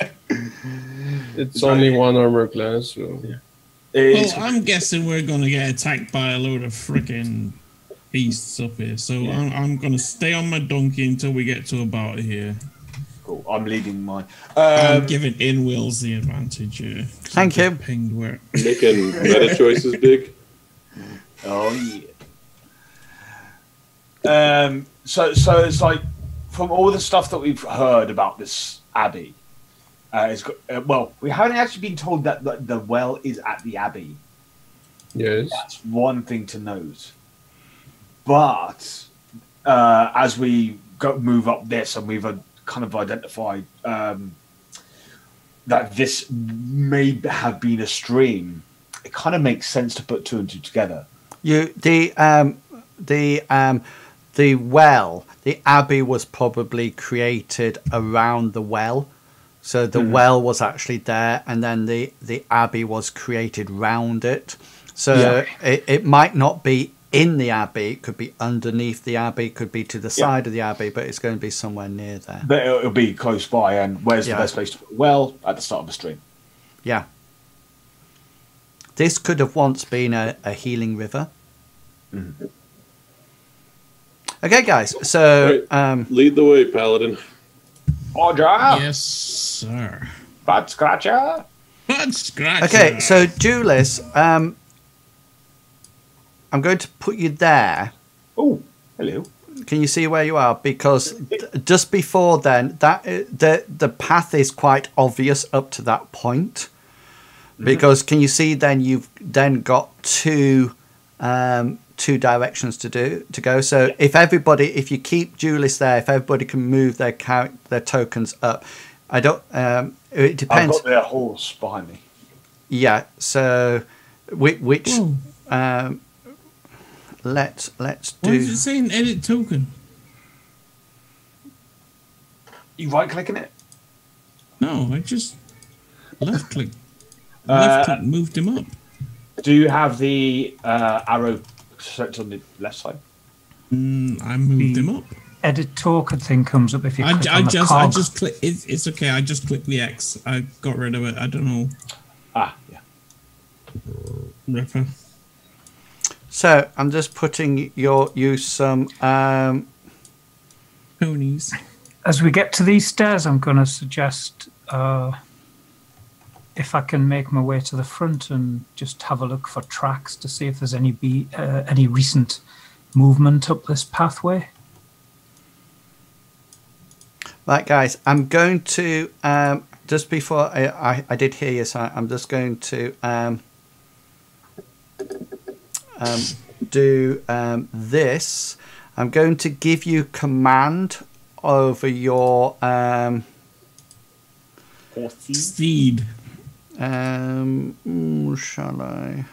It's only one armor class, so It's, Well, I'm guessing we're going to get attacked by a load of freaking beasts up here. So I'm going to stay on my donkey until we get to about here. cool. I'm leading mine. I'm giving in-wills the advantage here. Thank you. Pinged where Making meta choices big. Oh yeah. So it's like from all the stuff that we've heard about this abbey, well, we haven't actually been told that the well is at the abbey. Yes. That's one thing to note. But as we move up this, and we've kind of identified that this may have been a stream, it kind of makes sense to put two and two together. The well, the abbey was probably created around the well. So the well was actually there, and then the abbey was created round it. So it might not be in the abbey, it could be underneath the abbey, it could be to the side of the abbey, but it's going to be somewhere near there. But it'll be close by, and where's the best place to put a well? At the start of a stream. Yeah. This could have once been a healing river. Mm-hmm. Okay, guys. So lead the way, Paladin. Roger. Yes, sir. Butt scratcher. Butt scratcher. Okay, so Julius, I'm going to put you there. Oh, hello. Can you see where you are? Because just before then, the path is quite obvious up to that point. Because can you see then you've then got two directions to go. So if you keep Julius there, if everybody can move their tokens up, it depends. I've got their horse behind me. Yeah. So which let's do. What is it saying? Edit token. You right clicking it? No, I just left click. Left click moved him up. Do you have the arrow set on the left side? I moved him up. Edit token thing comes up if you click on the cog. I just click. It's okay. I just clicked the X. I got rid of it. I don't know. Yeah. Ripper. So I'm just putting you some ponies. As we get to these stairs, I'm going to suggest if I can make my way to the front and just have a look for tracks to see if there's any recent movement up this pathway. Right, guys, I'm going to just before I did hear you, so I'm just going to do this. I'm going to give you command over your steed. Shall I?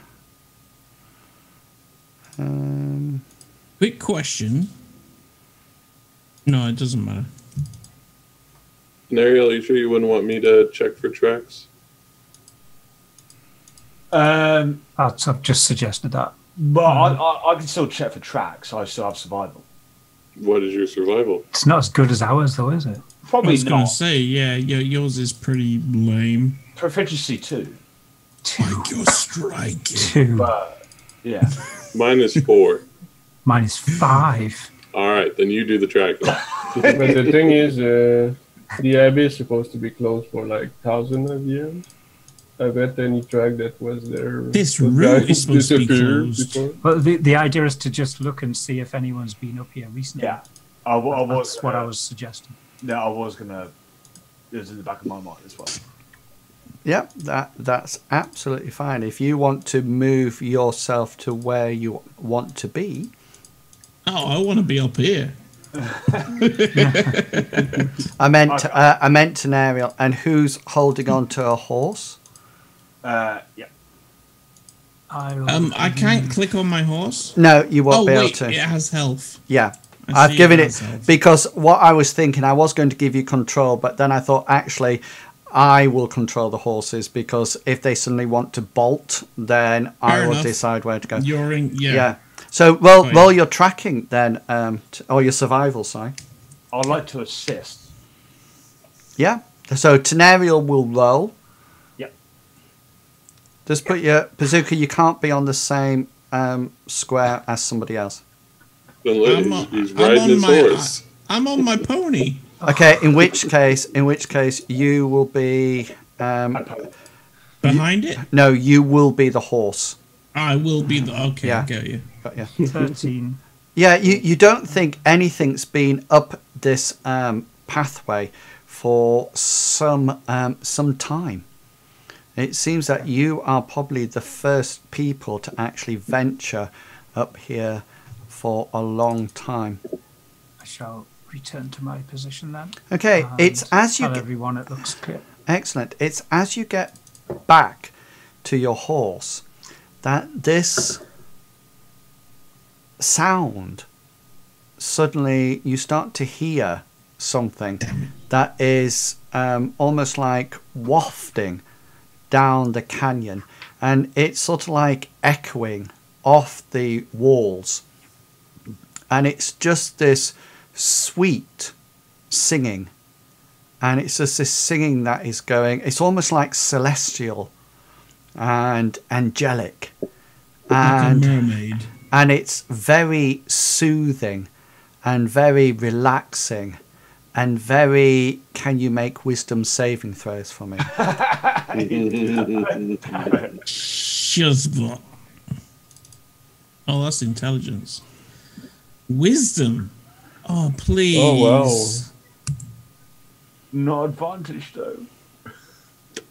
Quick question. No, it doesn't matter. Nariel, are you sure you wouldn't want me to check for tracks? I've just suggested that. But I can still check for tracks. I still have survival. What is your survival? It's not as good as ours, though, is it? Probably I was going not. to say, yeah, yours is pretty lame. Proficiency 2. Like you're striking. 2. But, yeah. Mine is 4. Mine is 5. All right, then you do the tracking. But the thing is, the abbey is supposed to be closed for like thousands of years. I bet any track that was there. This route is supposed to be closed. Before. Well, the idea is to just look and see if anyone's been up here recently. Yeah. That's what I was suggesting. No, I was going to... It was in the back of my mind as well. Yep, that's absolutely fine. If you want to move yourself to where you want to be. Oh, I want to be up here. I meant to Nariel. And who's holding on to a horse? Yeah. I can't click on my horse. No, you won't be able wait, to. it has health. Yeah. I I've see given it it has health. because what I was thinking, I was going to give you control, but then I thought actually I will control the horses because if they suddenly want to bolt, then I will decide where to go. You're in, Yeah. So roll your tracking then, or your survival, sorry. I'd like to assist. Yeah. So Tenariel will roll. Yep. Just put your Bazooka. You can't be on the same square as somebody else. Then look, he's riding his horse. I'm on my pony. Okay. In which case, you will be Behind it. No, you will be the horse. I will be the. Okay, Yeah. I get you. Got you. 13. Yeah, you don't think anything's been up this pathway for some time. It seems that you are probably the first people to actually venture up here for a long time. I shall return to my position then. Okay, and it's as you tell get, everyone it looks clear. excellent. It's as you get back to your horse that this sound, suddenly you start to hear something that is almost like wafting down the canyon, and it's sort of like echoing off the walls, and it's just this sweet singing, and it's just this singing that is going, it's almost like celestial and angelic, and like a mermaid. And it's very soothing and very relaxing and very, can you make wisdom saving throws for me? Shuzbot. Oh, that's intelligence. Wisdom. Oh, please. Oh, wow. Not advantage though.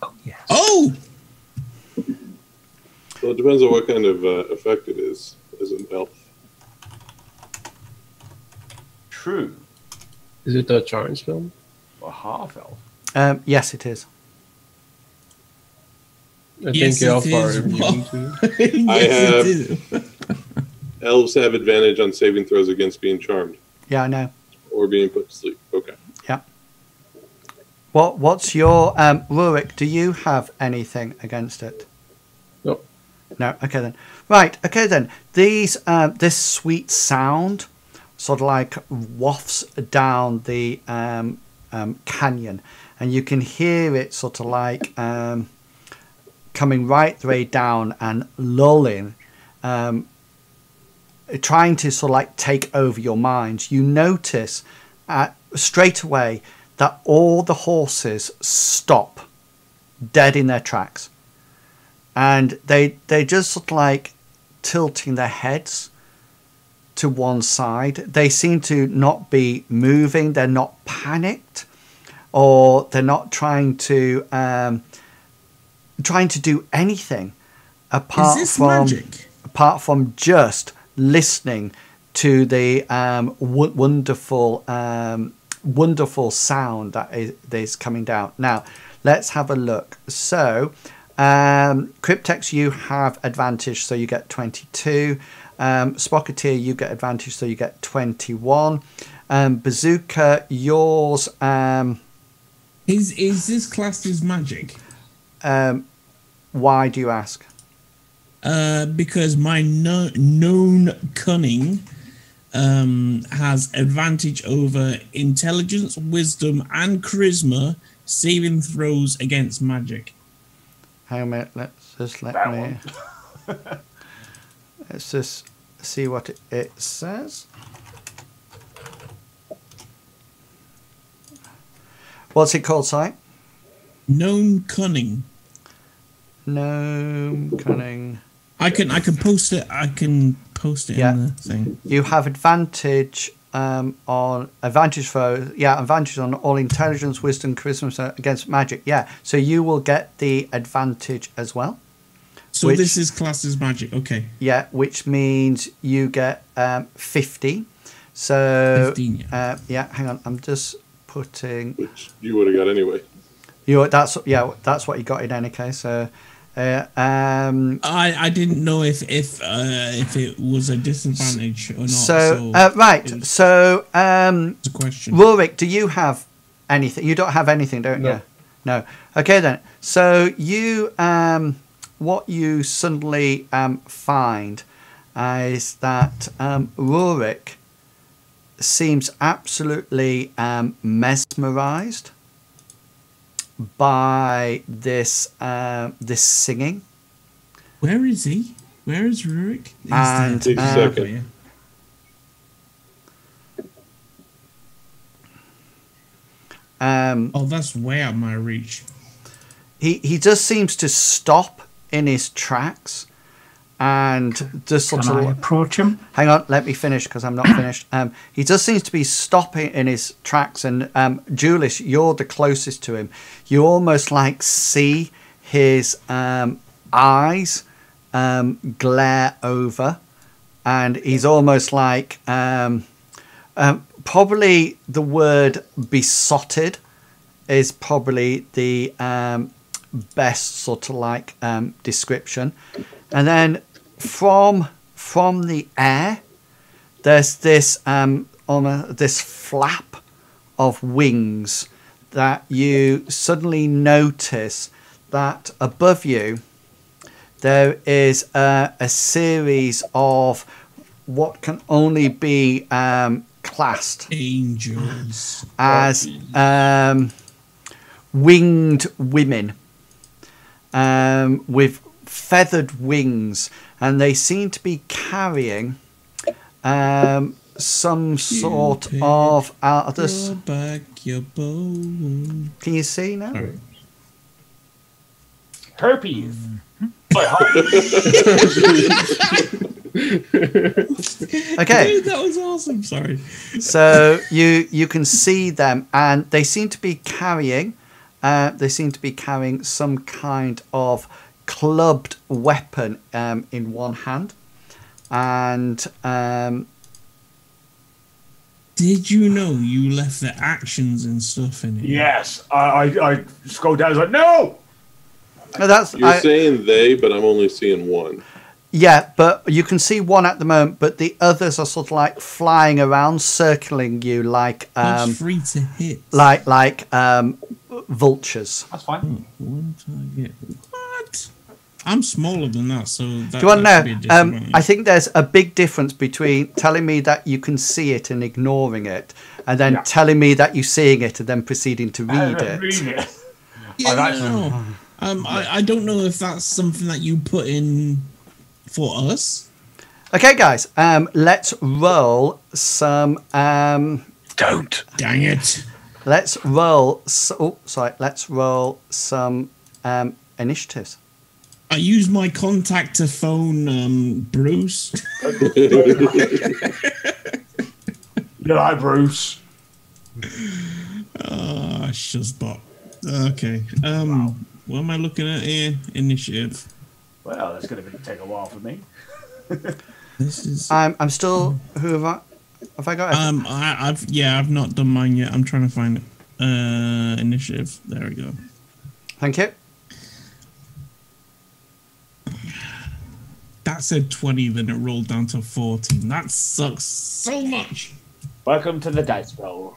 Oh, yes. Oh! Well, it depends on what kind of effect it is as an elf. True. Is it a charm spell? A half elf. Yes, it is. I Yes, think elf it are is. immune to. Yes, it is. Elves have advantage on saving throws against being charmed Yeah, I know. or being put to sleep. Okay. Yeah. What's your Rurik? Do you have anything against it? No. No. Okay then. Right. Okay then. These this sweet sound sort of like wafts down the canyon, and you can hear it sort of like coming right the way down and lulling, trying to sort of like take over your mind. You notice straight away that all the horses stop dead in their tracks, and they just sort of like tilting their heads to one side. They seem to not be moving. They're not panicked, or they're not trying to do anything apart Is this from magic? apart from just listening to the wonderful sound that is coming down. Now, let's have a look. So, Cryptex, you have advantage, so you get 22. Spocketeer, you get advantage, so you get 21. Bazooka, yours. Is this classed as magic? Why do you ask? Because my known cunning has advantage over intelligence, wisdom, and charisma saving throws against magic. Hang on a minute. Let's just That one. Let's just see what it says. What's it called, Si? Known cunning. No cunning. I can post it. I can post it Yeah. in the thing. You have advantage on advantage on all intelligence, wisdom, charisma against magic. Yeah, so you will get the advantage as well. So Which- this is classed as magic. Okay. Yeah, which means you get 50. So 15, yeah, hang on. I'm just putting. Which you would have got anyway. That's what you got in any case. So. I didn't know if it was a disadvantage or not. So right. So it's a question. Rurik, do you have anything? You don't have anything, don't No. you? No. Okay then. So you what you suddenly find is that Rurik seems absolutely mesmerized by this this singing. Where is he? Where is Rurik? He's And, there. Take a second. Oh, that's way out my reach. He just seems to stop in his tracks and just sort Can I of approach him? hang on, let me finish because I'm not finished. He does seem to be stopping in his tracks, and Julius, you're the closest to him. You almost like see his eyes glare over, and he's almost like probably the word besotted is probably the best sort of like description. And then from the air, there's this this flap of wings that you suddenly notice that above you there is a series of what can only be classed Angels as winged women with feathered wings, and they seem to be carrying some sort of this. back your bow. Can you see now? All right. Herpes. Okay. Dude, that was awesome. Sorry. So you can see them, and they seem to be carrying some kind of clubbed weapon in one hand, and Did you know you left the actions and stuff in it? Yes, I scrolled down. I was like, no. no, that's You're saying they, but I'm only seeing one. yeah, but you can see one at the moment, but the others are sort of like flying around, circling you like It's free to hit. like vultures. That's fine. One target. What? I'm smaller than that, so that, Do you want that should be a to know? disadvantage. I think there's a big difference between telling me that you can see it and ignoring it, and then Yeah. telling me that you're seeing it and then proceeding to read it. Read it. Yeah, I've actually- no. I don't know if that's something that you put in for us. Okay, guys, let's roll some. Don't. Dang it. Let's roll. Let's roll some initiatives. I used my contact to phone Bruce. You're like Bruce. Oh, Shuzzbot. Okay. What am I looking at here? Initiative. Well, that's going to take a while for me. This is. I'm still. Who have I got? I've not done mine yet. I'm trying to find it. Initiative. There we go. Thank you. That said 20, then it rolled down to 14. That sucks so much. Welcome to the dice roll.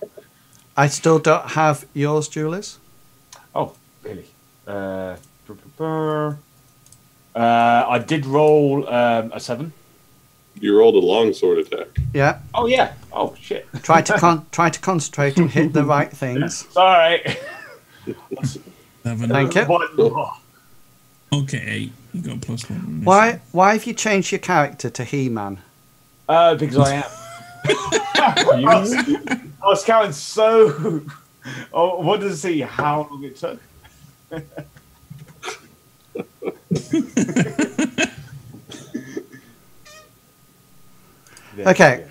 I still don't have yours, Julius. Oh, really? I did roll a 7. You rolled a longsword attack. Yeah. Oh yeah. Oh shit. Try to concentrate and hit the right things. Sorry. 7. Thank you. What? Okay, 8. You got +1. Why have you changed your character to He-Man? Because I am. I was counting so. Oh, what does it see? How long it took? Okay.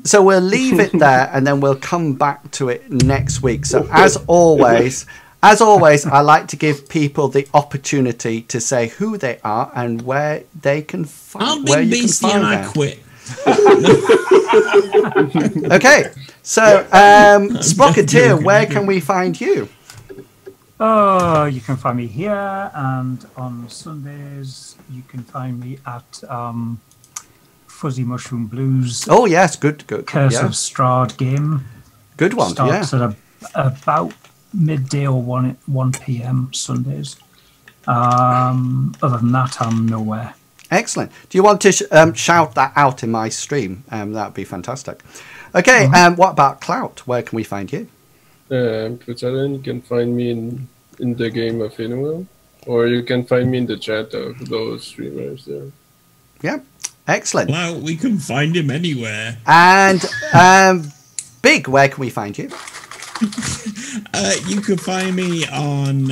So we'll leave it there, and then we'll come back to it next week. So as always, I like to give people the opportunity to say who they are and where they can find. I'm where big you can beastie and find I them. quit. Okay. So Sprocketeer, where can we find you? Oh, you can find me here, and on Sundays you can find me at Fuzzy Mushroom Blues. Oh yes, good. Curse Yeah. of Strahd game. Good one. Yeah. Starts at about midday or 1 p.m. Sundays. Other than that, I'm nowhere. Excellent. Do you want to shout that out in my stream? That would be fantastic. Okay. What about Clout? Where can we find you? Kutalen, you can find me in the game of Sunell, or you can find me in the chat of those streamers there. Yeah. Excellent. Well, we can find him anywhere. And Big, where can we find you? You can find me on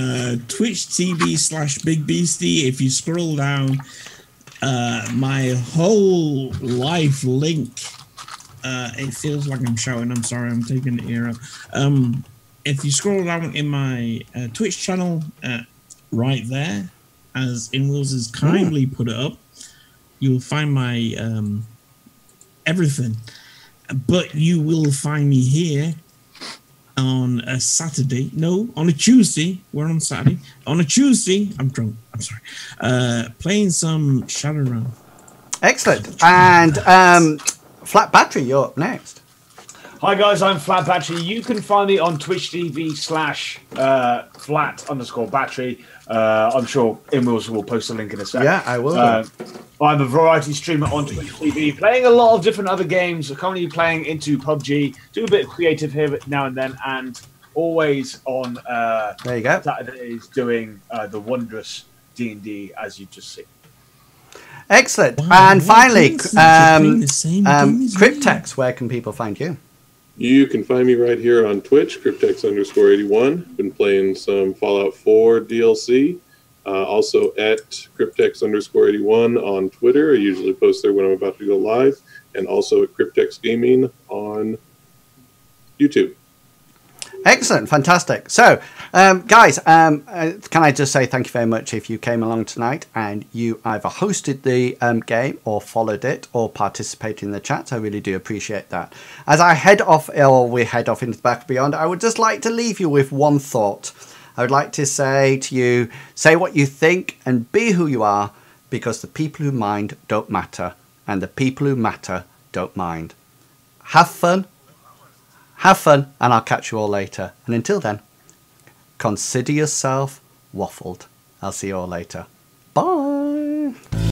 Twitch TV/Big Beastie. If you scroll down, my whole life link. It feels like I'm shouting. I'm sorry, I'm taking the ear out. If you scroll down in my Twitch channel, right there, as Inwills has kindly put it up, you'll find my everything. But you will find me here on a Saturday. No, on a Tuesday. We're on Saturday. On a Tuesday, I'm drunk. I'm sorry. Playing some Shadowrun. Excellent. And Flat Battery, you're up next. Hi guys, I'm Flat Battery. You can find me on Twitch TV/flat_battery. I'm sure Inwills will post a link in a sec. Yeah, I will. I'm a variety streamer on Twitch TV, playing a lot of different other games. Currently playing into PUBG, do a bit of creative here now and then, and always on there you go. Saturdays doing the wondrous D&D, as you just see. Excellent. Wow, And what finally, coincidence, you're playing the same game as me. Cryptex, where can people find you? You can find me right here on Twitch, Cryptex_81. Been playing some Fallout 4 DLC. Also at Cryptex_81 on Twitter. I usually post there when I'm about to go live. And also at Cryptex Gaming on YouTube. Excellent, fantastic. So, guys, can I just say thank you very much if you came along tonight and you either hosted the game or followed it or participated in the chat. I really do appreciate that. As I head off, or we head off into the back beyond, I would just like to leave you with one thought. I would like to say to you, say what you think and be who you are, because the people who mind don't matter and the people who matter don't mind. Have fun. Have fun, and I'll catch you all later. And until then, consider yourself waffled. I'll see you all later. Bye.